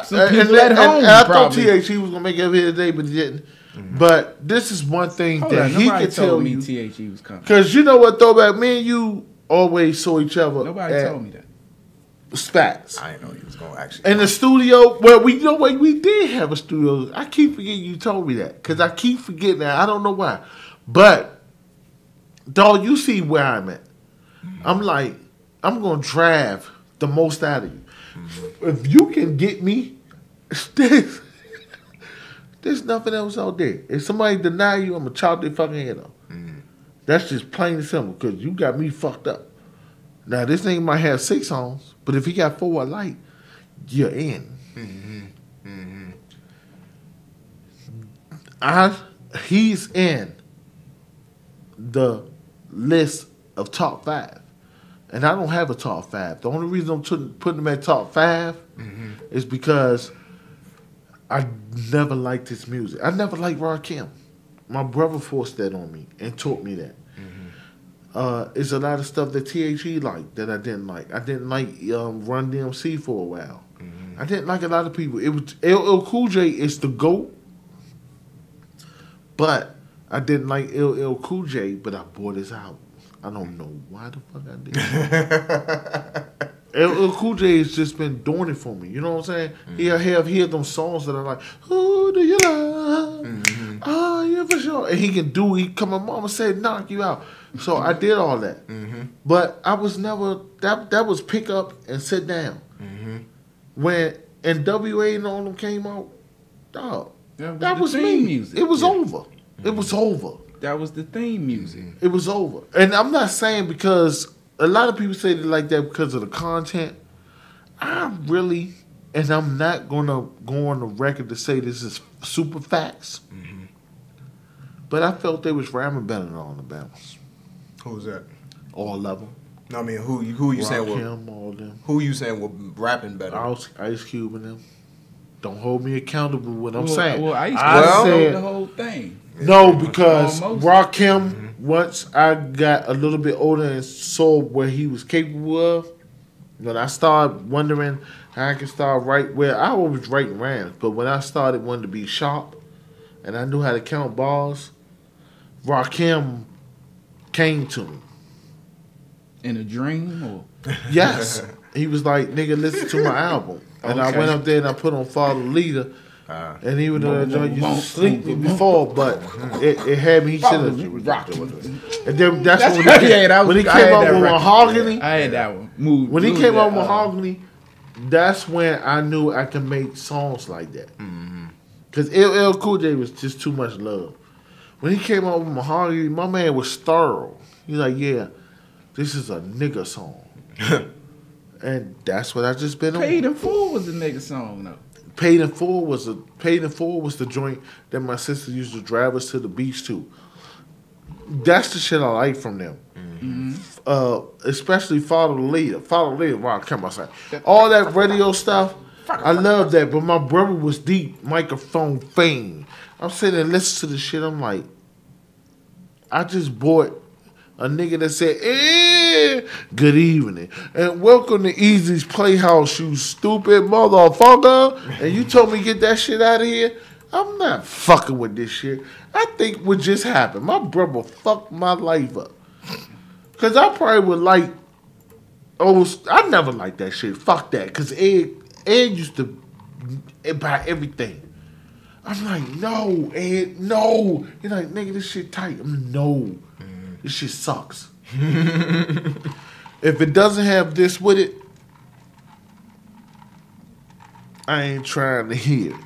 Some people at home. And I thought THE was gonna make it over here today, but he didn't. But this is one thing that he can tell me you. THE was coming. Because you know what, Throwback, me and you always saw each other. Nobody told me that. Spats. I didn't know he was going to actually. In the studio, well, we did have a studio. I keep forgetting you told me that. Because I keep forgetting that. I don't know why. But, dog, you see where I'm at. I'm like, I'm going to drive the most out of you. If you can get me, there's nothing else out there. If somebody deny you, I'm going to chop their fucking head off. That's just plain and simple, because you got me fucked up. Now, this nigga might have 6 songs, but if he got 4 I like, you're in. He's in the list of top 5. And I don't have a top 5. The only reason I'm putting him at top 5 is because I never liked his music. I never liked Rakim. My brother forced that on me and taught me that. It's a lot of stuff that THE liked that I didn't like. I didn't like Run DMC for a while. I didn't like a lot of people. It was LL Cool J is the GOAT, but I didn't like LL Cool J, but I bought his album. I don't know why the fuck I did. LL Cool J has just been doing it for me. You know what I'm saying? He'll have them songs that are like, who do you love? Oh, yeah, for sure. And he come, my mama said, knock you out. So I did all that. But I was never, that was pick up and sit down. When NWA and all them came out, dog, that was me. Music. It was over. It was over. That was the theme music. It was over. And I'm not saying because a lot of people say it like that because of the content. I'm not going to go on the record to say this is super facts. But I felt they was rapping better than all the Bama's. Who's that? All of them. No, I mean, who you saying were all of them. Who you saying were rapping better? Ice Cube and them. Don't hold me accountable with what I'm saying. Well, I said the whole thing. No, because Rakim, once I got a little bit older and saw what he was capable of, when I started wondering how I could start writing, well, I always writing rhymes, but when I started wanting to be sharp and I knew how to count bars, Rakim came to me. In a dream? Or? Yes. He was like, nigga, listen to my album. And I went up there and I put on Father Leader, And even though that joint used to sleep me before, but it had me. He should have. And then that's when he came out with Mahogany. I had that one. When he came out with Mahogany, that's when I knew I could make songs like that. Because LL Cool J was just too much love. When he came out with Mahogany, my man was thorough. He's like, yeah, this is a nigga song. And that's what I just been on. Paid in Full was a nigga song, though. Paid in Full was the joint that my sister used to drive us to the beach to. That's the shit I like from them. Especially Follow the Leader. Follow the Leader, wow, come on, son. All that radio stuff, I love that. But my brother was deep microphone fame. I'm sitting there listening to the shit. I'm like, I just bought a nigga that said, good evening. And welcome to Easy's Playhouse, you stupid motherfucker. And you told me get that shit out of here? I'm not fucking with this shit. I think what just happened, my brother fucked my life up. Because I probably would like, I never liked that shit. Fuck that. Because Ed used to buy everything. I'm like, no, Ed, no. He's like, nigga, this shit tight. I'm like, no. This shit sucks. If it doesn't have this with it, I ain't trying to hear it.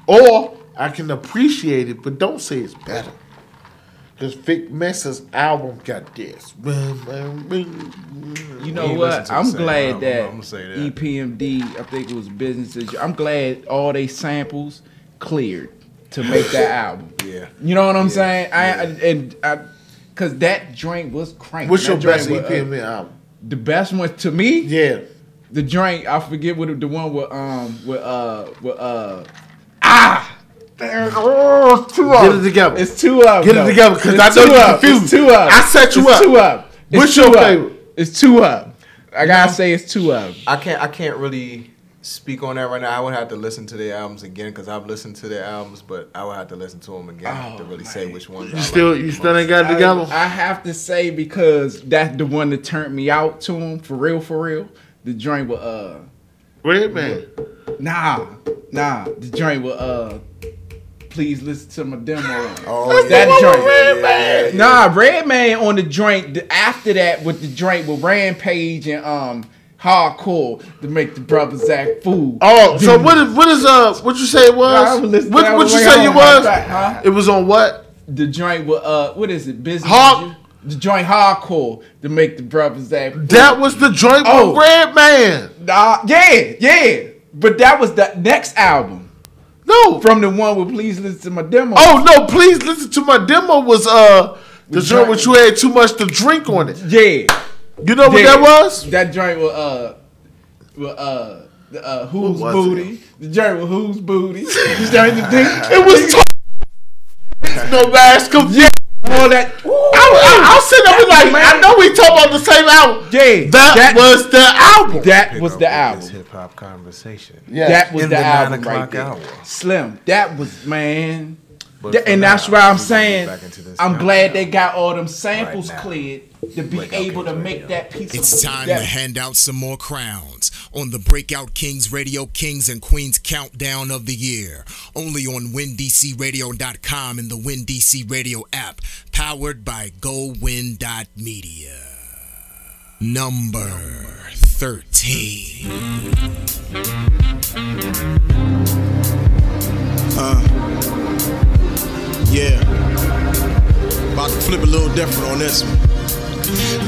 Or I can appreciate it, but don't say it's better. Because Vic Mensa's album got this. You know what? I'm glad that EPMD, I think it was Business as Usual, I'm glad all they samples cleared to make that album. Yeah. You know what I'm saying? Because that joint was cranky. What's your best EPMD album? The best one to me? Yeah. The joint, I forget what the one with it's two of them. Get it together. It's two of them. Get it together, because I know you're confused. It's two of them. I set you up. Two of them. What's your favorite? It's two of them. I gotta say it's two of them. I can't really speak on that right now. I would have to listen to their albums again because I've listened to their albums, but I would have to listen to them again to really say which ones. You still ain't got it together? I have to say, because that's the one that turned me out to him for real. The joint with Redman. Nah. The joint with Please Listen to My Demo. Oh, that joint. Redman. Nah, Redman on the joint after that with the joint with Rampage and Hardcore to make the brothers act fool. Oh, so what you say it was? What you say it was? Huh? It was on what? The joint with what is it? Business. The joint Hardcore to make the brothers act fool. That was the joint with Redman. Yeah. But that was the next album. No. From the one with Please Listen to My Demo. Oh no, Please Listen to My Demo was the joint which you had too much to drink on it. Yeah. You know what that was? That joint with Who's Booty. The joint with Who's Booty. It was no mask. Yeah. All that. I'll sit up and like, I know we talk about the same album. Yeah. That was the album. That was the album. Hip hop conversation. Yeah. That was the album 9 right o'clock there. hour. Slim. That was, man. And that's why I'm saying I'm glad they got all them samples cleared to be able to make that piece. It's time to hand out some more crowns on the Breakout Kings Radio Kings and Queens Countdown of the Year. Only on WinDCRadio.com and the WinDC Radio app, powered by GoWin.media. Number 13. Yeah. About to flip a little different on this one.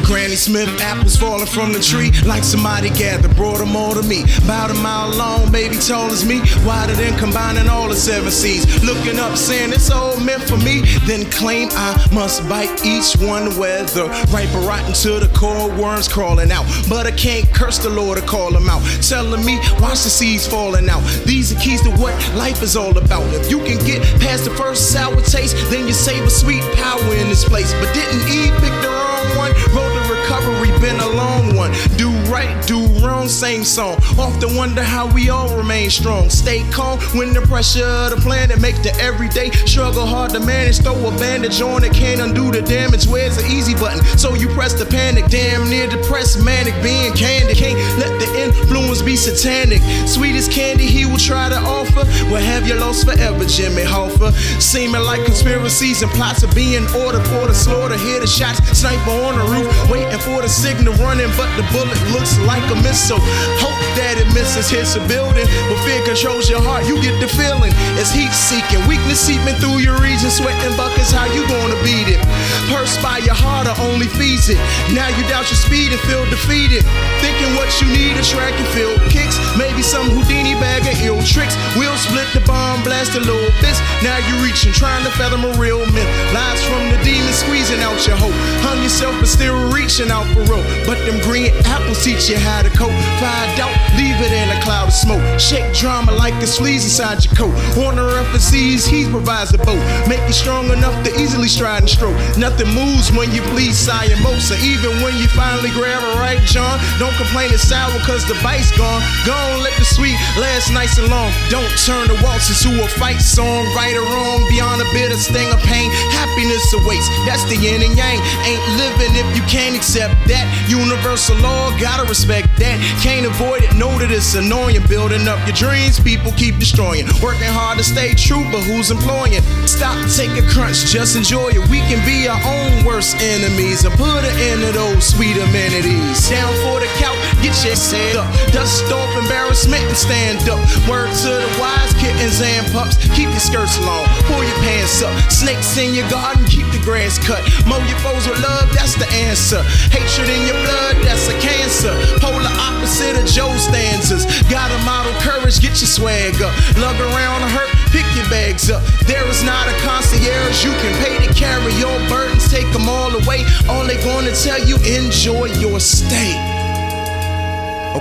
Granny Smith apples falling from the tree like somebody gathered, brought them all to me. About a mile long, baby tall as me, wider than combining all the 7 seas. Looking up, saying it's all meant for me, then claim I must bite each one, whether ripe or rotten to the core, worms crawling out. But I can't curse the Lord to call them out, telling me watch the seeds falling out. These are keys to what life is all about. If you can get past the first sour taste, then you savor sweet power in this place. But didn't Eve pick the wrong one? Road to recovery been a long one. Do right, do wrong, same song. Often wonder how we all remain strong. Stay calm when the pressure of the planet make the everyday struggle hard to manage. Throw a bandage on it, can't undo the damage. Where's the easy button? So you press the panic. Damn near depressed, manic, being candid. Can't let the influence be satanic. Sweet as candy he will try to offer. Will have you lost forever, Jimmy Hoffa. Seeming like conspiracies and plots are being ordered for the slaughter. Hear the shots, sniper on the roof, waiting for the signal running, but the bullet looks like a missile. Hope that it misses, hits a building, but fear controls your heart. You get the feeling it's heat seeking, weakness seeping through your region, sweating buckets. How you gonna beat it? Perspire your heart only feeds it. Now you doubt your speed and feel defeated, thinking what you need a track and field kicks, maybe some Houdini bag of ill tricks. We'll split the bomb, blast a little bits. Now you reaching, trying to fathom a real myth. Lies from the demons squeezing out your hope. Hung yourself but still reaching out for rope. But them green apples teach you how to cope. Find out, leave it in a cloud of smoke. Shake drama like it's fleas inside your coat. On the FCs, he provides the boat. Make you strong enough to easily stride and stroke. Nothing moves when you please, sigh and most. So even when you finally grab a right, John, don't complain it's sour cause the bite's gone. Go on, let the sweet last nice and long. Don't turn the waltzes to a fight song. Right or wrong, beyond a bitter sting of pain, happiness awaits. That's the yin and yang. Ain't living if you can't accept that. Universal law, gotta respect that. Can't avoid it, know that it's annoying. Building up your dreams, people keep destroying. Working hard to stay true, but who's employing? Stop, take a crunch, just enjoy it. We can be our own worst enemies and put an end to those sweet amenities. Down for the couch, get your head up. Dust off embarrassment and stand up. Word to the wise kittens and pups. Keep your skirts long, pull your pants up. Snakes in your garden, keep the grass cut. Mow your foes with love, that's the answer. Hatred in your blood, that's a cancer. Polar opposite of Joe stanzas. Gotta model courage, get your swag up. Lug around a hurt, pick your bags up. There is not a concierge you can pay to carry your burdens. Take them all away. All they gonna tell you, enjoy your stay.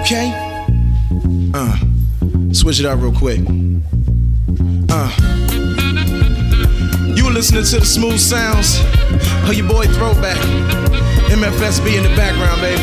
Okay? Switch it up real quick. You listening to the smooth sounds of your boy Throwback. MFSB in the background, baby.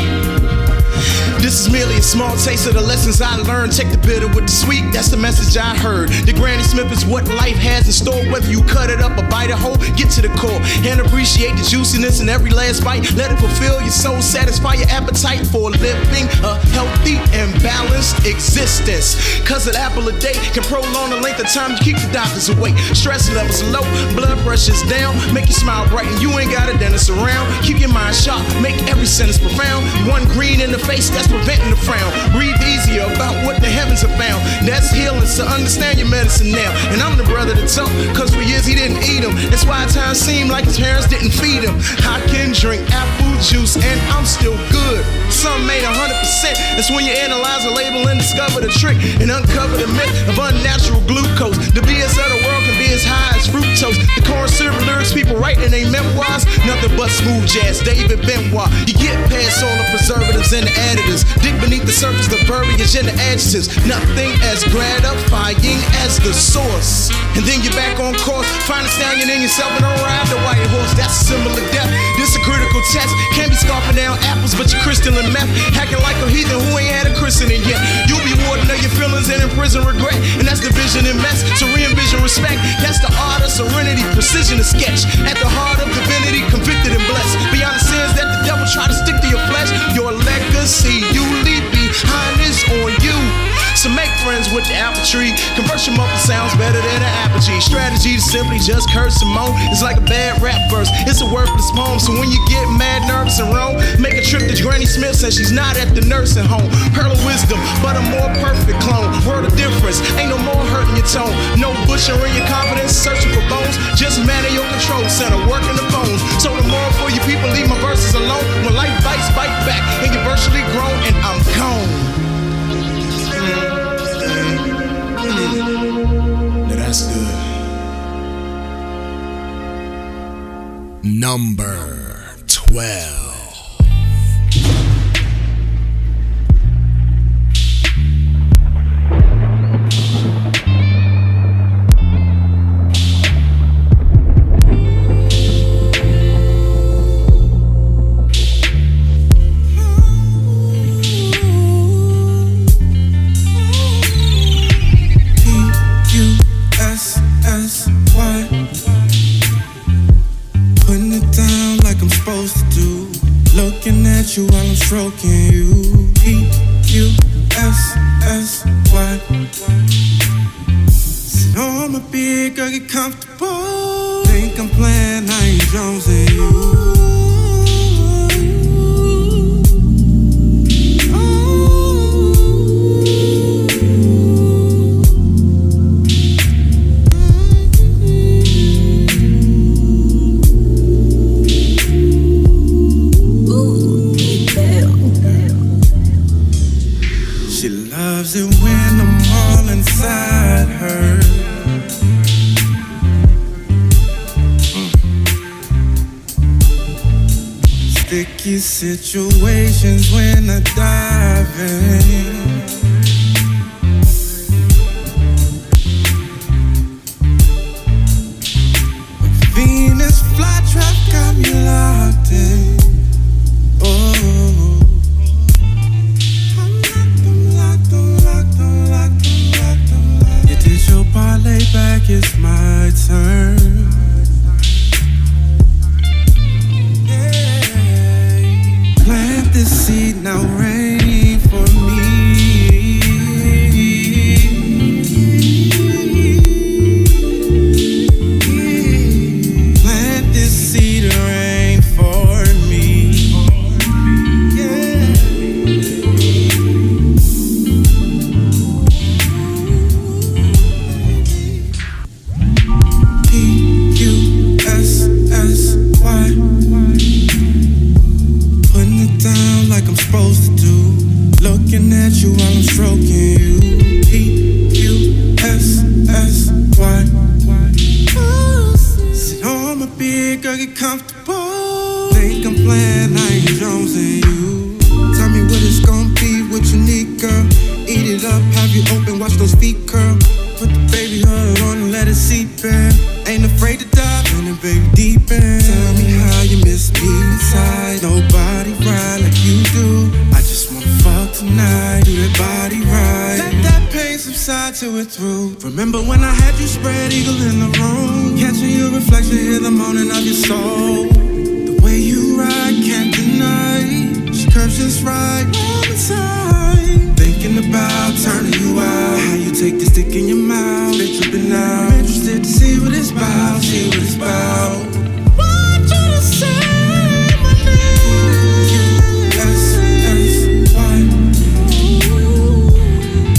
This is merely a small taste of the lessons I learned. Take the bitter with the sweet, that's the message I heard. The Granny Smith is what life has in store. Whether you cut it up or bite it whole, get to the core and appreciate the juiciness in every last bite. Let it fulfill your soul, satisfy your appetite for living a healthy and balanced existence. Cause an apple a day can prolong the length of time you keep the doctors away. Stress levels are low, blood pressure's down. Make you smile bright and you ain't got a dentist around. Keep your mind sharp, make every sentence profound. One green in the face, that's preventing the frown. Breathe easier about what the heavens have found. That's healing, so understand your medicine now. And I'm the brother that told, cause for years he didn't eat them. That's why at times seemed like his parents didn't feed him. I can drink apple juice and I'm still good. Some made 100%. That's when you analyze a label and discover the trick and uncover the myth of unnatural glucose. The BS of the world can be as high as fructose. The corn syrup lyrics people write in their memoirs, nothing but smooth jazz, David Benoit. You get past all the preservatives and the additives. Dig beneath the surface, the verbiage and the adjectives. Nothing as gratifying as the source. And then you're back on course. Find a stallion in yourself and don't ride the white horse. That's a symbol of death. This a critical test. Can't be scarfing down apples, but you're crystal and meth. Hacking like a heathen who ain't had a christening yet. You'll be warden of your feelings and in prison regret. And that's division and mess. So re-envision respect. That's the art of serenity, precision of sketch. At the heart of divinity, convicted and blessed. Beyond the sins that the devil try to stick to your flesh. Your legacy you leave behind is on you. So make friends with the apple tree. Converse your mouth sounds better than an apogee. Strategy to simply just curse and moan. It's like a bad rap verse. It's a worthless poem. So when you get mad, nervous, and wrong, make a trip to Granny Smith since she's not at the nursing home. Pearl of wisdom, but a more perfect clone. Word of difference, ain't no more hurting your tone. No butchering your confidence, searching for bones. Just man in your control center, working the phones. So the more for you people, leave my verses alone. When life bites, bite back, and you're virtually grown, and I'm gone. Now that's good. Number 12. Putting it down like I'm supposed to do. She loves it when I'm all inside her. Sticky situations when I dive in. Venus flytrap got me locked in. Oh, I'm locked. You did your part, lay back, it's my turn. Plant this seed, now rain for me. Plant this seed, rain for me. Yeah. P-U-S-S-Y. Putting it down like I'm supposed to do. Looking at you while I'm stroking you. P-U-S-S-Y. Sit on my bed, girl, get comfortable. Think I'm playing, I ain't jonesing you. Tell me what it's gonna be, what you need, girl. Eat it up, have you open, watch those feet curl. Put the baby huddle on and let it seep in. Ain't afraid to dive in it, baby, deep in. Tell me how you miss me inside. Nobody ride like you do. I just wanna fuck tonight, do that body right. Let that pain subside till we're through. Remember when I had you spread eagle in the room, catching your reflection, hear the moaning of your soul. The way you ride, can't deny. She curves just right all the time. Thinking about turning you out. How you take this stick in your mouth, bitch, you been out. Interested to see what it's about, see what it's about. Want you to say my name. S-S-Y.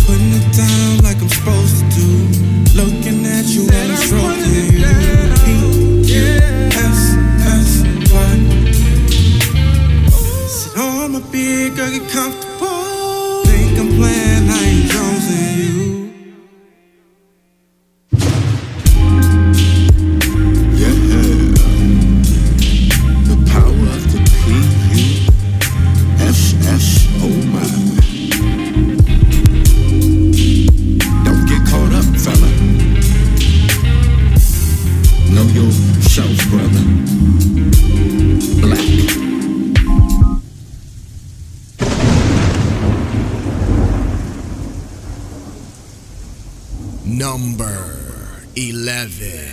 Putting it down like I'm supposed to do. Looking at you while I'm stroking you. P-S-S-Y. Sit on my bed, girl, get comfortable. Think I'm playing, I ain't jonesing you. Number 11.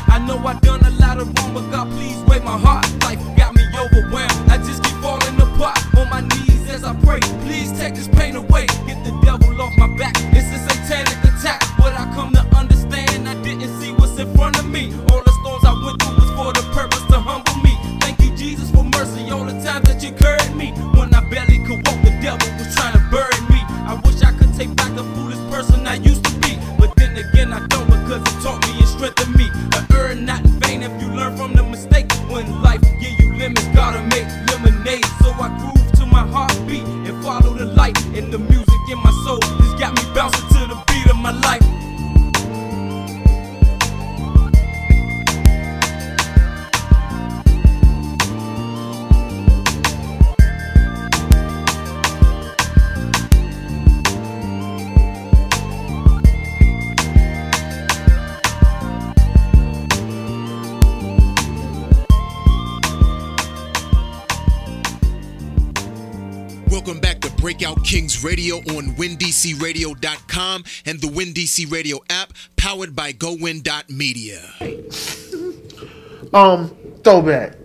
I know I done a lot of wrong, but God please break my heart. Life got me over Welcome back to Breakout Kings Radio on WinDCRadio.com and the WinDC Radio app, powered by GoWin.media. Throwback.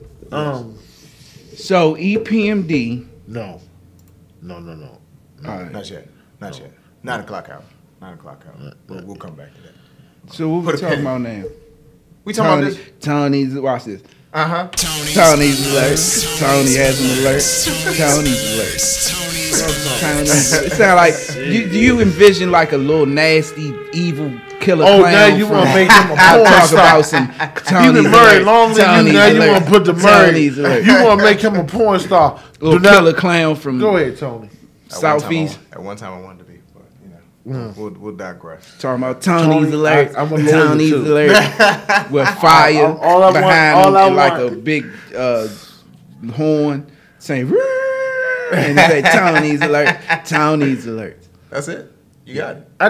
So EPMD. No. All right. Not yet. 9 o'clock out. 9 o'clock out. We'll come back to that. So what we talking about now? We talking about this? Tony's, watch this. Tony's alert. Tony has an alert. Tony's alert. It sound like you envision like a little nasty, evil killer clown. Now you want to make him a porn talk star. about some You've been married longer than you. Now you want to put the Murray. Tony's alert. You want to make him a porn star. Little killer clown from. Go ahead, Tony. Southeast. At one time I wanted to be, but we'll digress. Talking about Tony's alert. I'm a Tony's alert. With fire behind him like a big horn saying, and they say Tony's alert. Tony's alert. That's it. You got it. I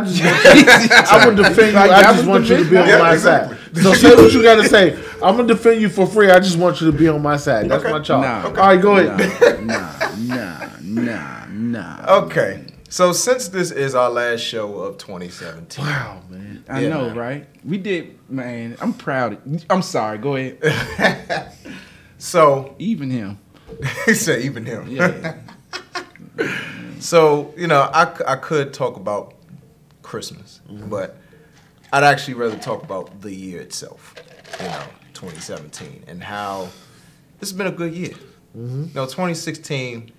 would defend you. I just want you to be on my side. So say what you got to say. I'm gonna defend you for free. I just want you to be on my side. That's my charge. All right, go ahead. Nah. Okay. So since this is our last show of 2017. Wow, man. I know, right? We did, man. I'm proud. I'm sorry. Go ahead. So even him. He said even him. Yeah. So, I could talk about Christmas, but I'd actually rather talk about the year itself, 2017, and how this has been a good year. 2016,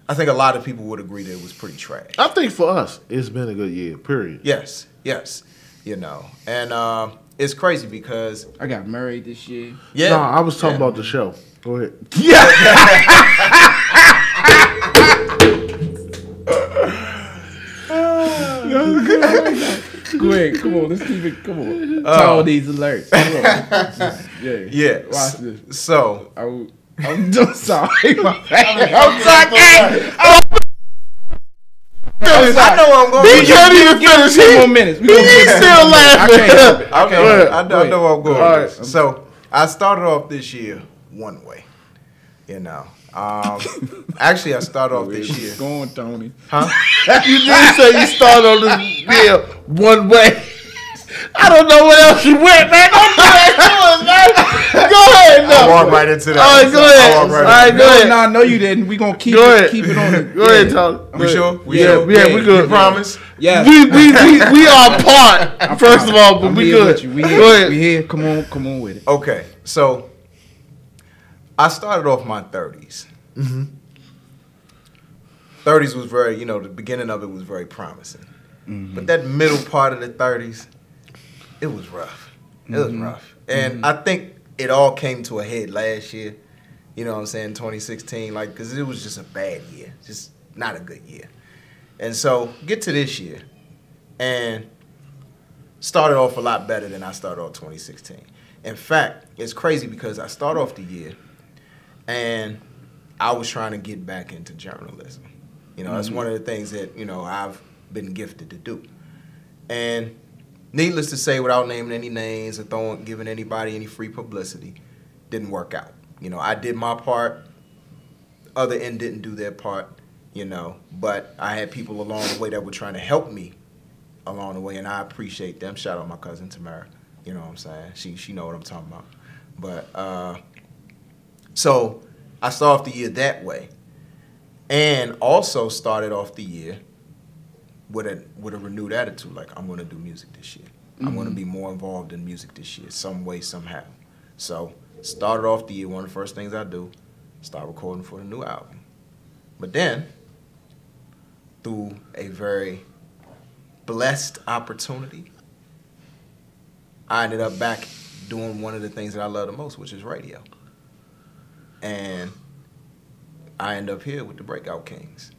I think a lot of people would agree that it was pretty trash. I think for us, it's been a good year, period. Yes. And it's crazy because I got married this year. Yeah. No, I was talking about the show. Go ahead. Go ahead, come on, let's keep it. Come on, Tony's alert. Come on. Yeah. Watch this. So I'm sorry. My bad. I'm sorry. I know where I'm going. He can't even finish. 2 more minutes. He's still laughing. I know where I'm going. All right. So I started off this year one way. Actually, I started off this year. Going, Tony. Huh? You did say you started on this year one way. I don't know where else you went, man. Don't do that to us, man. Go ahead, no. I'll walk right into that. All right, go ahead. All right, go ahead. No, you didn't. We gonna keep it on. Go ahead, Tony. We sure? We good. You promise? Yeah. We are apart. First of all, but we good. We go ahead. We here. Come on with it. Okay, so I started off my 30s. 30s was very, the beginning of it was very promising. But that middle part of the 30s, it was rough. It was rough. And I think it all came to a head last year. 2016, because it was just a bad year. Just not a good year. And so, get to this year, and started off a lot better than I started off 2016. In fact, it's crazy because I started off the year, and I was trying to get back into journalism. That's one of the things that, I've been gifted to do. And needless to say, without naming any names or giving anybody any free publicity, didn't work out. I did my part. Other end didn't do their part, But I had people along the way that were trying to help me along the way, and I appreciate them. Shout out my cousin Tamara. You know what I'm saying? She know what I'm talking about. But so I started off the year that way, and also started off the year with a renewed attitude. Like, I'm going to do music this year. I'm going to be more involved in music this year, some way, somehow. So started off the year. One of the first things I do, start recording for the new album. But then, through a very blessed opportunity, I ended up back doing one of the things that I love the most, which is radio. And I ended up here with the Breakout Kings.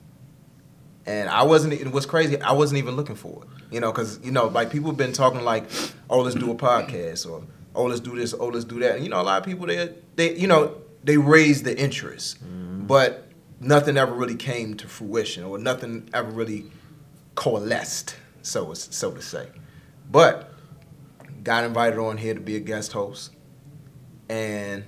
And it was crazy, I wasn't even looking for it. Because, like, people have been talking like, oh, let's do a podcast, or, oh, let's do this, oh, let's do that. And, a lot of people, they raised the interest. But nothing ever really came to fruition, or nothing ever really coalesced, so to say. But got invited on here to be a guest host. And,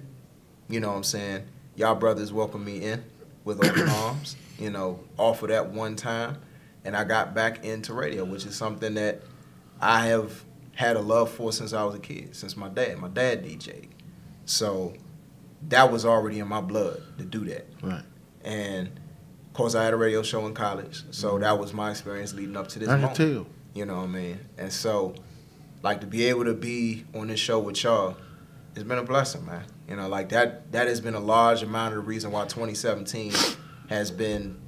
you know what I'm saying, y'all brothers welcomed me in with open arms, you know, off of that one time. And I got back into radio, which is something that I have had a love for since I was a kid, since my dad. My dad DJ'd. So that was already in my blood to do that. Right. And, of course, I had a radio show in college. So that was my experience leading up to this I moment. can tell. You know what I mean? And so, like, to be able to be on this show with y'all, it's been a blessing, man. You know, like, that has been a large amount of the reason why 2017 has been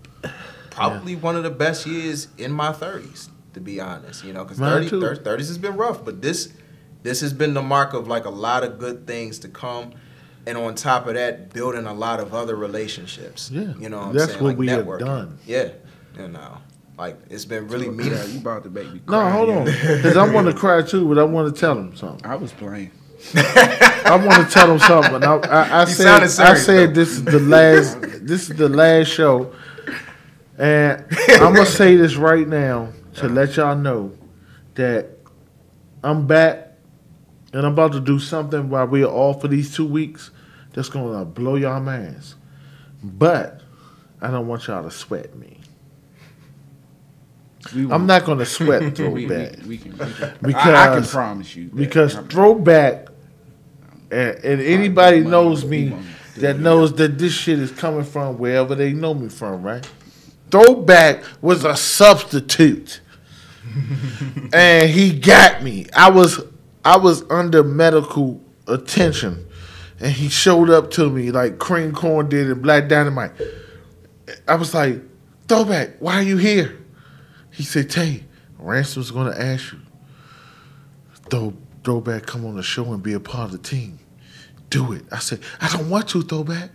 probably one of the best years in my 30s, to be honest. You know, because 30s has been rough, but this has been the mark of, like, a lot of good things to come. And on top of that, building a lot of other relationships. Yeah. You know what I'm That's saying? what like we have networking. done. Yeah. You know, like, it's been really meaningful. You about to make me No, cry. hold on. Because I want to cry too, but I want to tell him something. I was playing. I want to tell him something. I said this is the last show. And I'm going to say this right now to let y'all know that I'm back and I'm about to do something while we're off for these 2 weeks that's going to blow y'all minds. But I don't want y'all to sweat me. I'm not going to sweat Throwback. We can. Because, I can promise you. Because Throwback, and anybody knows me that knows that this shit is coming from wherever they know me from, right? Throwback was a substitute. And he got me. I was under medical attention. And he showed up to me like Cream Corn did in Black Dynamite. I was like, Throwback, why are you here? He said, Tay, Ransom's going to ask you. Throwback, come on the show and be a part of the team. Do it. I said, I don't want to, Throwback.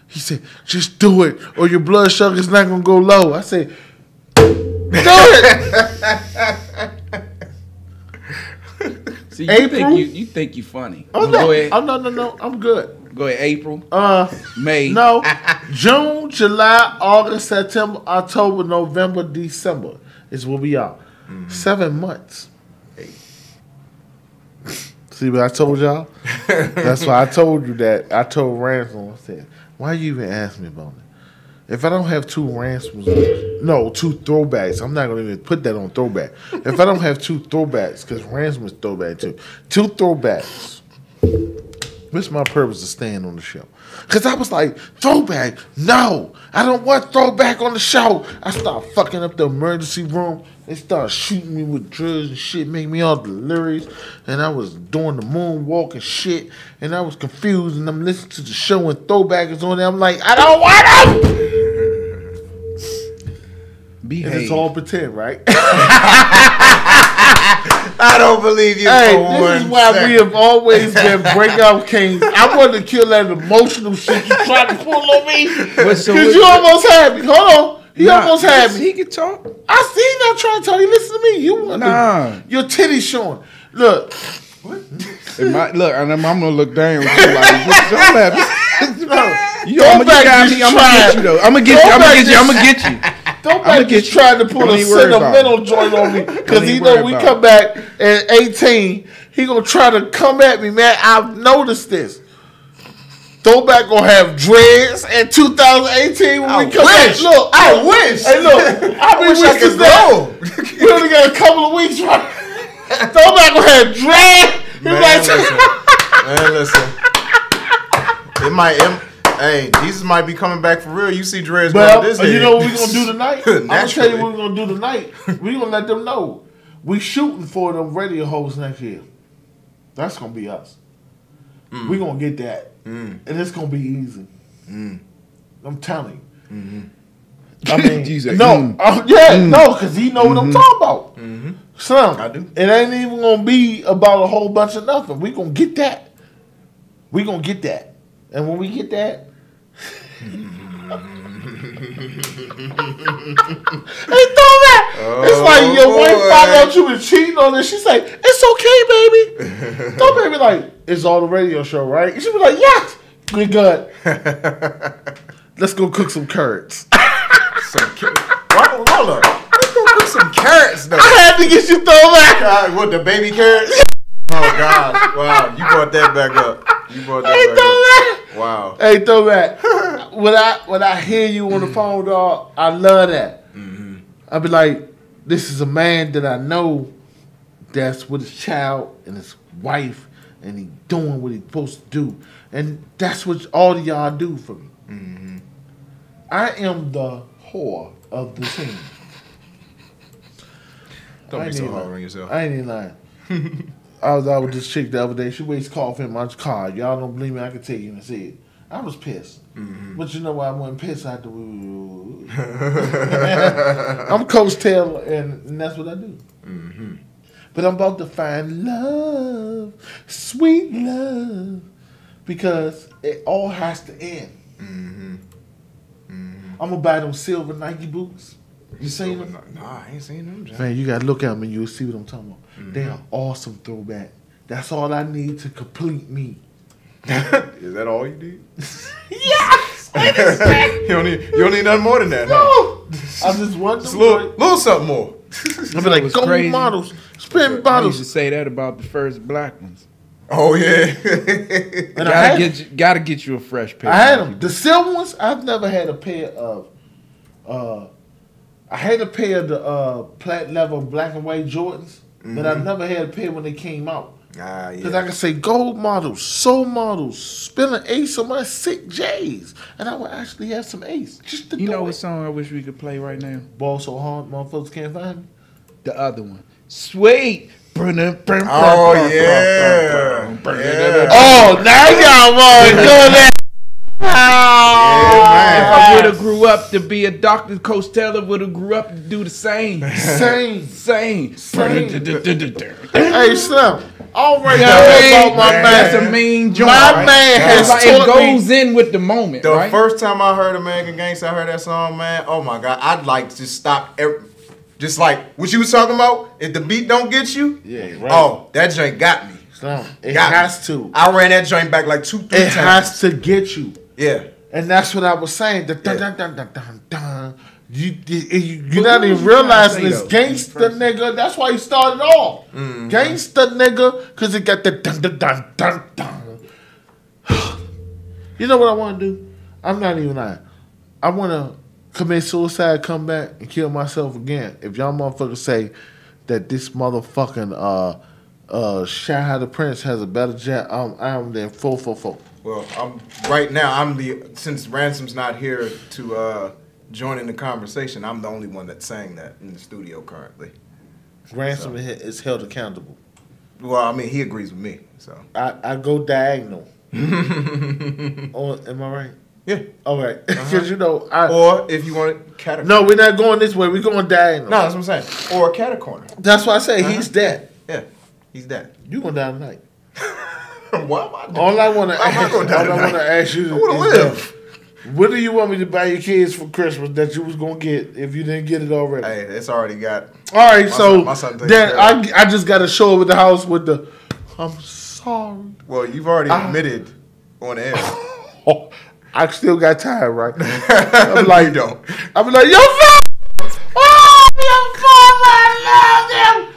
He said, just do it or your blood sugar's not going to go low. I said, do it. See, April? you think you funny. Oh, Go ahead. Oh, no. I'm good. Go ahead. April. May. No. June, July, August, September, October, November, December is where we are. 7 months. See what I told y'all? That's why I told you that. I told Ransom, I said, why you even ask me about it? If I don't have 2 Ransoms, no, 2 Throwbacks, I'm not going to even put that on Throwback. If I don't have 2 Throwbacks, because Ransom is Throwback too, 2 Throwbacks, what's my purpose of staying on the show? Because I was like, Throwback, no, I don't want Throwback on the show. I started fucking up the emergency room. They started shooting me with drugs and shit, made me all delirious. And I was doing the moonwalk and shit. And I was confused. And I'm listening to the show and Throwback is on there. I'm like, I don't want him! Behave. And it's all pretend, right? I don't believe you. Hey, this is why we have always been Breakout Kings. I wanted to kill that emotional shit you tried to pull on me. Because you almost had me. Hold on. He almost had me. He can talk. I seen that trying to talk. You listen to me. You want your titties showing. Look. What? Look, and I'm gonna look down with you like, what's your happening? I'm gonna get you though. I'm gonna get you. Throwback is trying to pull a sentimental joint on me because he know we come back at 18. He gonna try to come at me, man. I've noticed this. Throwback gonna have dreads in 2018 when we come back. Look, I wish. Hey, look, I wish I could go. We only got a couple of weeks, right? Throwback gonna have dreads. Man, listen. It might. Hey, Jesus might be coming back for real. You see dreads going this you know what we're going to do tonight? I'm going to tell you Naturally. what we're going to do tonight. We're going to let them know. We shooting for them radio hosts next year. That's going to be us. We're going to get that. And it's going to be easy. I'm telling you. I mean, no, because he know what I'm talking about. Son, I do. It ain't even going to be about a whole bunch of nothing. We're going to get that. We're going to get that. And when we get that, hey, Throwback! It's like your wife found out you was cheating on her. She's like, it's okay, baby. Throwback be like, it's all the radio show, right? She be like, yes, we good. Let's go cook some carrots. Hold up. Let's go cook some carrots, though. I had to get you Throwback. What, the baby carrots? Oh, God. Wow, you brought that back up. You brought that back. Wow. Hey, Throwback. when I hear you on the phone, dog, I love that. Mm-hmm. I be like, this is a man that I know that's with his child and his wife, and he doing what he's supposed to do. And that's what all of y'all do for me. Mm-hmm. I am the whore of the team. Don't be so hard on yourself. I ain't even lying. I was out with this chick the other day. She wastes coffee in my car. Y'all don't believe me? I can tell you and see it. I was pissed. Mm-hmm. But you know why I wasn't pissed after I'm Coach Taylor, and that's what I do. Mm-hmm. But I'm about to find love, sweet love, because it all has to end. Mm-hmm. Mm-hmm. I'm going to buy them silver Nike boots. You seen them? Nah, I ain't seen them. John. Man, you got to look at them and you'll see what I'm talking about. Mm-hmm. They are awesome throwback. That's all I need to complete me. Is that all you need? Yes! you don't need nothing more than that. No! Huh? I just want just a little something more. I be like, gold crazy. models, spin I bottles. used to say that about the first black ones. Oh yeah. And gotta get you a fresh pair. I had them. The silver ones, I've never had a pair of. I had a pair of the plat level black and white Jordans, but I never had a pair when they came out. Ah, yeah. Because I can say gold models, soul models, spin an ace on my sick J's, and I would actually have some ace. Just to You do know it. what song I wish we could play right now? Ball so hard, motherfuckers can't find me. The other one. Sweet. Oh yeah. Oh, now y'all want to do that. If I would have grew up to be a doctor, Coach Taylor would have grew up to do the same. Same. Hey, Slim. All right, about my man. That's a mean joint. My man has it taught me. goes in with the moment. The right? first time I heard American Gangster, I heard that song, man. Oh my God, I'd like to stop. Just like what you was talking about. If the beat don't get you, yeah, right. Oh, that joint got me. It has to. I ran that joint back like 2-3 times. It has to get you. Yeah. And that's what I was saying. The dun dun dun dun dun dun. You're not even realizing it's gangsta nigga. That's why he started off. Mm-hmm. Gangsta nigga, because it got the dun dun dun dun dun. You know what I want to do? I'm not even lying. I want to commit suicide, come back, and kill myself again. If y'all motherfuckers say that this motherfucking Shy the Prince has a better jet, I'm there 444. Well, since Ransom's not here to join in the conversation, I'm the only one that's saying that in the studio currently. Ransom is held accountable. Well, I mean, he agrees with me, so. I go diagonal. Oh, am I right? Yeah. All right. Because, or if you want it, cat. No, we're not going this way. We're going diagonal. No, that's what I'm saying. Or a cat corner. That's why I say he's dead. Yeah, he's dead. You going down tonight. Why am I doing? All I want to ask you is what do you want me to buy your kids for Christmas that you was going to get if you didn't get it already? Hey, it's already got. All right, my son then I just got to show up at the house with the, I'm sorry. Well, you've already admitted on air. I still got time, right? I'm like, you don't. I'm like, your father! Oh, your father, I love him!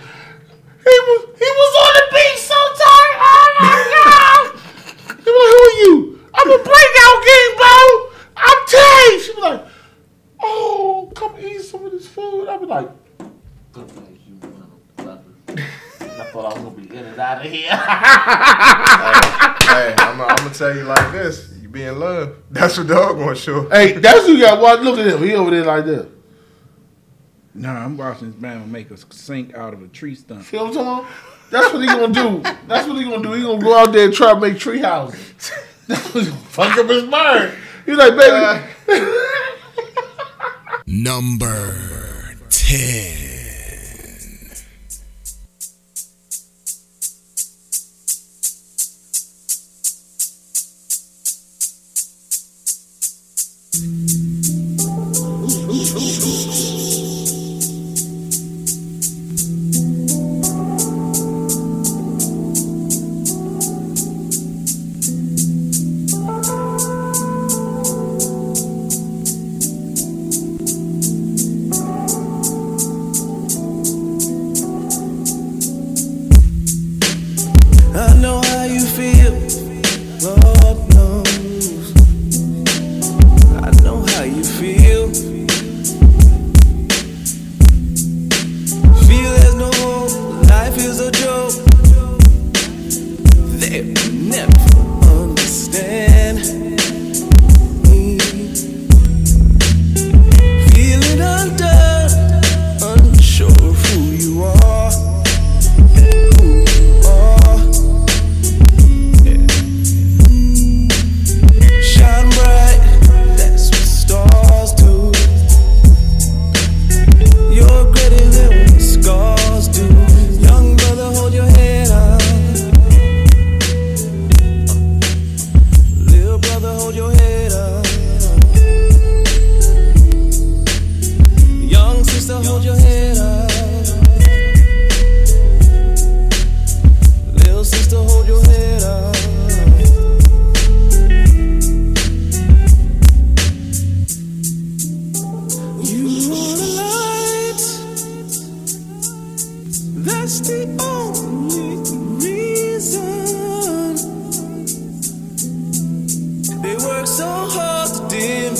He was on the beach so tired. Oh my God! He was like, who are you? I'm a breakout game, bro. I'm Tay. She was like, oh, come eat some of this food. I was like, I thought I was gonna be in and out of here. hey, I'm gonna tell you like this. You be in love. That's what dog gonna show. Hey, that's who you got. Watch. Look at him. He over there like this. Nah, I'm watching this man make a sink out of a tree stump. See what I'm talking about? That's what he gonna do. That's what he gonna do. He gonna go out there and try to make tree houses. That's what he gonna fuck up his mind. He's like, baby. Number 10.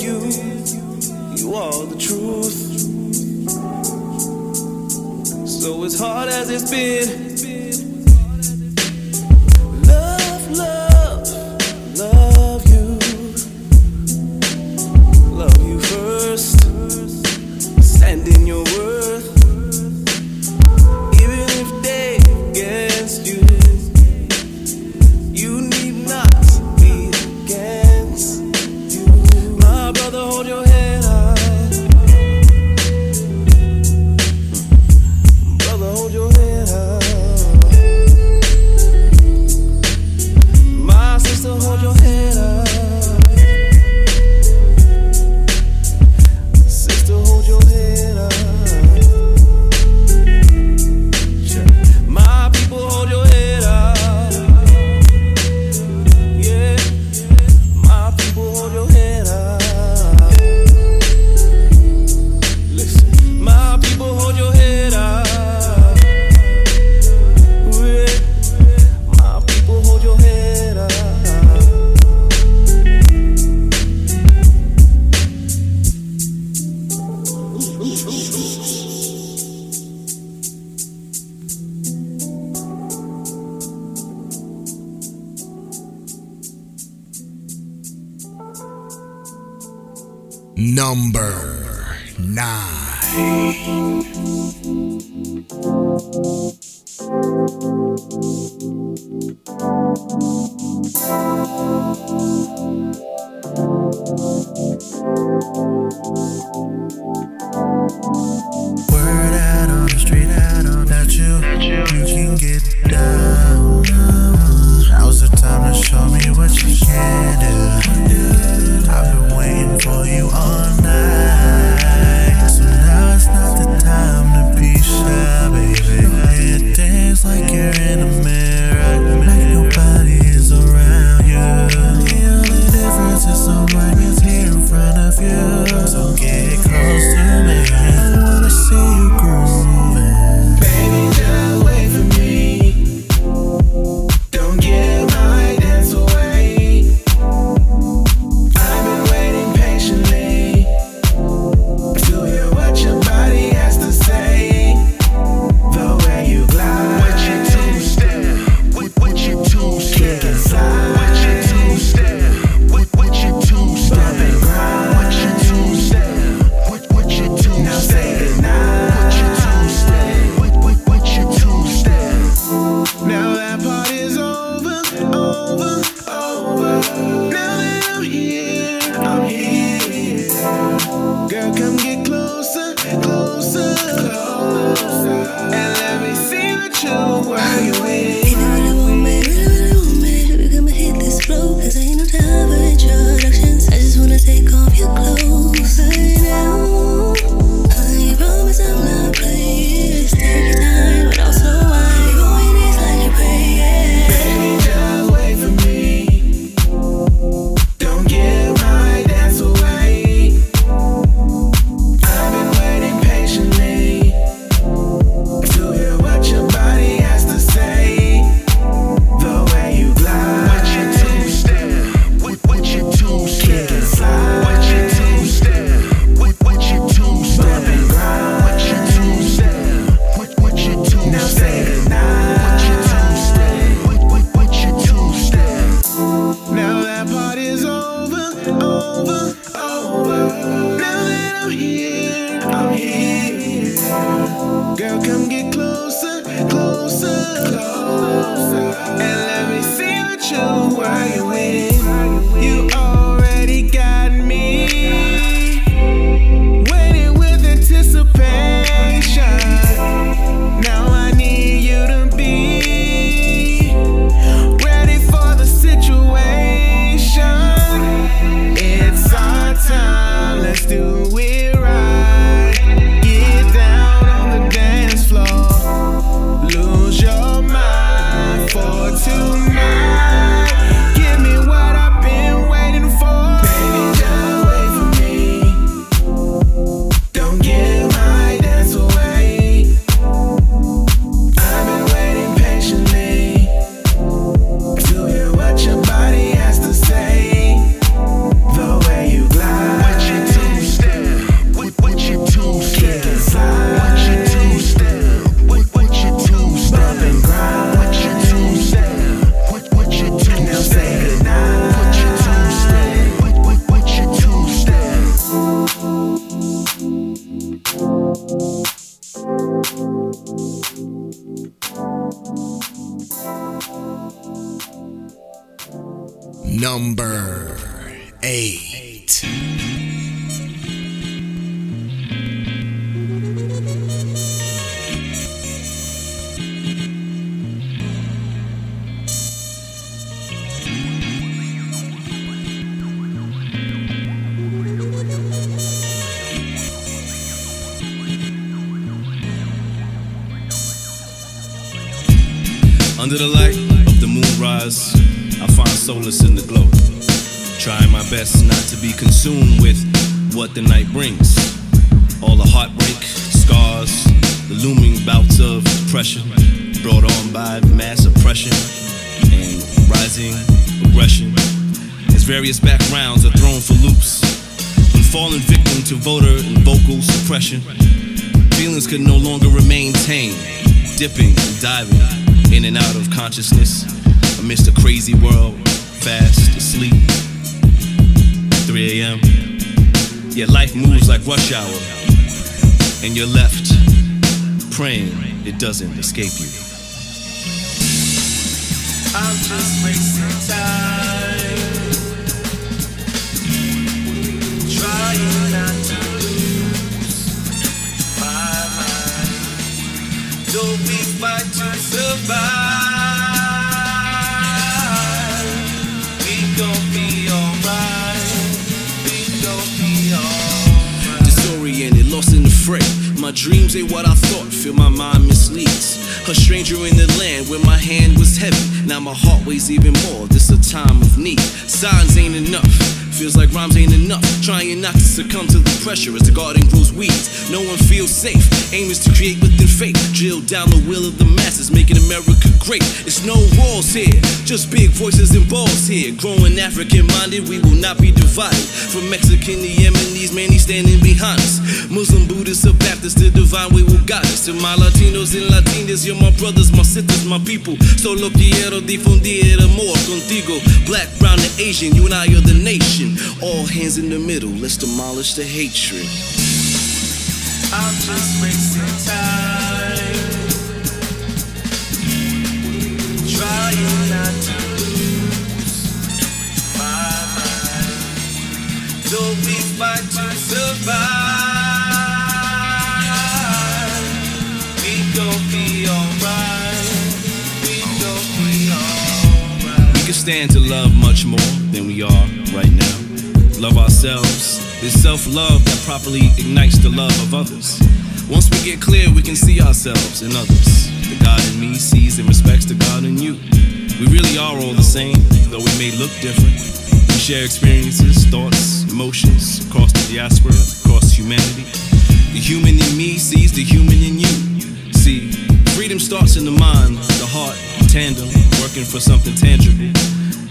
you. You are the truth. So as hard as it's been, love, love, love you. Love you first. Stand in your worth. Even if they against you, you need not be against you. My brother, hold your head high. Brother, hold your head high. My sister, hold your head high. Sister, hold your head high. My people, hold your head high. Yeah, my people, hold your head high. Listen, my people, hold your head high. Yeah, my people, hold your head high. Number 9. Word out on the street that you can get down. Now's the time to show me what you can do. I've been waiting for you all night, so now it's not the time to be shy, baby. You dance like you're in a mirror, like nobody is around you. The only difference is someone is here in front of you. So get close to me, I wanna see you grooving. Baby, just wait for me. Don't give my dance away. I've been waiting patiently to hear what your body has to say. The way you glide, with your two-step, with your two-step, kick and slide, with your two-step, with your two-step, bump and grind, with your two-step, with your two-step. Now say goodnight, with your two-step, with your two-step. Now that part is over, over, over. Now that I'm here, girl, come get closer, closer, closer, and let me see what you're working with. If you really want me, baby, come and hit this flow. 'Cause ain't no time for introductions. I just wanna take off your clothes right now. I promise I'm not playing. Just take your time, but also wine. Going is like a prayer. Baby, just wait for me. Don't give my dance away. I've been waiting patiently to hear what your body has to say. The way you glide, with your two-step, with your two-step, kick and slide, with your two-step. Number 8. Under the light of the moonrise, I find solace in the glow. Trying my best not to be consumed with what the night brings. All the heartbreak, scars, the looming bouts of depression brought on by mass oppression and rising aggression. As various backgrounds are thrown for loops, when falling victim to voter and vocal suppression, feelings could no longer remain tame, dipping and diving in and out of consciousness amidst a crazy world, fast asleep. 3 a.m. Yet life moves like rush hour, and you're left praying it doesn't escape you. I'm just wasting time, trying not to lose my mind. Though we fight to survive, we gon' be alright. We gon' be alright. Disoriented, lost in the fray. My dreams ain't what I thought, feel my mind misleads. A stranger in the land where my hand was heavy. Now my heart weighs even more, this a time of need. Signs ain't enough, feels like rhymes ain't enough. Trying not to succumb to the pressure as the garden grows weeds. No one feels safe, aim is to create within faith. Drill down the will of the masses, making America great. It's no walls here, just big voices and balls here. Growing African minded, we will not be divided. From Mexican to Yemenis, man, he's standing behind us. Muslim, Buddhist, or Baptist, the divine way will guide us. To my Latinos and Latinas, you're my brothers, my sisters, my people. Solo quiero difundir el amor contigo. Black, brown, and Asian, you and I are the nation. All hands in the middle, let's demolish the hatred. I'm just wasting time, trying not to lose my mind. Though we fight to survive, we gon' be alright. We gon' be alright. We can stand to love much more than we are right now. Love ourselves. It's self-love that properly ignites the love of others. Once we get clear, we can see ourselves in others. The God in me sees and respects the God in you. We really are all the same, though we may look different. We share experiences, thoughts, emotions across the diaspora, across humanity. The human in me sees the human in you. See, freedom starts in the mind, the heart, tandem, working for something tangible.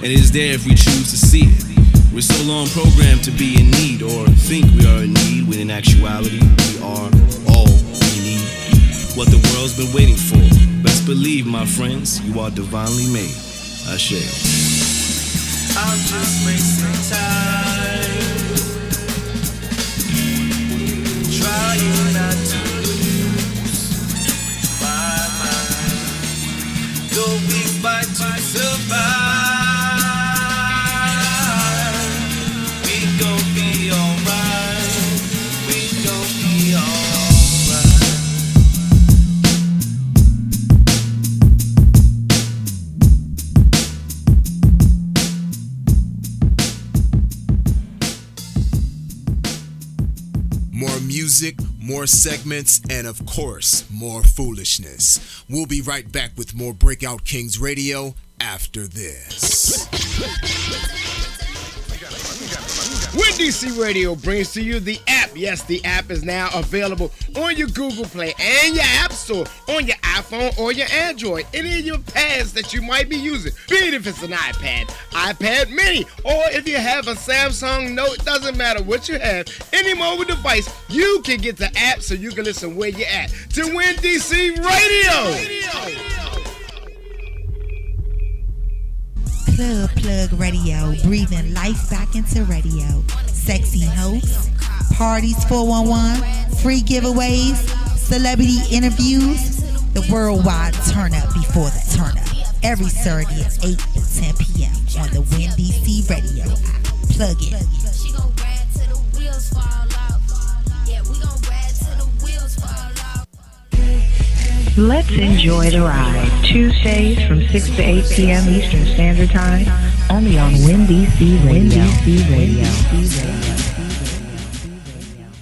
And it is there if we choose to see it. We're so long programmed to be in need or think we are in need, when in actuality we are all we need. What the world's been waiting for. Best believe, my friends, you are divinely made. I share. I'm just wasting time, trying not to lose my mind. Though we fight to survive, music, more segments, and of course, more foolishness. We'll be right back with more Breakout Kings Radio after this. When DC Radio brings to you the app. Yes, the app is now available on your Google Play and your App Store, on your iPhone or your Android, any of your pads that you might be using, be it if it's an iPad, iPad mini, or if you have a Samsung Note, doesn't matter what you have, any mobile device, you can get the app so you can listen where you're at to Win DC Radio. Club Plug Radio, breathing life back into radio. Sexy hosts, parties 411, free giveaways, celebrity interviews, the worldwide turn up before the turn up. every Saturday at 8 to 10 p.m. on the Win DC Radio app. Plug it. She gon' ride till the wheels fall off. Yeah, we gon' ride till the wheels fall off. Let's enjoy the ride. Tuesdays from 6 to 8 p.m. Eastern Standard Time, only on Win DC Radio.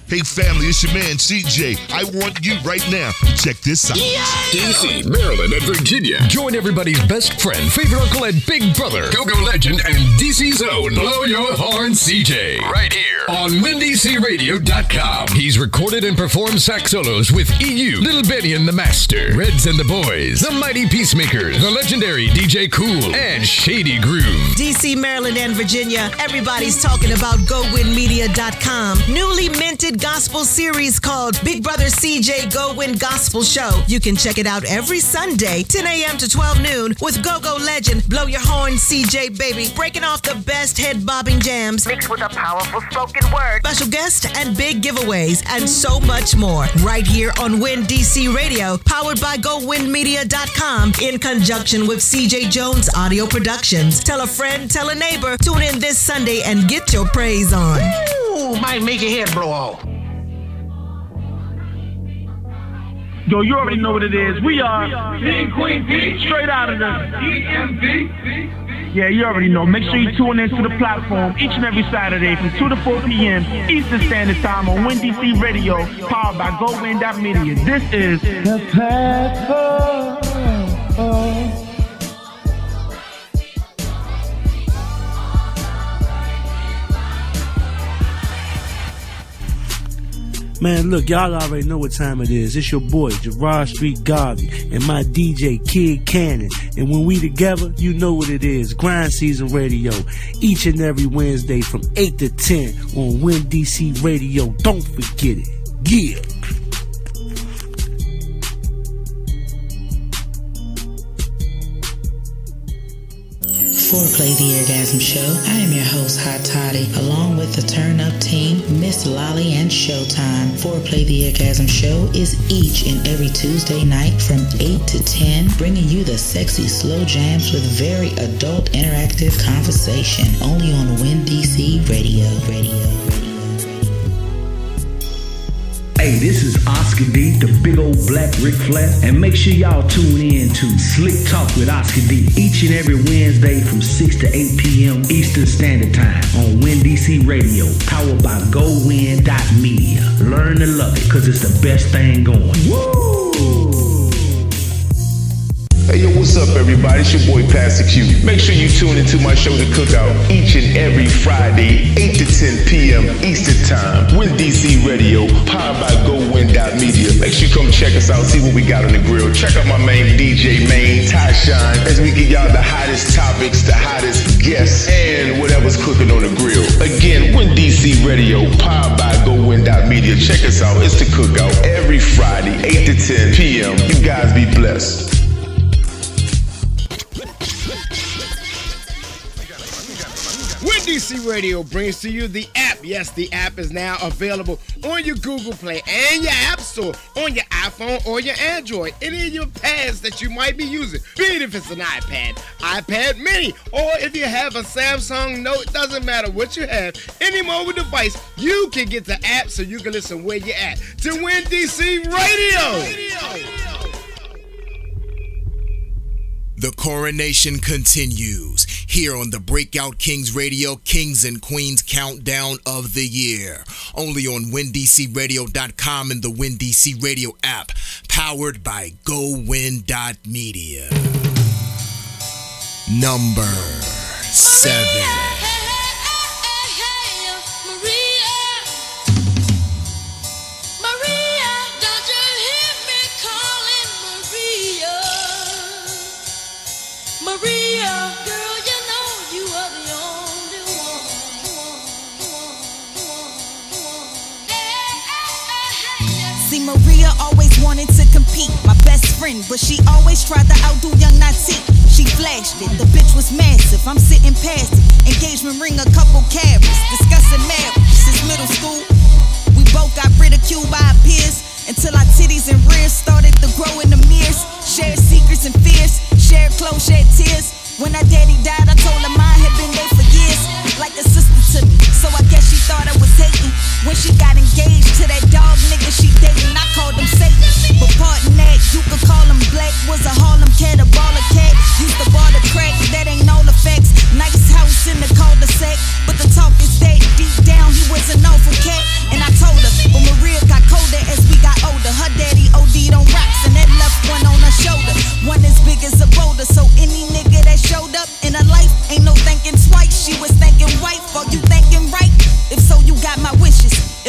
Hey family, it's your man CJ. I want you right now to check this out. DC, Maryland, and Virginia. Join everybody's best friend, favorite uncle, and big brother, Go-Go Legend, and DC's own Blow Your Horn CJ. Right here on WinDCRadio.com. He's recorded and performed sax solos with EU, Little Benny and the Master, Reds and the Boys, the Mighty Peacemakers, the legendary DJ Cool, and Shady Groove. DC, Maryland, and Virginia, everybody's talking about GoWinMedia.com. Newly minted gospel series called Big Brother CJ Go Win Gospel Show. You can check it out every Sunday, 10 a.m. to 12 noon with Go-Go Legend, Blow Your Horn CJ Baby, breaking off the best head-bobbing jams, mixed with a powerful spoken word, special guests, and big giveaways, and so much more. Right here on Win DC Radio, powered by GoWinMedia.com, in conjunction with CJ Jones Audio Productions. Tell a friend, tell a neighbor, tune in this Sunday and get your praise on. Ooh, might make your head blow off. Yo, you already know what it is. We are King Queen P, straight out of the EMV. Yeah, you already know. Make sure you tune in to the platform each and every Saturday from 2 to 4 p.m. Eastern Standard Time on Win DC Radio, powered by GoWin.media. This is the platform. Man, look, y'all already know what time it is. It's your boy, Gerard Street Garvey, and my DJ, Kid Cannon. And when we together, you know what it is. Grind Season Radio, each and every Wednesday from 8 to 10 on Win DC Radio. Don't forget it. Yeah. Foreplay the Orgasm Show. I am your host, Hot Toddy, along with the Turn Up team, Miss Lolly and Showtime. Foreplay the Orgasm Show is each and every Tuesday night from 8 to 10, bringing you the sexy slow jams with very adult interactive conversation, only on Win DC Radio. Hey, this is Oscar D, the big old black Ric Flair, and make sure y'all tune in to Slick Talk with Oscar D each and every Wednesday from 6 to 8 p.m. Eastern Standard Time on Win DC Radio, powered by GoWin.media. Learn to love it, cause it's the best thing going. Woo! Hey yo, what's up everybody? It's your boy Pastor Q. Make sure you tune into my show, The Cookout, each and every Friday, 8 to 10 p.m. Eastern Time. Win DC Radio, powered by GoWin.media. Make sure you come check us out, see what we got on the grill. Check out my main DJ, Ty Shine, as we give y'all the hottest topics, the hottest guests, and whatever's cooking on the grill. Again, Win DC Radio, powered by GoWin.media. Check us out. It's The Cookout every Friday, 8 to 10 p.m. You guys be blessed. DC Radio brings to you the app. Yes, the app is now available on your Google Play and your App Store, on your iPhone or your Android, any of your pads that you might be using, be it if it's an iPad, iPad mini, or if you have a Samsung Note, doesn't matter what you have, any mobile device, you can get the app so you can listen where you're at to Win DC Radio. The coronation continues here on the Breakout Kings Radio, Kings and Queens Countdown of the Year. Only on WinDCRadio.com and the Win DC Radio app, powered by GoWin.media. Number 7. Maria always wanted to compete, my best friend, but she always tried to outdo young Nati. She flashed it, the bitch was massive, I'm sitting past it. Engagement ring, a couple carats, discussing marriage since middle school. We both got ridiculed by our peers, until our titties and rears started to grow in the mirrors. Shared secrets and fears, shared clothes, shared tears.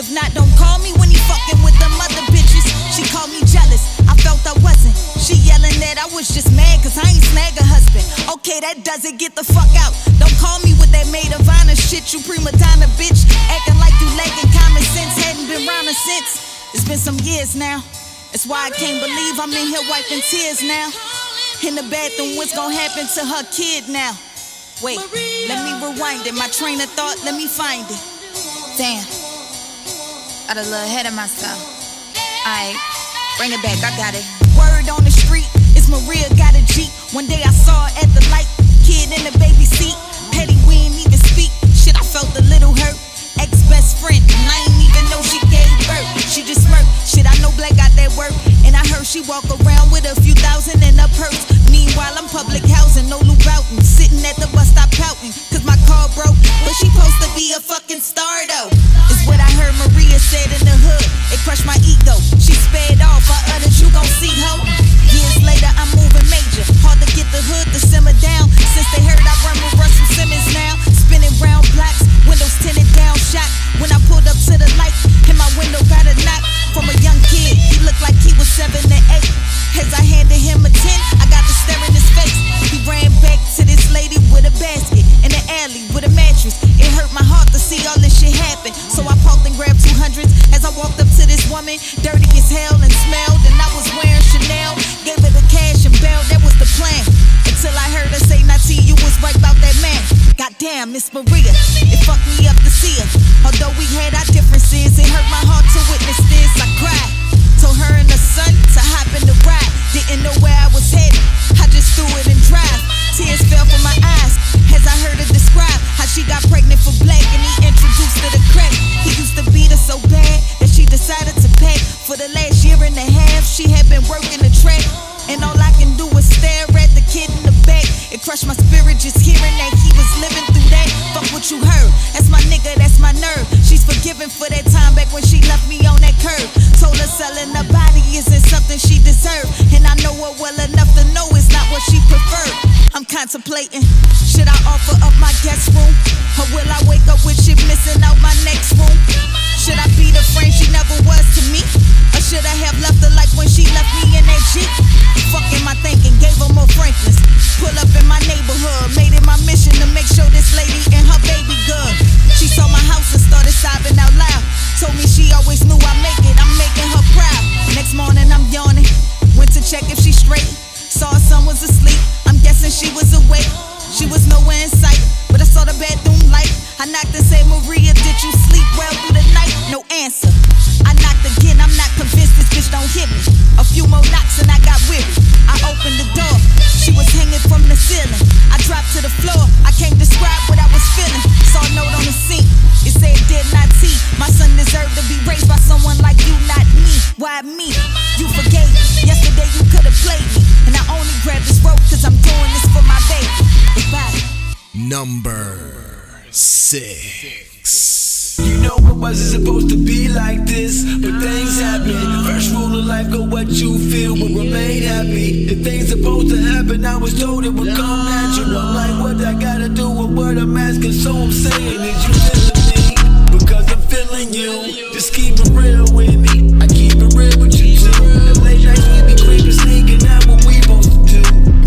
If not, don't call me when he fucking with them other bitches. She called me jealous, I felt I wasn't. She yelling that I was just mad cause I ain't snag a husband. Okay, that does it, get the fuck out. Don't call me with that maid of honor shit, you prima donna bitch. Acting like you lacking common sense, hadn't been round her since. It's been some years now. That's why I can't believe I'm in here wiping tears now. In the bathroom, what's gonna happen to her kid now? Wait, let me rewind it. My train of thought, let me find it. Damn, got a little ahead of myself. Alright, bring it back, I got it. Word on the street, it's Maria got a Jeep. One day I saw her at the light, kid in the baby seat. Petty, we ain't even speak. Shit, I felt a little hurt. Ex-best friend, and I ain't even know she gave birth. She just smirked. Shit, I know Black got that work. And I heard she walk around with a few thousand in her purse. Meanwhile, I'm public housing, no Lou Boughton. Sitting at the bus stop pouting, cause my car broke. But she supposed to be a fucking star though. It's what I heard Maria said in the hood. It crushed my ego. She sped off, I uttered, you gon' see ho. Years later, I'm moving major. Hard to get the hood to simmer down. Since they heard I run with Russell Simmons now. Spinning round blocks, windows tinted down, shot. When I pulled up to the light, and my window got a knock from a young kid. He looked like he was 7 or 8. As I handed him a 10, I got to stare in his face. He ran back to this lady with a basket in the alley with a mattress. It hurt my heart to see all this shit happen. So I parked and grabbed 200s as I walked up to this woman, dirty as hell and smelled. And I was wearing Chanel. Gave her the cash and bailed. That was the plan. Until I heard her say, Nati, you was right about that man. Goddamn, Miss Maria, it fucked me up to see her. Although we had our differences, it hurt my heart to witness this. I cried. Told her and her son to hop in the ride. Didn't know where I was headed. I just threw it and drive. Tears fell from my eyes as I heard her describe how she got pregnant for Black and he introduced her to crack. He used to beat her so bad that she decided to pay. For the last year and a half, she had been working the track. And all I can do is stare at the kid in the back. It crushed my spirit just hearing that he was living through that. Fuck what you heard. That's my nigga, that's my nerve. She's forgiven for that time back when she left me on that curb. Told her selling her body isn't something she deserved. And I know her well enough to know it's not what she preferred. I'm contemplating, should I offer up my guest room? Or will I wake up with shit missing out my next room? Should I be the friend she never was to me? Or should I have left her like when she left me in that Jeep? Fucking my thinking, gave her more frankness. Pull up in my neighborhood, made it my mission to make sure this lady and her baby good. She saw my house and started sobbing out loud. Told me she always knew I'd make it, I'm making her proud. Next morning I'm yawning, went to check if she straight. Saw her son was asleep, I'm guessing she was awake. She was nowhere in sight, but I saw the bedroom light. I knocked and said, Maria, did you sleep well through the night? No answer. I knocked again, I'm not convinced this bitch don't hit me. A few more knocks and I got weary. I opened the door, she was hanging from the ceiling. I dropped to the floor, I can't describe what I was feeling. Saw a note on the sink, it said, Dear Nati, my son deserved to be raised by someone like you, not me. Why me? You forgave me, yesterday you could've played me. And I only grabbed this rope cause I'm doing this for my baby. Goodbye. Number 6. You know it wasn't supposed to be like this, but things happen. First rule of life, go what you feel, but remain happy. If things supposed to happen, I was told it would come natural. Like what I gotta do with what I'm asking, so I'm saying, is you feeling me? Because I'm feeling you. Just keep it real with me. I keep it real with you too. The late nights we be creeping, sneaking out what we supposed to do.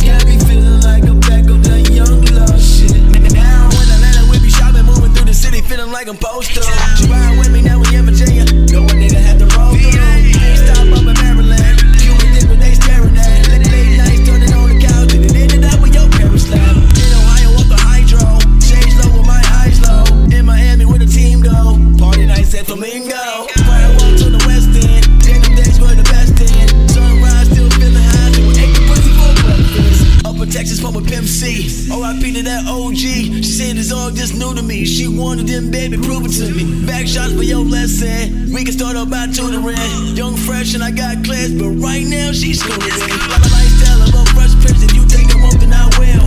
Got me feeling like I'm back on that young love shit. Now when Atlanta we be shopping, moving through the city, feeling like I'm posted. She ride with me now we in Virginia. No one nigga had to roll through. Ain't stop up in Maryland. Cuban dick what they staring at. Late nights turning on the couch and it ended up with your parents left. In Ohio off the hydro, change low with my eyes low. In Miami where the team go. Party nights at Flamingo. Where I walk to the West End. Denim days were the best in. Sunrise still feeling high, so we ate the pussy for breakfast. Upper Texas from a Pimp C. R.I.P. to that OG. She said it's all just new to me. She wanted them, baby, prove it to me. Back shots for your lesson. We can start up by tutoring. Young, fresh, and I got class, but right now she's schooling. My lifestyle of a fresh prince. If you take the rope, then I will.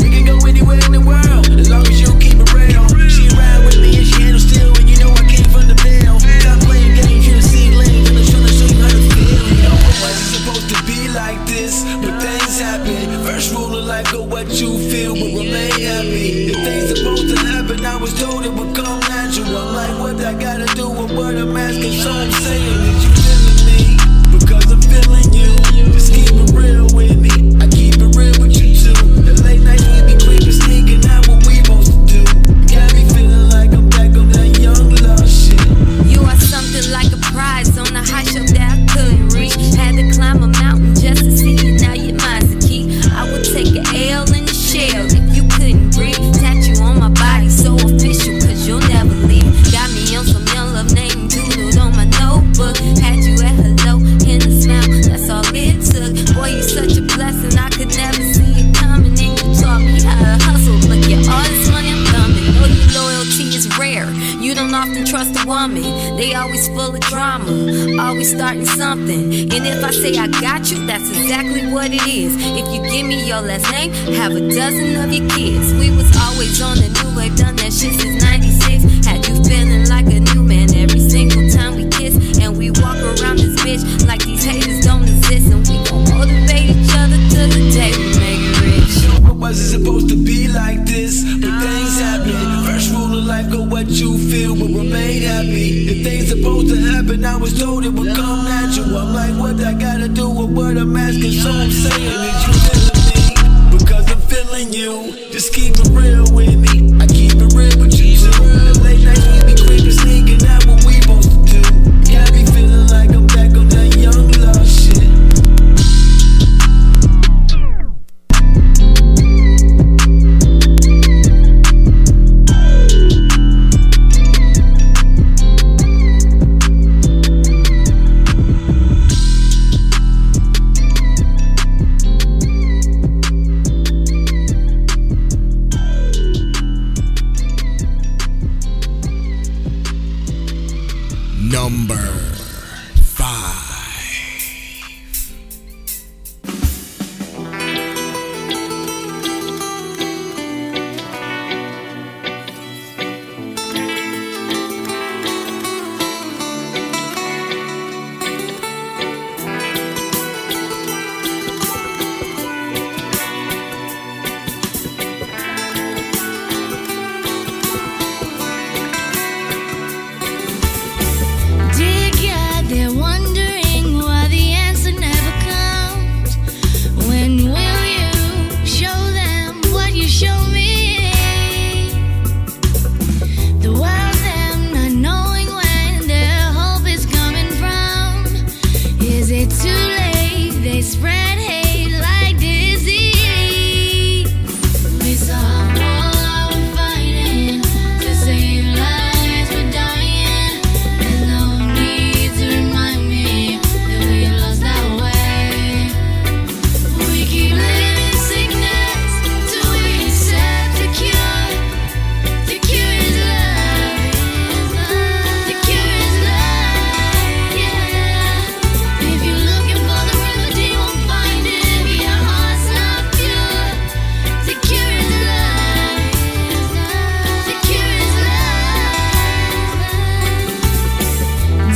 We can go anywhere in the world as long as you keep it real. She ride with me and she handle steel, and you know I came from the bill. Stop playing games, you the seedling, and I'm trying to show you how to feel. You know it wasn't supposed to be like this, but things happen. First rule of life, go what you feel, but remain happy. If things supposed to happen, I was told it would come natural. Like what I gotta do a word I'm asking, so I'm saying, is you feeling me? Because I'm feeling you. Just keep it real with me. I keep it real with you too. The late nights we be creeping, sneaking out what we supposed to do. Got me feeling like I'm back on that young love shit. You are something like a prize on a high shelf that I couldn't reach. Had to climb a mountain just to see you. Now your mind's a key. I would take an L in the shell if you couldn't breathe. Tattoo on my body, so official, cause you'll never leave. Got me on some young love name doodled on my notebook. Had you at hello in the smile, that's all it took. Boy, you such a blessing, I could never see it coming. And you taught me how to hustle. Look at all this money I'm thumbing. Know your loyalty is rare. You don't often trust a woman. They always full of drama, always starting something. And if I say I got you, that's exactly what it is. If you give me your last name, have a dozen of your kids. We was always on the new wave, done that shit since 96. Had you feeling like a new man every single time we kiss. And we walk around this bitch like these haters don't exist. And we gon' motivate each other till the day we make it rich. It wasn't supposed to be like this, but things happen. First rule of life, go what you feel, but remain happy. If things supposed to happen, I was told it would come natural. I'm like, what I gotta do with what I'm asking, so I'm saying, is you feeling me? Because I'm feeling you. Just keep it real with me. I keep it real with you too. The late nights we be creeping, sneaking out what we supposed to do. Got me feeling like I'm back on that young love shit. Number 5. Dear God, they're wondering why the answer never comes. When will you show them what you show me? The world them not knowing when their hope is coming from. Is it too late? They spread hate like disease. We saw war, we're fighting to save lives, we're dying. There's no need to remind me that we lost our way. We keep living in sickness till we accept the cure. The cure is love. The cure is love. Yeah. If you're looking for the remedy, won't find it if your heart's not pure. The cure is love. The cure is love.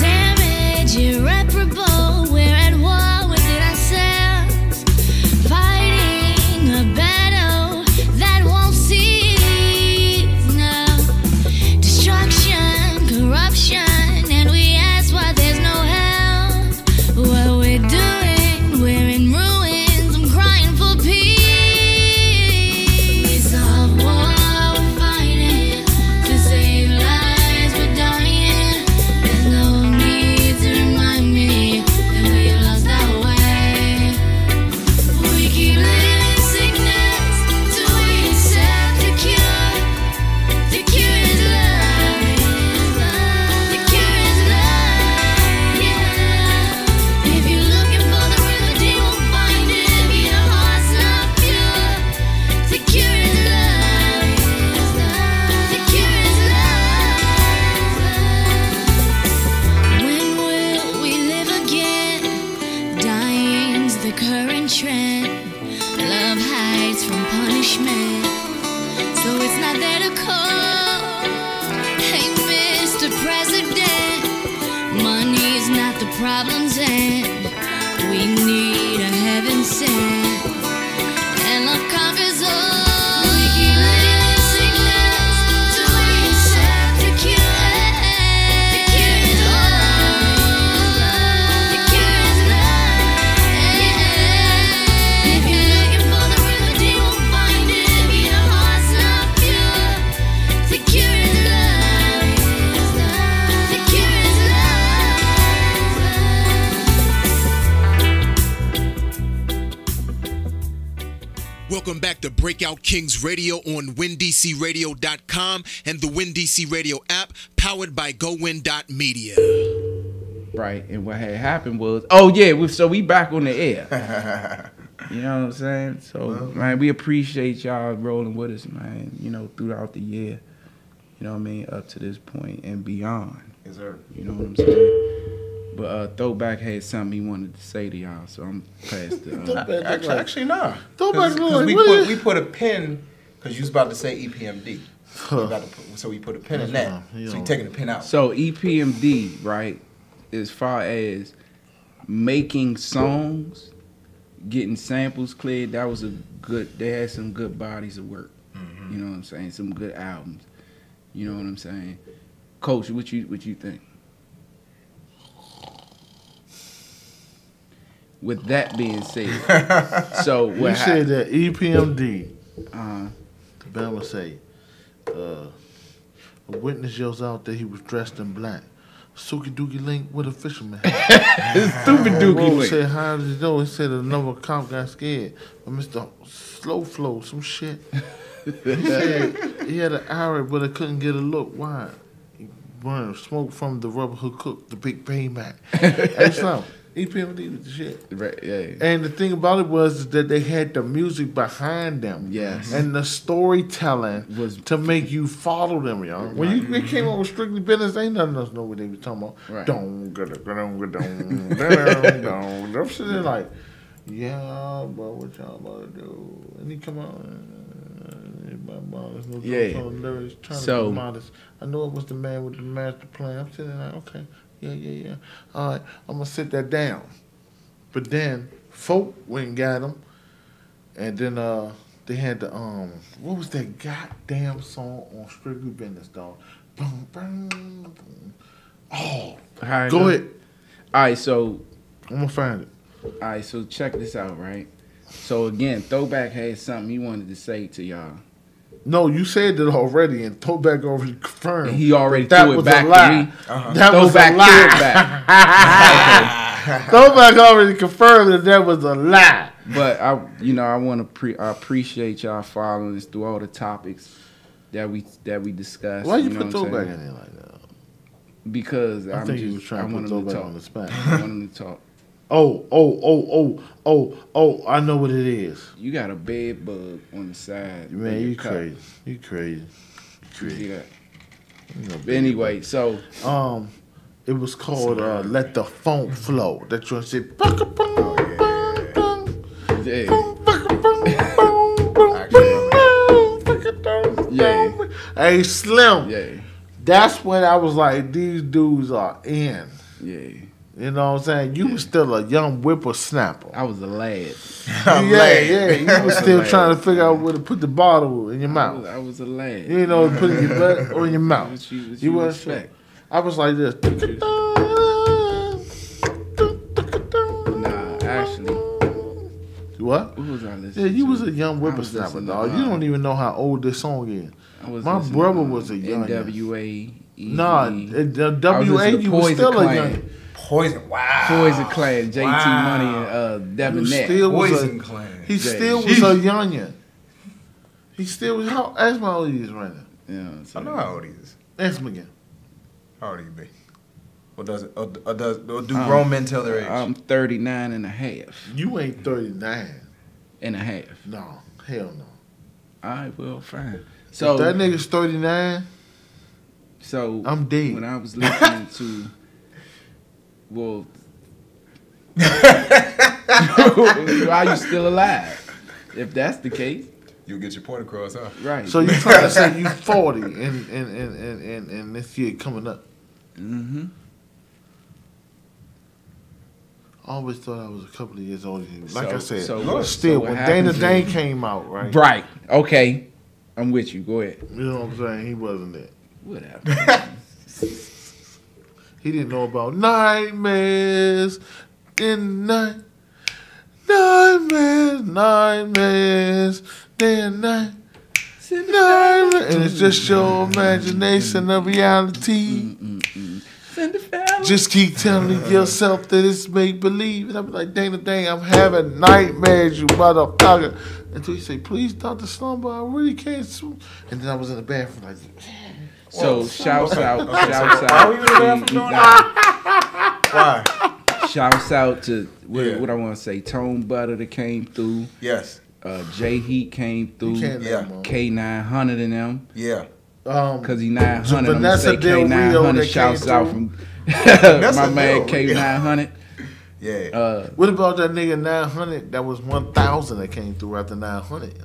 Damage irreparable. We're at war within ourselves, fighting a battle that won't cease. No destruction, corruption, and we ask why there's no help. What we're doing, we're in ruins. I'm crying for peace. Of war, we're fighting to save lives, we're dying. There's no need to remind me that we lost our way. We keep living in sickness till we accept the cure. The cure is love. The cure is love. Yeah. If you're looking for the remedy, won't find it if your heart's not pure. The cure is love. The cure is love. When will we live again? Dying's the current trend. Love hides from punishment, so it's not there to call. Hey, Mr. President, money's not the problem's end. We need a heaven sent, and love conquers all. We keep living in sickness till we accept the cure. The cure Welcome back to Breakout Kings Radio on WinDCRadio.com and the WinDC Radio app, powered by GoWin.media. Right, and what had happened was, so we back on the air. You know what I'm saying? So, man, we appreciate y'all rolling with us, man, you know, throughout the year. You know what I mean? Up to this point and beyond. Yes, sir. You know what I'm saying? But Throwback had something he wanted to say to y'all, so I'm past the... Actually, nah. Throwback, we put a pin, because you was about to say EPMD. So we put a pin in that. So you're taking the pin out. So EPMD, right, as far as making songs, getting samples cleared, that was they had some good bodies of work. Mm-hmm. You know what I'm saying? Some good albums. You know what I'm saying? Coach, what you think? With that being said, so what you said that EPMD, the band would say, a witness yells out that he was dressed in black. Suki Dookie Link with a fisherman hat. Stupid Dookie Link. Said, how did you know? He said another cop got scared. But Mr. Slow Flow, some shit. He said he had an arrow, but I couldn't get a look. Why? He burned smoke from the rubber hook cook, the big payback. Hey, so EPMD was the shit. Right, yeah. And the thing about it was that they had the music behind them. Yes. And the storytelling was to make you follow them, y'all. When they came up with Strictly Business, ain't nothing else know what they were talking about. Right. Don't. I'm sitting there like, yeah, but what y'all about to do? And he come out. So modest. I know it was the man with the master plan. I'm sitting there like, okay, yeah. All right, I'm gonna sit that down. But then folk went and got him, and then they had the what was that goddamn song on Strictly Business, dog? Boom, boom, boom. Oh, go ahead. All right, so I'm gonna find it. All right, so check this out, right? So again, Throwback had something he wanted to say to y'all. No, you said it already, and Throwback already confirmed. He already that threw it was back a lie. to me. That Throwback was a lie. threw it back. Throwback already confirmed that was a lie. But I want to I appreciate y'all following us through all the topics that we discussed. Why you know put what I'm Throwback saying? in there like that? Because I think he was trying to put Throwback on the spot. I want him to talk. Oh, I know what it is. You got a bed bug on the side. Man, you crazy. You crazy. See that? But anyway, so it was called Let the Funk Flow. That you said yeah. Hey Slim. Yeah. That's when I was like, these dudes are in. Yeah. You know what I'm saying? You was still a young whippersnapper. I was a lad. Yeah. You was still trying to figure out where to put the bottle in your mouth. I was a lad. You know, put it in your butt or in your mouth. What you was respect. I was like this. Nah, actually. What? What was I listening Yeah, you to? was a young whippersnapper, dog. You don't even know how old this song is. My brother was a young NWA. Nah, the WA, you was still a young. Poison, wow. Poison Clan, JT Money, and Devin Nett. Poison Clan. He still was a youngin'. He still was. Ask my old he is right now. Yeah, I know how old he is. Ask him again. How old he be? Or do grown men tell their age? I'm 39 and a half. You ain't 39 and a half. No, hell no. All right, well, fine. So if that nigga's 39. So I'm dead. When I was listening to, well, why you still alive? If that's the case, you'll get your point across, huh? Right. So you trying to say you 40 and this year coming up? Mm-hmm. I always thought I was a couple of years older than you. Like I said, still, when Dana Dane came out, right? Right. Okay. I'm with you. Go ahead. You know what I'm saying? He wasn't there. Whatever. He didn't know about nightmares in night. Nightmares day and night. Nightmares. And it's just your imagination of reality. Cinderella. Just keep telling yourself that it's make believe. And I'm like, dang, I'm having nightmares, you motherfucker. Until he say, please, Dr. Slumber, I really can't sleep. And then I was in the bathroom like, so shouts out. Why were you in the bathroom doing that? Why? Shouts out to what I want to say. Tone Butter that came through. Yes. J Heat came through. K900 and them. Yeah. Cause he 900. I'm gonna Vanessa say Del Rio K900. that Shouts came out through. from my man K900. Yeah. What about that nigga 900? That was 1,000 that came through after 900.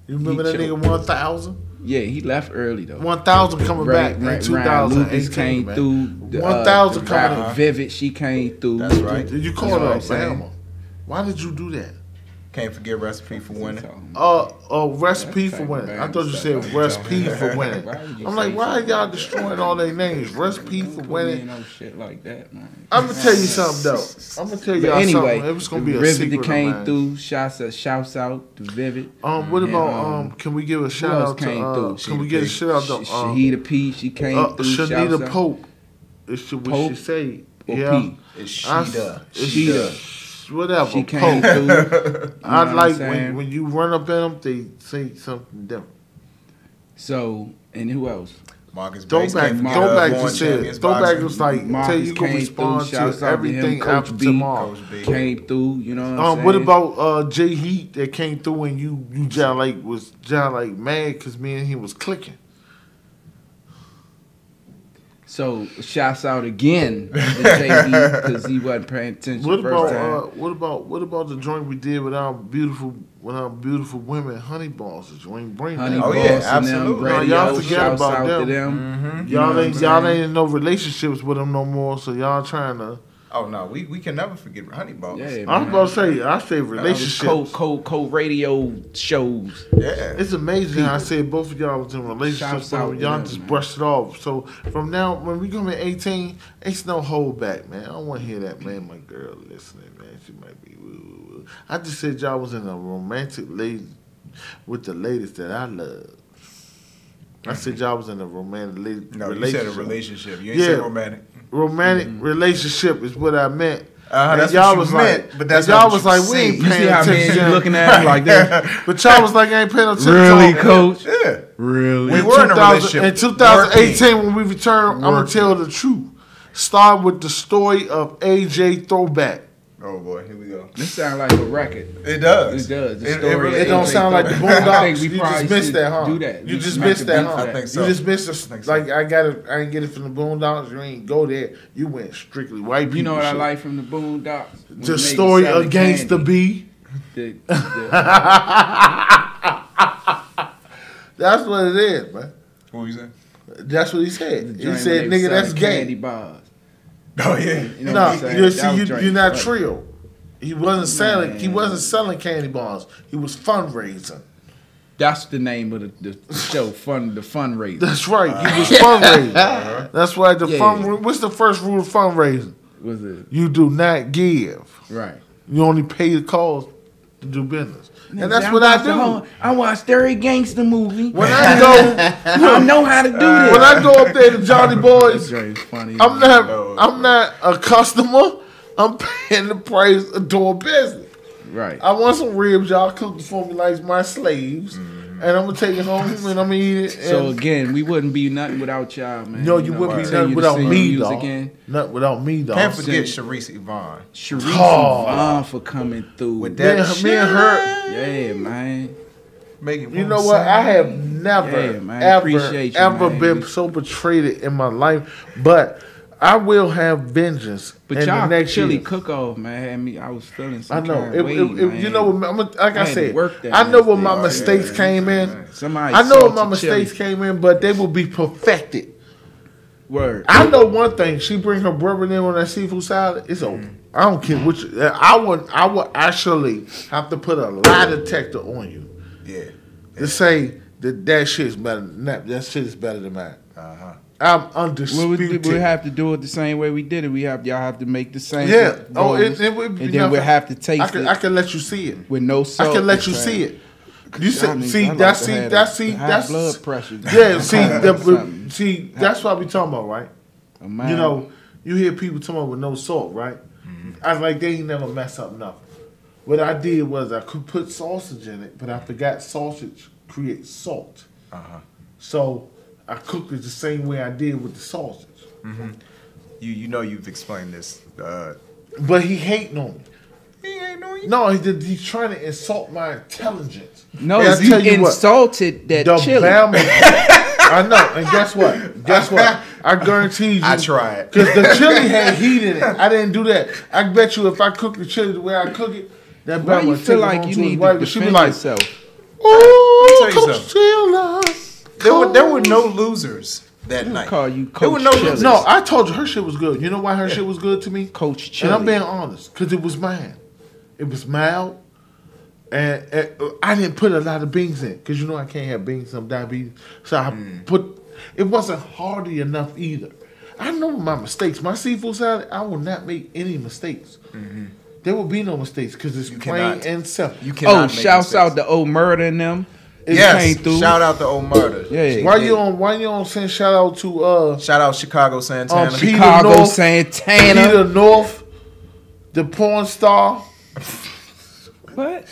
You remember that nigga 1,000? Yeah, he left early though. 1,000 coming back in 2018. Lucas came man. through. 1,000 coming in. Vivid, she came through. That's right. You called her Alabama. Why did you do that? Can't forget Recipe for Winning. Recipe for Winning. I thought you said Recipe for Winning. I'm like, why are y'all destroying all their names? Recipe for Winning. No shit like that, man. I'm gonna tell you something though. I'm gonna tell y'all something. It was gonna be a Vivid secret. that came through. Shouts out to Vivid. What about can we give a shout out to? Can we get a shout out to Shahida P? She came through. Shanita Pope. Is what she say? Yeah. It's Sheeta. Whatever. She came through. I like when you run up at them, they say something different. So, and who else? Marcus Throwback just said. Throwback was like, tell you can respond to everything after tomorrow. Came through, you know what I'm saying? What about J Heat that came through and you was mad because me and he was clicking? So shouts out again to JD because he wasn't paying attention first time. What about the joint we did with our beautiful women, Honey Balls? The joint bring Honey Balls, absolutely. Y'all forget about out them. To them. Mm-hmm. Y'all ain't in no relationships with them no more, so y'all trying to. Oh no, we can never forget Honey Balls. Yeah, I was about to say relationships. Co-radio shows. Yeah, it's amazing how I said both of y'all was in relationships, but y'all just brushed it off. So from now, when we come in 18, it's no hold back, man. I don't want to hear that, man. My girl listening, man. She might be woo. I just said y'all was in a romantic lady with the ladies that I love. I said y'all was in a romantic relationship. No, you said a relationship. You ain't said romantic. Romantic relationship is what I meant. That's y'all what was you meant, like, but that's y'all not was what like, we ain't You see paying how attention. man you looking at him like that? But y'all was like, I ain't paying attention. Really, coach? Yeah. Really? We were in a relationship. In 2018, when we return, I'm going to tell the truth. Start with the story of AJ Throwback. Oh boy, here we go. This sounds like a record. It does. It does. It don't sound like the Boondocks. You just missed that, huh? Do that. You just missed that, huh? I think so. You just missed it. Like I ain't get it from the Boondocks. You ain't go there. You went strictly white people. You know what shit. I like from the Boondocks? The story of Gangsta B. That's what it is, man. What you say? That's what he said. He said, "Nigga, that's gay." Candy bars. Oh yeah. You know you're not trio. He wasn't selling. He wasn't selling candy bars. He was fundraising. That's the name of the show. The fundraiser. That's right. He was fundraising. That's right. What's the first rule of fundraising? Was it? You do not give. Right. You only pay the cost to do business. And that's what I do. I watched every gangster movie. When I go, I know how to do this. When I go up there to Johnny Boys, funny. I'm not a customer. I'm paying the price of doing business. Right. I want some ribs. Y'all cook for me like my slaves. And I'm going to take it home and I'm going to eat it. So, again, we wouldn't be nothing without y'all, man. No, you wouldn't be nothing without me, dog. Nothing without me, dog. Can't forget Sharice Yvonne. Sharice Yvonne for coming through. With that me and her. Yeah, man. You know what? I have never, ever been so betrayed in my life. But I will have vengeance. But in y'all the next chili year. cook-off, man. I was feeling some I know. kind of way, man. You know, like I said, I I know where my mistakes came in. I know where my mistakes came in, but they will be perfected. Word. I know one thing. She bring her brother in on that seafood salad. It's over. I don't care which. I would actually have to put a lie detector on you. Yeah. To say that shit is better. That shit is better than mine. I'm undisputed. We have to do it the same way we did it. Y'all have to make the same. Yeah. And then we'll have to taste it. I can let you see it with no salt. I can let you see it. You see, that's blood pressure. Yeah. See, that's what we talking about, right? A mile. You know, you hear people talking about with no salt, right? I was like, they ain't never mess up nothing. What I did was I could put sausage in it, but I forgot sausage creates salt. So I cooked it the same way I did with the sausage. You know you've explained this. But he hating on me. He ain't on you. No, he's trying to insult my intelligence. No, And I you tell what, insulted that the chili. Bama, I know, and guess what? Guess what? I guarantee you. I tried. Because the chili had heat in it. I didn't do that. I bet you if I cook the chili the way I cook it, that Why Bama you would feel take it like home you to his need wife, to and she be defend like, yourself? "Oh, Let me tell you Coach Sheila, There were no losers that night. Call you There were Coach no Chili. losers. No, I told you her shit was good. You know why her shit was good to me? Coach Chili. And I'm being honest, because it was mine. It was mild, and I didn't put a lot of beans in, because you know I can't have beans, I'm diabetes. So I put, it wasn't hearty enough either. I know my mistakes. My seafood salad, I will not make any mistakes. There will be no mistakes, because it's plain and simple. You cannot make shouts mistakes. out to Old Murder and them. Yes, came through. shout out to Old Murder. Yeah. Why you on saying shout out to shout out Chicago Santana. Peter Chicago North, Santana. Peter North, the porn star. What?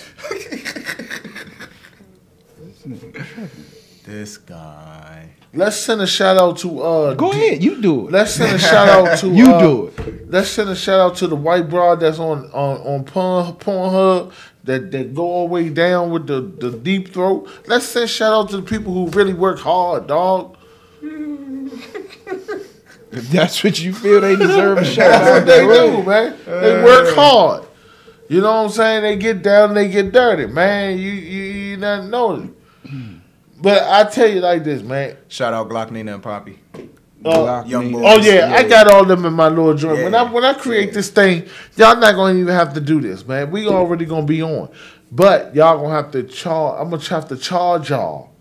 This guy. Let's send a shout out to Go ahead, you do it. Let's send a shout out to You do it. Let's send a shout out to the white broad that's on Pornhub that go all the way down with the deep throat. Let's send shout out to the people who really work hard, dog. If that's what you feel they deserve a shout That's out. what they do, man. They work hard. You know what I'm saying? They get down and they get dirty, man. You not know it. But I tell you like this, man. Shout out Glock Nina and Poppy. Young boys. Oh yeah, I got all them in my little joint. Yeah. When I create this thing, y'all not gonna even have to do this, man. We already gonna be on, but y'all gonna have to charge. I'm gonna have to charge y'all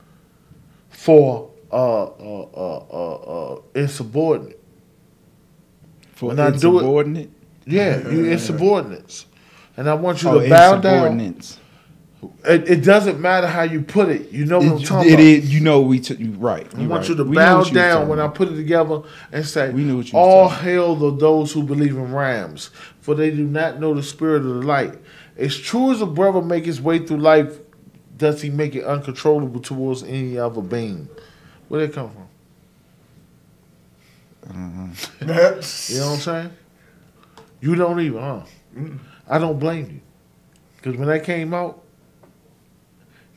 for insubordinate. For when I do it, insubordinate? yeah, you insubordinates, and I want you Oh, to bow down. insubordinates. It doesn't matter how you put it. You know what I'm talking It about. is, you know, right. I want right. you to We know bow what you was down talking when I about. put it together and say, We knew what you was all talking hail to those who believe in rams, for they do not know the spirit of the light. As true as a brother make his way through life, does he make it uncontrollable towards any other being? Where did it come from? You know what I'm saying? You don't even, huh? I don't blame you. Because when that came out,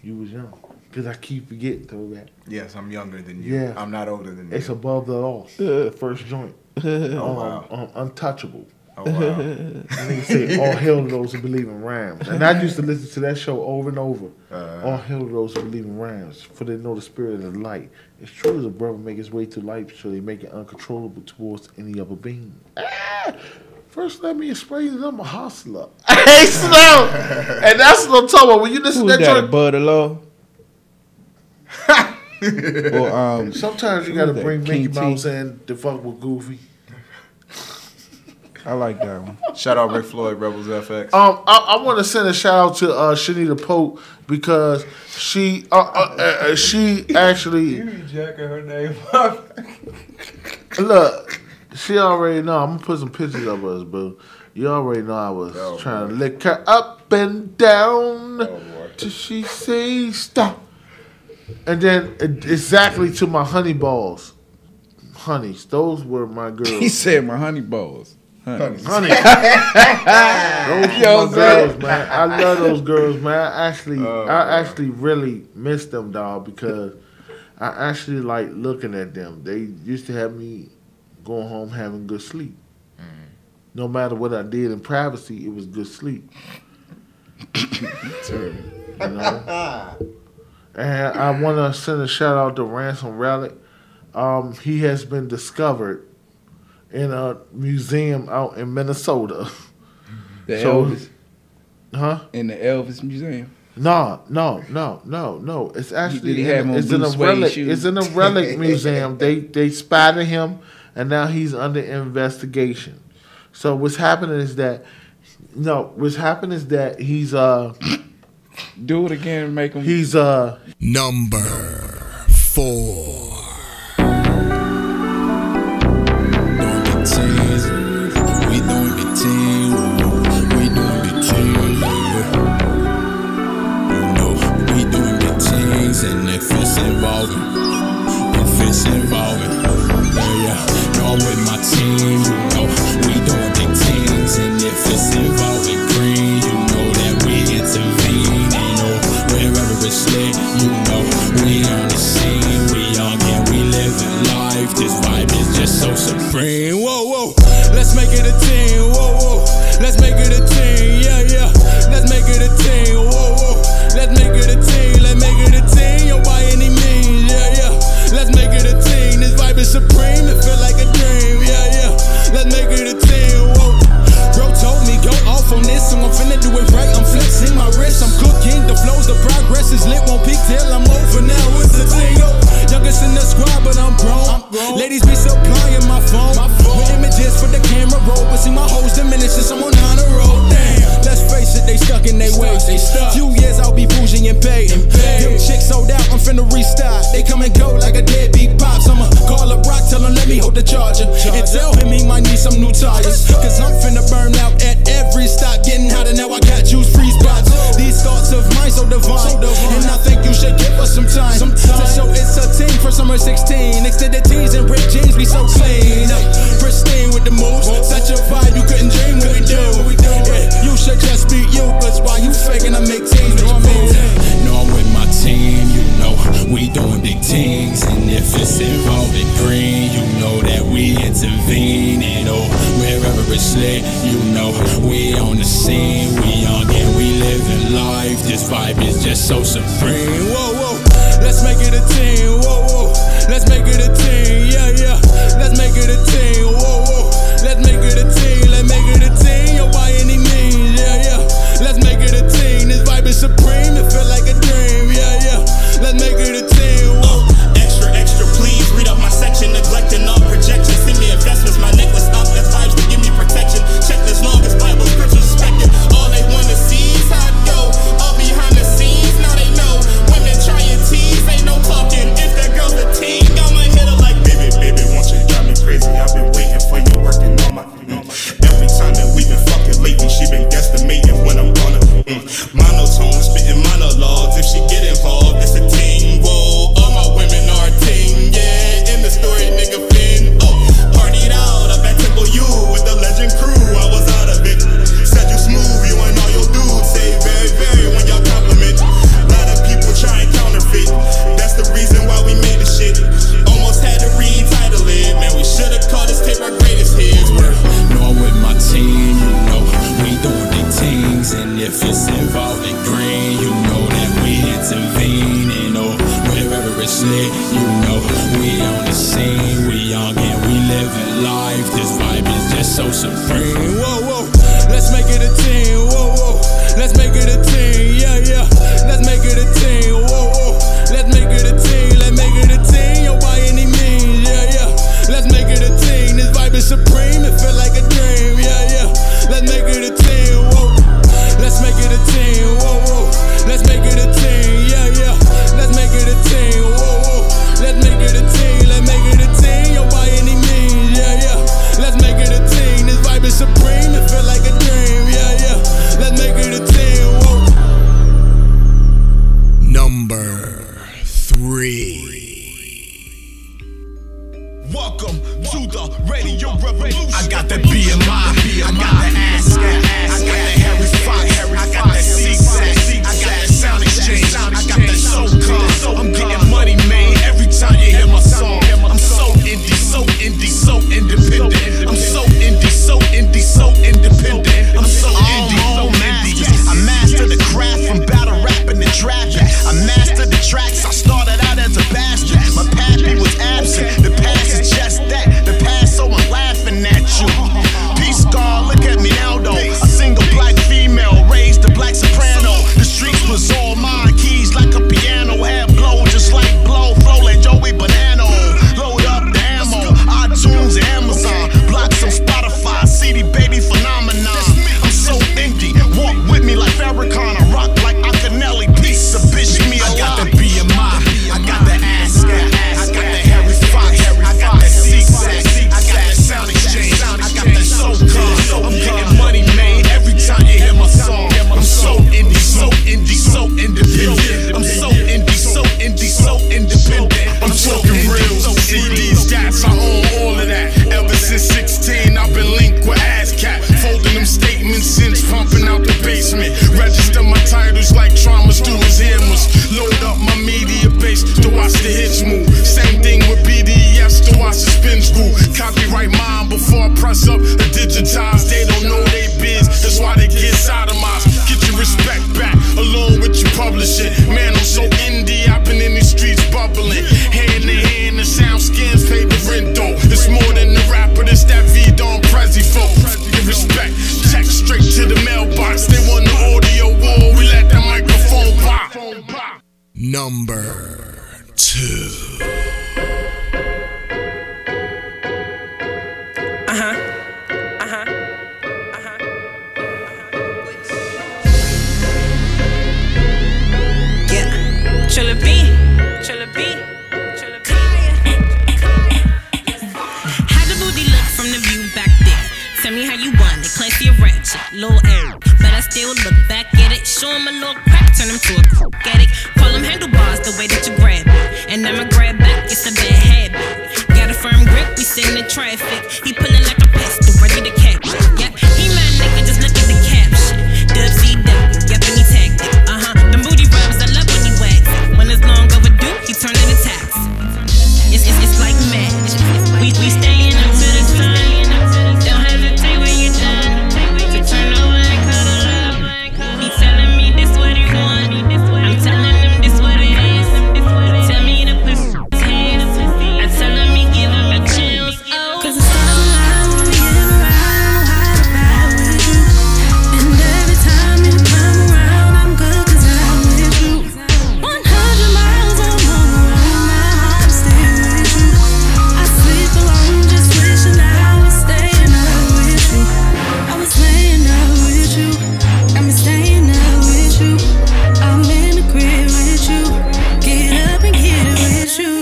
you was young. Because I keep forgetting to that. Yes, I'm younger than you. Yeah. I'm not older than you. It's above the law. The first joint. wow. Untouchable. Oh, wow. And they say, all hail to those who believe in rhymes. And I used to listen to that show over and over. All hail to those who believe in rhymes, for they know the spirit of the light. It's true as a brother make his way through life, so they make it uncontrollable towards any other being. First, let me explain that I'm a hustler. Hey, Snow! And that's what I'm talking about. When you listen Who's to that that, joint, Bud Law? Or, sometimes you got to who's that, bring King Mickey T? Mouse in to fuck with Goofy. I like that one. Shout out Rick Floyd, Rebels FX. I want to send a shout out to Shanita Pope because she actually You jacking her name up. look. She already know. I'm gonna put some pictures of us, boo. You already know I was trying to lick her up and down till she say stop, and then exactly to my honey balls, honeys. Those were my girls. He said my honey balls. Honey. Those were my girls, man. I love those girls, man. I actually really miss them, dog, because I actually like looking at them. They used to have me going home having good sleep. No matter what I did in privacy, it was good sleep. You know? And I want to send a shout out to Ransom Relic. He has been discovered in a museum out in Minnesota. The Elvis? Huh? In the Elvis Museum? No. It's actually Did he have on it's in a blue suede relic. shoes? It's in a relic museum. They spotted him, and now he's under investigation. So what's happening is that he's do it again and make him. He's Number 4. The things. We doing big things. We doing big things. You know, we doing big things, and if it's involving, yeah. No, I'm with my team, you know, we doing big things, and if it's involving green, you know that we intervene, you know, wherever it's lit, you know, we on the scene, we young and we living life, this vibe is just so supreme, whoa, whoa, let's make it a team, whoa, whoa, let's make it a team, yeah, yeah, let's make it a team, whoa, whoa, let's make it a team, let's make it a team, yo, by any means, yeah, yeah, let's make it a team, this vibe is supreme, it feel like a dream, yeah, yeah, let's make it a team, whoa. Bro told me go off on this, so I'm finna do it right, I'm flexing my wrist, I'm cooking, the flows, the progress is lit, won't peak till I'm over now, it's a thing, yo. Youngest in the squad, but I'm grown, ladies be supplying my phone, with images for the camera roll, but see my hoes diminish since I'm on honor roll, damn, let's face it, they stuck in their ways, few years I'll be bougie and paid, them chicks sold out, I'm finna restart, they come and go like a deadbeat pops, I'ma call up Rock, tell him let me hold the charger, and tell him he might need some new tires, cause I'm finna burn out at every stop, getting hotter now, I got juice free spots, these thoughts of mine so divine, and I think you should give us some time, to show it's a team for summer 16, extended tees and ripped jeans be so clean, pristine with the moves, such a vibe you couldn't dream what we do, yeah, you should just be you, cause while you faking I make teams with your moves. No, I'm with my team, you know, we doing big things, and if it's involving green, you know that we intervene, you know, wherever it's lit, you know, we on the scene, we young and we living life, this vibe is just so supreme, whoa, whoa, let's make it a team, whoa, whoa, let's make it a team, yeah, yeah, let's make it a team, whoa, whoa, let's make it a team, let's make it a team, yo, by any means, yeah, yeah, let's make it a team, this vibe is supreme, it feel like a dream, yeah, yeah, let's make it a team, whoa. Extra, extra, please, read up my section, neglecting all projections, send me investments, my necklace up, that's vibes to give me protection, check as long as Bible scriptures respected, all they wanna see is how it go, all behind the scenes, now they know, women trying tease, ain't no talking, if that girl's a teen, I'ma hit her like, baby, baby, won't you drive me crazy, I've been waiting for you, working on my, every time that we've been fucking lately, she been guesstimating when I'm gonna, monotone, spitting monologues, if she get involved, it's a team, whoa, all my women are a team, yeah, in the story, nigga, Finn, oh, partied out, up at Temple U, with the legend crew, I was out of it, said you smooth, you and all your dudes, say very, very, when y'all compliment, lot of people try and counterfeit, that's the reason why we made the shit, almost had to retitle it, man, we should've called this tape our greatest hits, no, I'm with my team, you know, we doing big things, and if it's involving green, you know that we intervene, you know, wherever it's lit, you know, we on the scene, we young and we living life, this vibe is just so supreme, whoa, whoa, let's make it a team, whoa, whoa, let's make it a team, yeah, yeah, let's make it a team, whoa, whoa, let's make it a team, let's make it a team, yo, by any means, yeah, yeah, let's make it a team, this vibe is supreme, it feel like a dream, yeah, yeah, let's make it a team, whoa, let's make it a team, whoa, whoa, let's make it a team, yeah, yeah, let's make it a team, whoa, whoa, let's make it a team, let's make it a team, yo, by any means, yeah, yeah, let's make it a team, this vibe is supreme, it feel like a dream, yeah, yeah, let's make it a team, whoa. Number 3. Welcome to the radio revolution. I got that BMI, I got the ass, I got the Harry Fox, I got that C-Sack, I got that sound exchange, I got that soul car. I'm getting money made every time you hear my song. I'm so indie, so indie, so independent. I'm so indie, so indie, so independent. I'm so indie, so indie. I mastered the craft from battle rapping to trapping. I mastered the tracks. I started out as a bastard. My pappy was absent. The past is just that. The past, so I'm laughing at you. Peace, are digitized. They don't know they biz, that's why they get sodomized. Get your respect back, along with your publishing. Man, I'm so indie, I've been in these streets bubbling. Hand in hand, the sound skins pay the rent though. It's more than the rapper, it's that V-Don Prezi folk. Get respect, text straight to the mailbox. They want the audio war, we let that microphone pop. Number 2. Trilla B. How the booty look from the view back there? Tell me how you want it, classy or ratchet, little air. But I still look back at it, show him a little crack, turn him to a crook addict. Call him handlebars the way that you grab it, and I'ma grab back, it's a bad habit. Got a firm grip, we sitting in traffic. He pulling like a pistol, ready to capture. Yep, he my nigga, just look at the caption. Dub CW, yep, and he tagged it. Them booty rubs, I love when he wax. When it's long overdue, he turn it to tax. It's like magic. We stayin' up to the sun. Don't hesitate when you're done to turn over and cuddle up. He telling me this what he want. I'm telling him this what it is. He tell me to put his hands. I tell him he give him a chance. Cause the stars align when we get around. I know how to ride with you. And every time you come around, I'm good cause I'm with you. 100 miles I'm on the road, my heart stay with you. I sleep alone just wishing I was staying up with you. I was laying up with you, I'm staying up with you. I'm in the crib with you, get up and get it with you.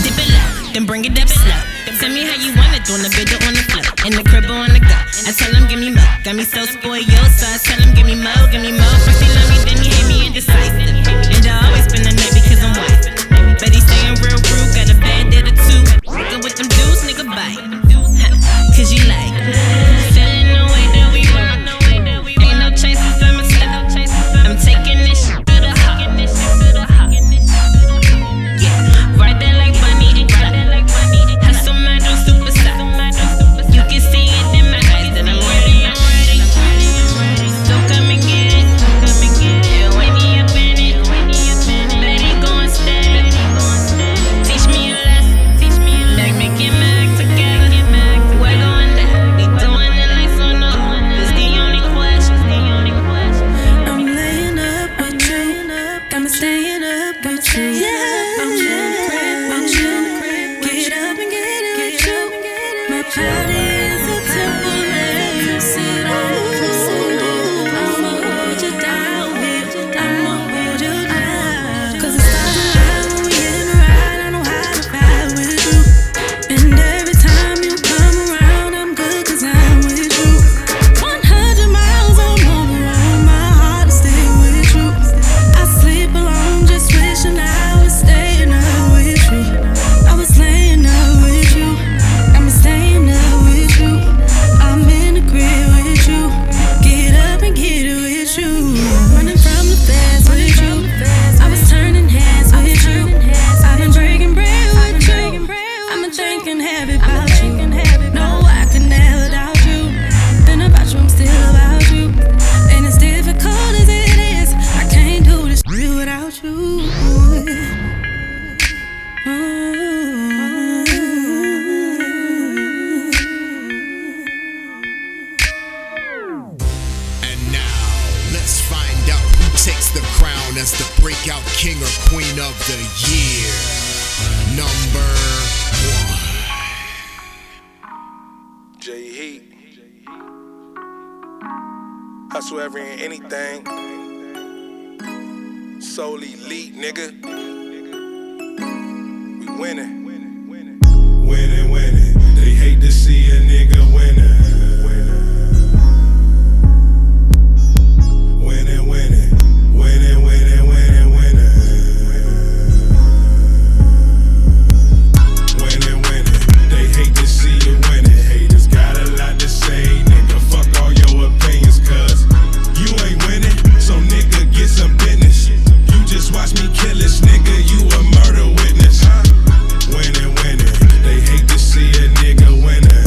Dip it low, then bring it up slow. Tell me how you want it, doing the bit on the floor, in the crib or on the go. I tell him give me more, got me so spoiled, so I tell him give me more, give me more. First he love me, then he hate me indecisive. And I always spend the night because I'm white. But he staying real rude, got a bad attitude. Nigga with them dudes, nigga bite. Cause you like feeling the way that we rock. Ain't no chances I'ma stop. I'm taking this shit to the hot. Yeah, right there like Bunny and Clyde. Hustle man, don't super stop. You can see it in my eyes that I'm ready. So come and get it. Yeah, when he up in it, bet he gon' stay. Teach me a lesson. Make me get my act together. We're going down. We doing it like so no. That's the only question. I'm laying up with you. I'm staying up with you. Yeah, I'm in the crib with you. Get up and get it with you. My body is a temple and you sit on. I'ma hold you down here. I'ma hold you down. Cause it's stars align when we in the ride. I know how to ride with you. And every time you come around, I'm good cause I'm with you. 100 miles I'm on the road, my heart is stay with you. I sleep alone just wishing I was staying up with you. I was laying up with you, I'm staying up with you. I'm in the crib with you, get up and get it with you. Running from the fast with you, I was turning heads with you. I've been breaking bread with you, I'm a drinking habit about you. No, I could never doubt you. Been about you, I'm still about you. And as difficult as it is, I can't do this real without you. And now, let's find out who takes the crown as the breakout king or queen of the year. Number 1. J Heat. Hustle every and anything. Soul elite, nigga. We winning. Winning. They hate to see a nigga winning. They hate to see you winning. Haters got a lot to say, nigga. Fuck all your opinions, cuz you ain't winning. So nigga, get some business. You just watch me kill this nigga. You a murder witness. Winning. They hate to see a nigga winning.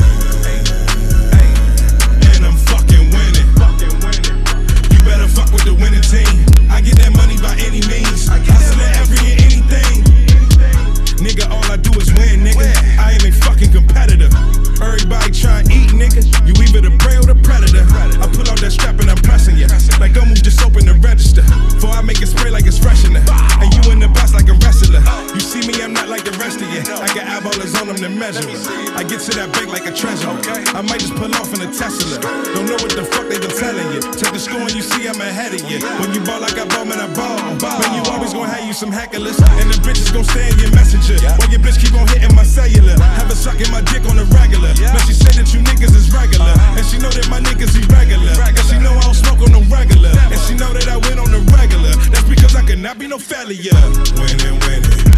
See me, I'm not like the rest of you. I got eyeballs on them to measure it. I get to that bank like a treasure. I might just pull off in a Tesla. Don't know what the fuck they been telling you. Check the score and you see I'm ahead of you. When you ball like I ball, man, I ball. Man, you always gonna have you some hecklers. And the bitches gon' stay in your messenger. While your bitch keep on hitting my cellular. Have her sucking my dick on the regular. But she said that you niggas is regular. And she know that my niggas irregular. And she know I don't smoke on no regular. And she know that I win on the regular. That's because I could not be no failure. Winning,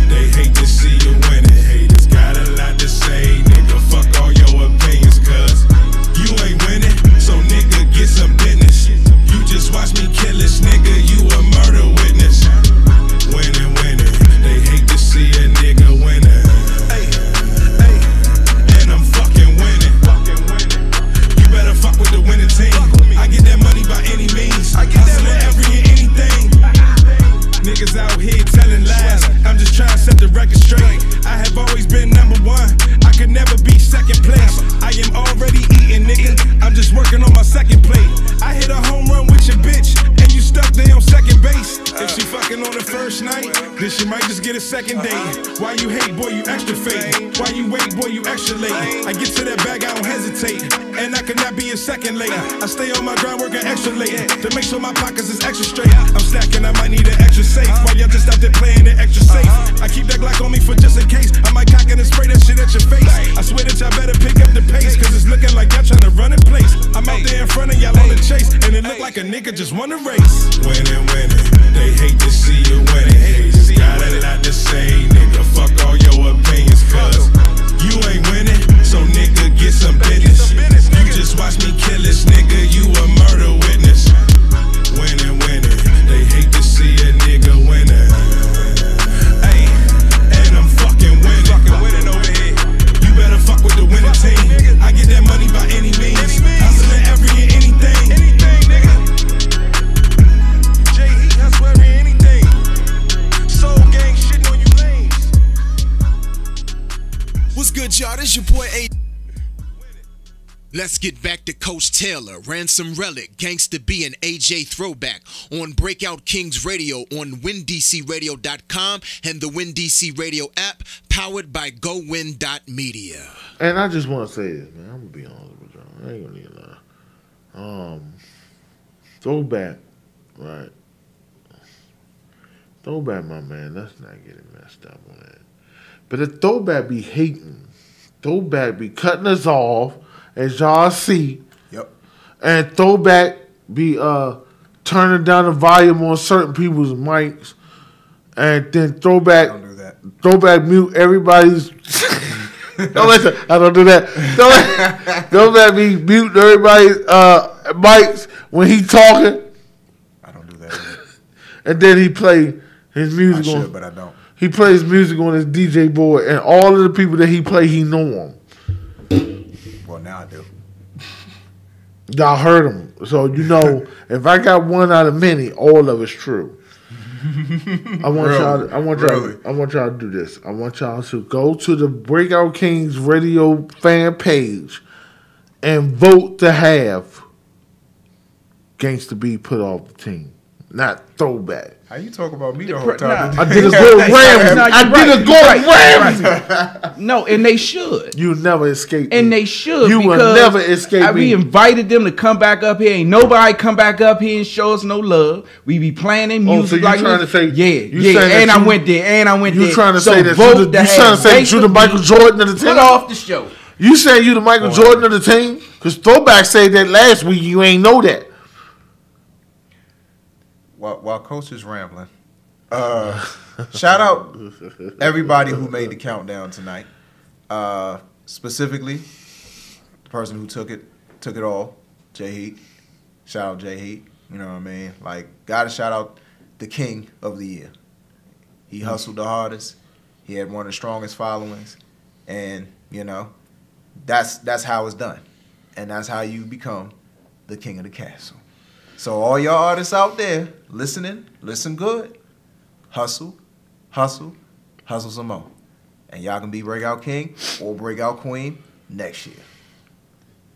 they hate to see you winning. Haters got a lot to say, nigga. Fuck all your opinions, cause you ain't winning. So nigga, get some business. You just watch me kill this nigga. You a murder witness. Winning, they hate to see a nigga winning. And I'm fucking winning. You better fuck with the winning team. I get that money by any means. I get that every and anything. Niggas out here telling lies. I'm just trying to set the record straight. I have always been number one. I could never be second place. I am already eating, nigga. I'm just working on my second plate. I hit a home run with your bitch, and you stuck there on second base. If she fucking on the first night, then she might just get a second date. Why you hate, boy, you extra fake. Why you wait, boy, you extra late. I get to that bag, I don't hesitate. And I cannot be a second late. I stay on my grind, working extra late to make sure my pockets is extra straight. I'm stacking, I might need an extra safe. While y'all just out there playing it extra safe. I keep that Glock on me for just in case. I might cock it and spray that shit at your face. I swear that y'all better pick up the pace, cause it's looking like y'all trying to run in place. I'm out there in front of y'all on the chase, and it look like a nigga just won a race. Winning, they hate to see you winning. Haters got a lot to say, nigga. Fuck all your opinions, cause you ain't winning. So nigga, get some business. You just watch me kill this nigga. You a murder witness. Winning, they hate to see a nigga winning. And I'm fucking winning over here. You better fuck with the winning team. I get that money by any means. Hustling every and anything. Nigga. J-Heat hustle every and anything. Soul gang shitting on you lanes. What's good, y'all? This your boy A. Let's get back to Coach Taylor, Ransom Relic, Gangsta B, and AJ Throwback on Breakout Kings Radio on WinDCRadio.com and the WinDC Radio app, powered by GoWin.media. And I just want to say this, man. I'm going to be honest with y'all. I ain't going to need a lie. Throwback, right? Throwback, my man. Let's not get it messed up on that. But if Throwback be hating, Throwback be cutting us off, as y'all see. Yep. And Throwback be turning down the volume on certain people's mics. And then Throwback Don't do that. Throwback mute everybody's don't listen, I don't do that. Throwback be mute everybody's mics when he talking. I don't do that either. And then he play his music I on should, but I don't. He plays music on his DJ board, and all of the people that he play, he know them. Well, now I do. Y'all heard him, so you know if I got one out of many, all of it's true. I want y'all to do this. I want y'all to go to the Breakout Kings Radio fan page and vote to have Gangsta B put off the team, not Throwback. How you talk about me the whole time? I did a good Ramsey. No, and they should. You never escape me. And they should. You will never escape me. We invited them to come back up here. Ain't nobody come back up here and show us no love. We be playing their music so you like trying to say, yeah. And I went there. You trying to say that you the Michael Jordan of the team? Put off the show. You saying you the Michael Jordan of the team? Because Throwback said that last week. You ain't know that. While Coach is rambling, shout out everybody who made the countdown tonight. Specifically, the person who took it all, J-Heat. Shout out J-Heat. You know what I mean? Like, gotta shout out the king of the year. He hustled the hardest. He had one of the strongest followings, and you know, that's how it's done, and that's how you become the king of the castle. So all y'all artists out there listening, listen good. Hustle some more. And y'all can be Breakout King or Breakout Queen next year.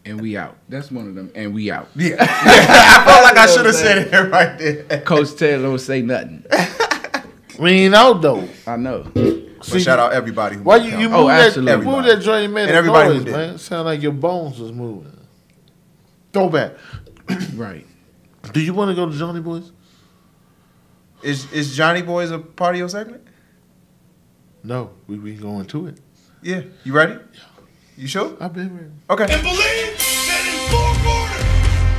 And we out. That's one of them. And we out. Yeah. I felt like I should have said it right there. Coach Taylor don't say nothing. We ain't out though. I know. But shout out everybody who Why made you count. move that? You Everybody. move that joint and made And a everybody who noise, did. man. Sound like your bones was moving. Throwback. Right. Do you want to go to Johnny Boys? Is Johnny Boys a part of your segment? No, we going to it. Yeah. You ready? You sure? I've been ready. Okay. And believe that in 4 quarters,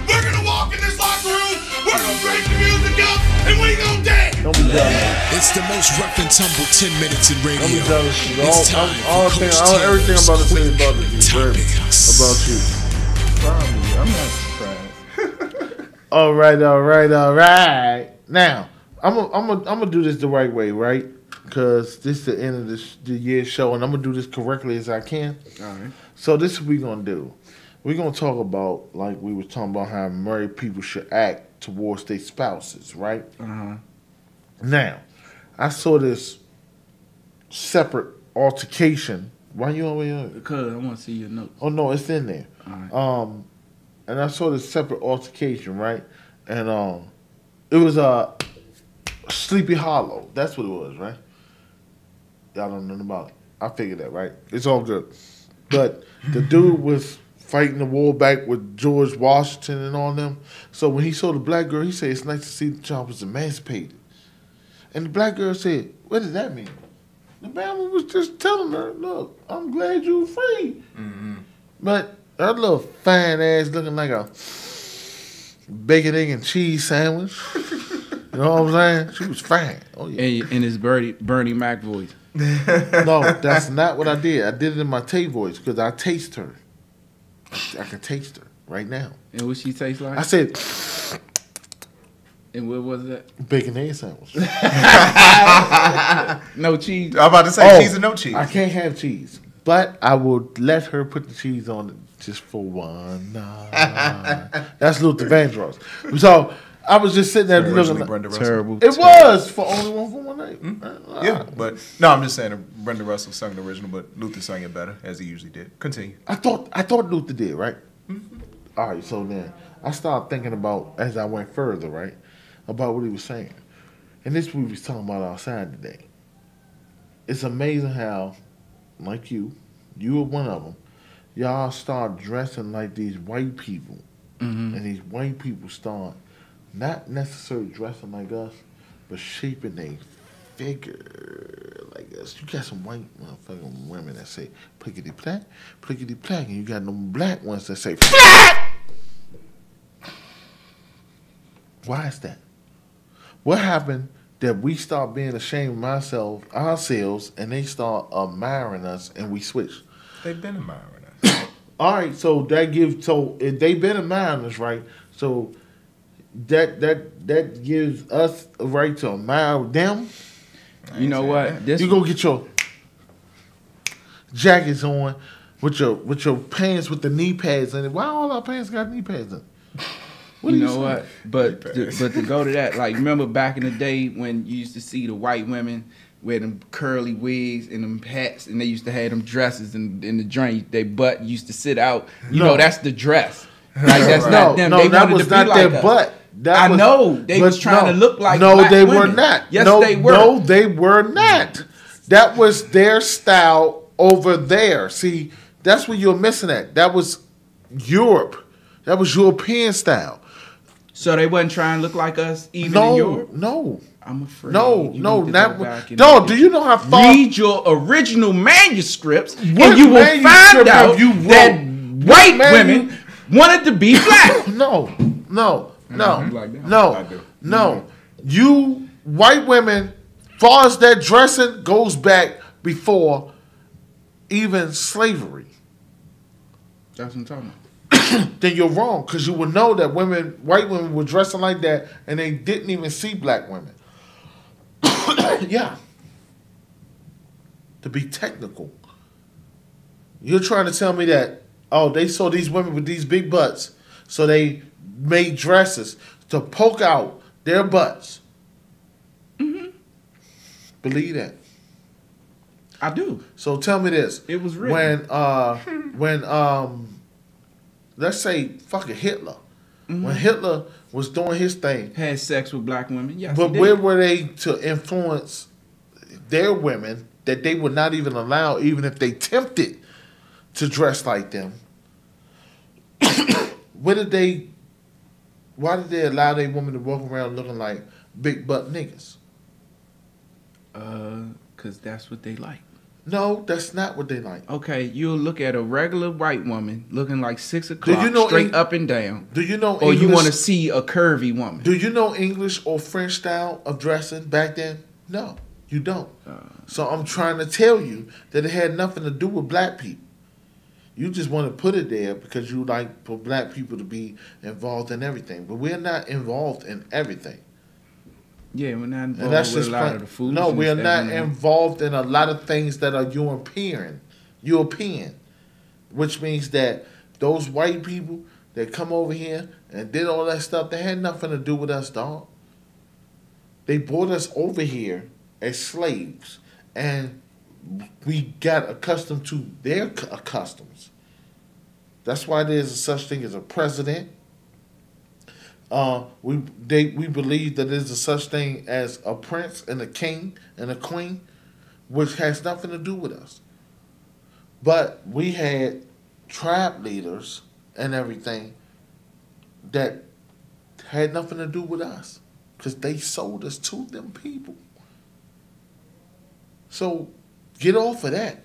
we're gonna walk in this locker room, we're gonna break the music up, and we gonna dance. Don't be jealous. It's the most rough and tumble 10 minutes in radio. Don't be jealous. It's time for Coach Everything I'm about to say about you. Topics. About you. I'm not surprised. All right. Now, I'm gonna do this the right way, right? Because this is the end of the year show, and I'm gonna do this correctly as I can. All right. So this is what we're gonna do. We're gonna talk about, like we were talking about, how married people should act towards their spouses, right? Uh-huh. Now, I saw this separate altercation. Why you always? Because I want to see your notes. Oh no, it's in there. All right. And I saw this separate altercation, right? And it was Sleepy Hollow. That's what it was, right? Y'all don't know nothing about it. I figured that, right? It's all good. But the dude was fighting the war back with George Washington and all them. So when he saw the black girl, he said, "It's nice to see the child was emancipated." And the black girl said, "What does that mean?" The Bama was just telling her, "Look, I'm glad you're free." Mm-hmm. But her little fine ass looking like a bacon, egg, and cheese sandwich. You know what I'm saying? She was fine. Oh yeah. In his Bernie Mac voice. No, that's not what I did. I did it in my Tay voice because I taste her. I can taste her right now. And what she tastes like? I said, and what was that? bacon, egg sandwich. No cheese. I'm about to say cheese and no cheese. I can't have cheese, but I will let her put the cheese on it just for one night. That's Luther Vandross. So I was just sitting there looking. Terrible. It was for only one for one night. Yeah, but no, I'm just saying that Brenda Russell sung the original, but Luther sang it better as he usually did. Continue. I thought Luther did, right? Mm-hmm. All right, so then I started thinking about, as I went further, right, about what he was saying. And this we was talking about outside today. It's amazing how, like you were one of them, y'all start dressing like these white people. Mm-hmm. And these white people start not necessarily dressing like us, but shaping their figure like us. You got some white motherfucking women that say plickety plack, and you got them black ones that say flat. Why is that? What happened that we start being ashamed of ourselves, and they start admiring us, and we switch? They've been admiring us. All right, so if they've been admiring us, right? So that gives us a right to admire them. You know what? You go get your jackets on with your pants with the knee pads in it. Why all our pants got knee pads in? You know what? But to go to that, like, remember back in the day when you used to see the white women with them curly wigs and them hats, and they used to have them dresses in the joint. Their butt used to sit out. You know, that's the dress. Like, that's not them. No, they that wanted was to be not like their us. butt. I know they was trying to look like black they women. were not. Yes, no, they were. No, they were not. That was their style over there. See, that's what you're missing at. That was Europe. That was European style. So they wasn't trying to look like us even in Europe? No. I'm afraid. No, do you know how far? Read your original manuscripts, and What you will manuscript find out have you wrote? that white women wanted to be black. No. Mm-hmm. You white women, far as that dressing goes back before even slavery. That's what I'm talking about. Then you're wrong, because you would know that white women were dressing like that, and they didn't even see black women. Yeah. To be technical. You're trying to tell me that, they saw these women with these big butts, so they made dresses to poke out their butts. Mm-hmm. Believe that. I do. So tell me this. It was written. When let's say fucking Hitler. Mm-hmm. When Hitler was doing his thing. Had sex with black women. Yes. But where were they to influence their women that they would not even allow, even if they tempted to dress like them. Why did they allow their women to walk around looking like big butt niggas? Because that's what they like. No, that's not what they like. Okay, you'll look at a regular white woman looking like 6 o'clock, straight up and down. Do you know Or English, you want to see a curvy woman. Do you know English or French style of dressing back then? No, you don't. So I'm trying to tell you that it had nothing to do with black people. You just want to put it there because you like for black people to be involved in everything. But we're not involved in everything. Yeah, we're not And involved that's with just a lot of the food. No, we are not involved in a lot of things that are European, which means that those white people that come over here and did all that stuff, they had nothing to do with us, dog. They brought us over here as slaves, and we got accustomed to their customs. That's why there's a such thing as a president. We believe that there's a such thing as a prince and a king and a queen, which has nothing to do with us. But we had tribe leaders and everything that had nothing to do with us because they sold us to them people. So get off of that.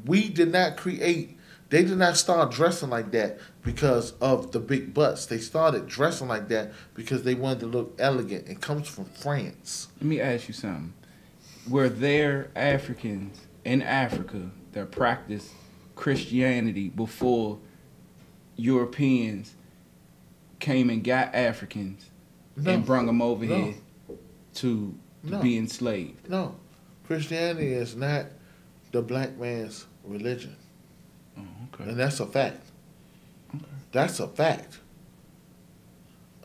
We did not create, they did not start dressing like that because of the big butts. They started dressing like that because they wanted to look elegant. It comes from France. Let me ask you something. Were there Africans in Africa that practiced Christianity before Europeans came and got Africans and brought them over here to be enslaved? No. Christianity is not the black man's religion. Oh, okay. And that's a fact. Okay. That's a fact.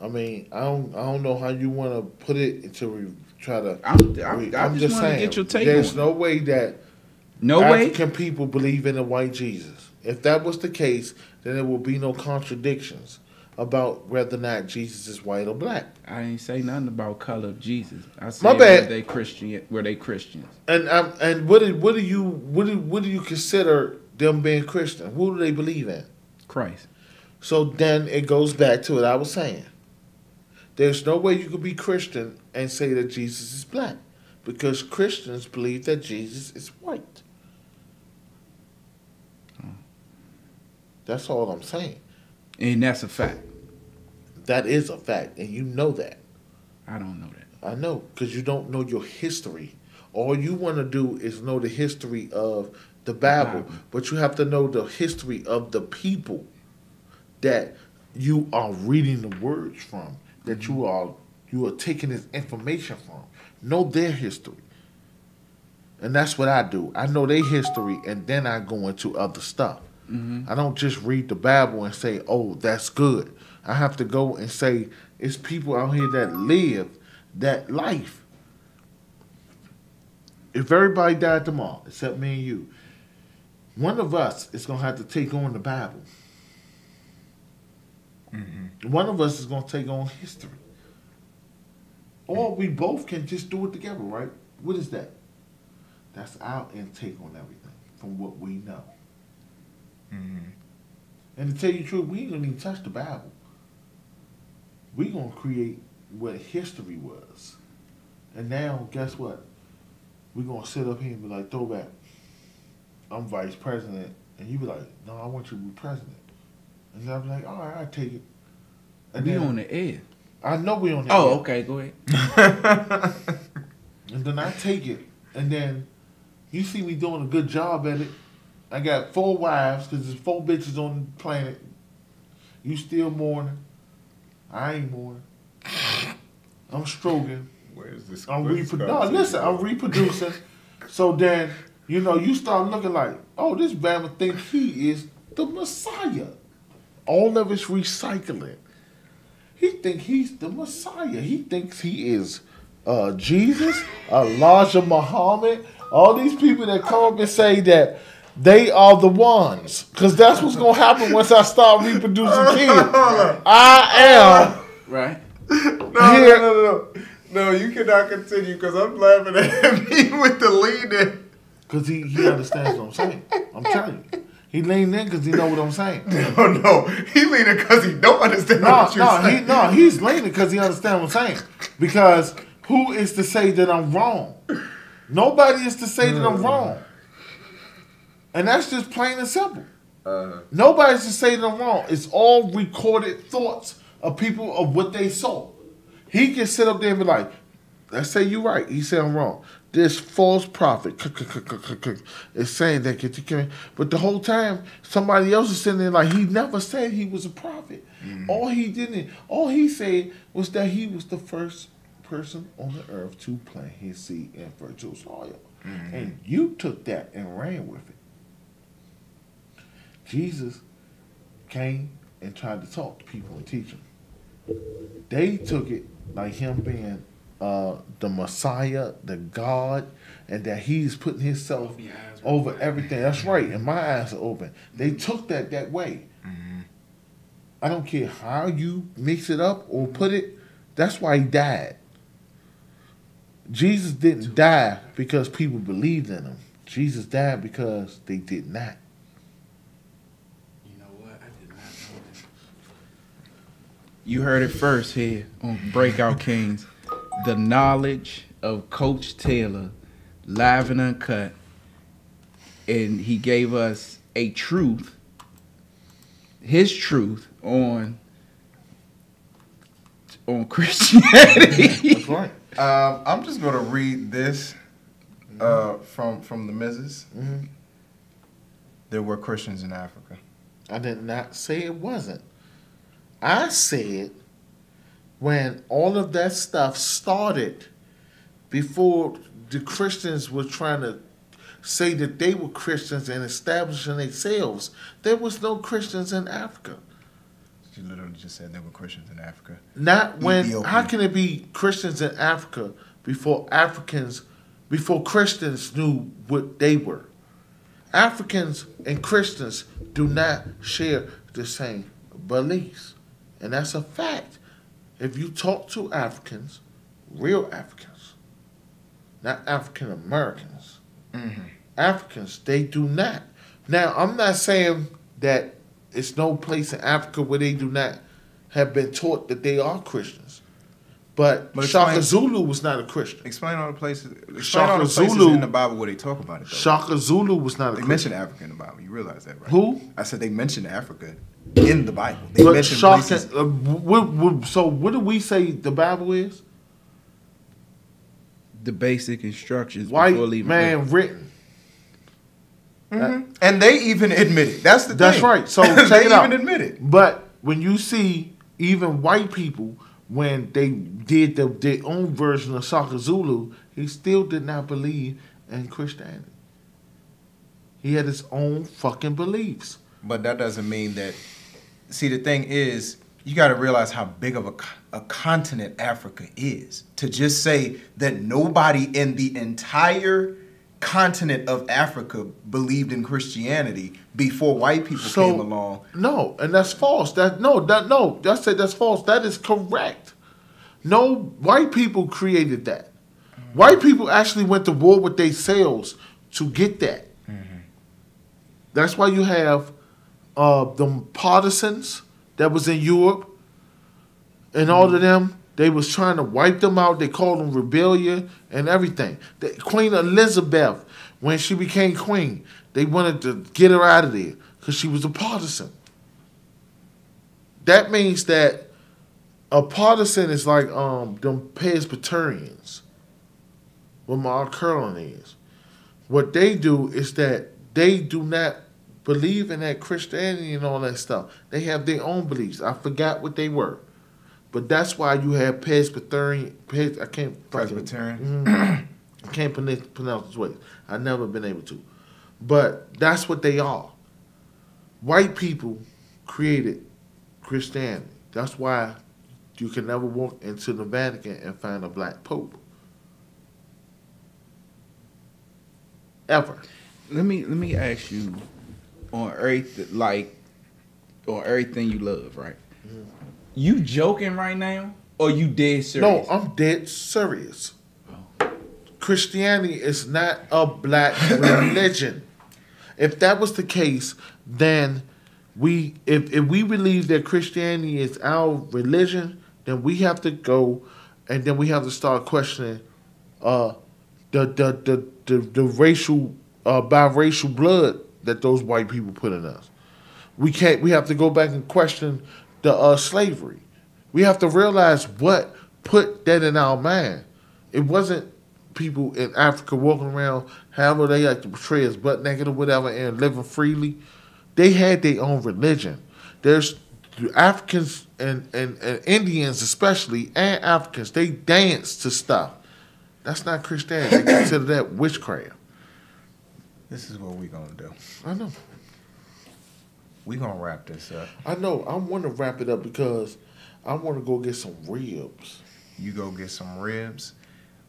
I mean, I don't know how you want to put it to try to. I'm just saying. Get your take there's on no way that African people believe in a white Jesus. If that was the case, then there will be no contradictions about whether or not Jesus is white or black. I didn't say nothing about color of Jesus. I said My bad. Were they Christians? And what do you consider them being Christian? Who do they believe in? Christ. So then it goes back to what I was saying. There's no way you could be Christian and say that Jesus is black, because Christians believe that Jesus is white. That's all I'm saying. And that's a fact. That is a fact, and you know that. I don't know that. I know, because you don't know your history. All you want to do is know the history of the Bible, but you have to know the history of the people that you are reading the words from, that you are taking this information from. Know their history. And that's what I do. I know their history, and then I go into other stuff. I don't just read the Bible and say, oh, that's good. I have to go and say, it's people out here that live that life. If everybody died tomorrow, except me and you, one of us is going to have to take on the Bible. One of us is going to take on history. Or we both can just do it together, right? What is that? That's our intake on everything from what we know. And to tell you the truth, we ain't going to even touch the Bible. We're going to create what history was. And now, guess what? We're going to sit up here and be like, throwback, I'm vice president. And you be like, no, I want you to be president. And I'll be like, all right, I'll take it. And we on the air. I know we on the air. air. Okay, go ahead. And then I take it. And then you see me doing a good job at it. I got 4 wives because there's 4 bitches on the planet. You still mourning. I ain't mourning. I'm stroking. Where's this? I'm reproducing. So then, you start looking like, oh, this Bama thinks he is the Messiah. All of it's recycling. He thinks he's the Messiah. He thinks he is Jesus, Elijah Muhammad, all these people that come up and say that they are the ones. Because that's what's going to happen once I start reproducing kids. I am. Right. No, you cannot continue because I'm laughing at me with the leaning. because he understands what I'm saying. I'm telling you. He leaned in because he know what I'm saying. No, he leaning because he don't understand what you're saying. He's leaning because he understands what I'm saying. Because who is to say that I'm wrong? Nobody is to say that I'm wrong. And that's just plain and simple. Nobody's to say that I'm wrong. It's all recorded thoughts of people of what they saw. He can sit up there and be like, let's say you're right. He said I'm wrong. This false prophet is saying that, but the whole time somebody else is sitting there like he never said he was a prophet. All he said was that he was the first person on the earth to plant his seed in fertile soil. And you took that and ran with it. Jesus came and tried to talk to people and teach them. They took it like him being the Messiah, the God, and that he's putting himself over everything. That's right, and my eyes are open. They took that way. I don't care how you mix it up or put it. That's why he died. Jesus didn't die because people believed in him. Jesus died because they did not. You heard it first here on Breakout Kings. The knowledge of Coach Taylor, live and uncut. And he gave us a truth, his truth on Christianity. That's right. I'm just going to read this from the Mrs. There were Christians in Africa. I did not say it wasn't. I said when all of that stuff started, before the Christians were trying to say that they were Christians and establishing themselves, there was no Christians in Africa. She literally just said there were Christians in Africa. Not when. Ethiopia. How can it be Christians in Africa before Christians knew what they were? Africans and Christians do not share the same beliefs. And that's a fact. If you talk to Africans, real Africans, not African Americans, Africans, they do not. Now, I'm not saying that it's no place in Africa where they do not have been taught that they are Christians. But Shaka Zulu was not a Christian. Explain all the places. Explain all the places in the Bible where they talk about it. Though. Shaka Zulu was not a Christian. They mention Africa in the Bible. You realize that, right? Who? I said they mention Africa in the Bible. They mention places. So what do we say the Bible is? The basic instructions. White man written. And they even admit it. That's the thing. That's right. So check they it out. even admit it. But when you see even white people, when they did their own version of Shaka Zulu, he still did not believe in Christianity. He had his own fucking beliefs. But that doesn't mean that. See, the thing is, you got to realize how big of a continent Africa is. To just say that nobody in the entire continent of Africa believed in Christianity before white people came along. No, and that's false. That's false. That is correct. No, white people created that. White people actually went to war with themselves to get that. That's why you have the partisans that was in Europe and all of them. They was trying to wipe them out. They called them rebellion and everything. Queen Elizabeth, when she became queen, they wanted to get her out of there because she was a partisan. That means that a partisan is like them Presbyterians, what Mark Curlin is. What they do is that they do not believe in that Christianity and all that stuff. They have their own beliefs. I forgot what they were. But that's why you have Presbyterian. I can't pronounce this way. I've never been able to. But that's what they are. White people created Christianity. That's why you can never walk into the Vatican and find a black pope. Ever. Let me ask you on everything you love, right? You joking right now, or you dead serious? No, I'm dead serious. Christianity is not a black religion. If that was the case, then if we believe that Christianity is our religion, then we have to go and then we have to start questioning the racial biracial blood that those white people put in us. We have to go back and question the slavery. We have to realize what put that in our mind. It wasn't people in Africa walking around however they like to portray as butt naked or whatever and living freely. They had their own religion. There's Africans and Indians especially, and Africans, they dance to stuff. That's not Christianity. They consider that witchcraft. This is what we're going to do. I know. We're going to wrap this up. I know. I want to wrap it up because I want to go get some ribs. You go get some ribs.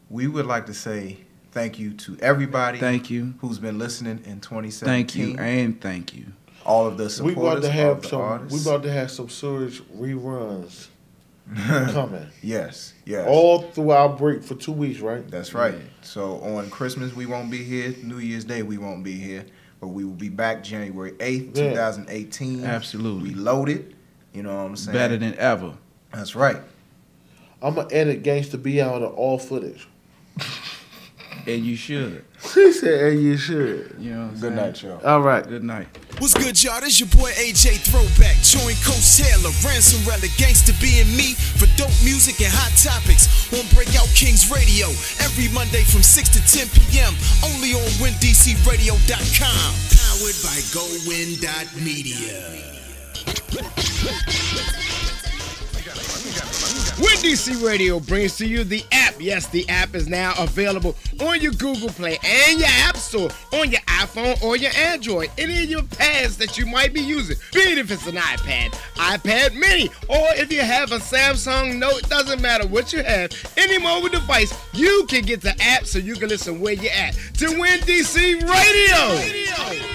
We would like to say thank you to everybody. Thank you. Who's been listening in 2017. Thank you and thank you. All of the supporters. We about to have some. We about to have some serious reruns coming. Yes. All through our break for 2 weeks, right? That's right. So on Christmas we won't be here. New Year's Day we won't be here, but we will be back January 8th, 2018. Absolutely. Reloaded. You know what I'm saying? Better than ever. That's right. I'm gonna edit Gangsta B out of all footage. And you should. He said, and you should. You know what I'm Good saying? night, y'all. All right. Good night. What's good, y'all? This your boy AJ Throwback. Join Coach Taylor, Ransom Relic, Gangsta B and me for dope music and hot topics on Breakout Kings Radio every Monday from 6 to 10 p.m. only on WinDCRadio.com. Powered by GoWin.media. WinDC Radio brings to you the app. Yes, the app is now available on your Google Play and your App Store on your iPhone or your Android. Any of your pads that you might be using, be it if it's an iPad, iPad Mini, or if you have a Samsung Note, doesn't matter what you have, any mobile device, you can get the app so you can listen where you're at to WinDC Radio.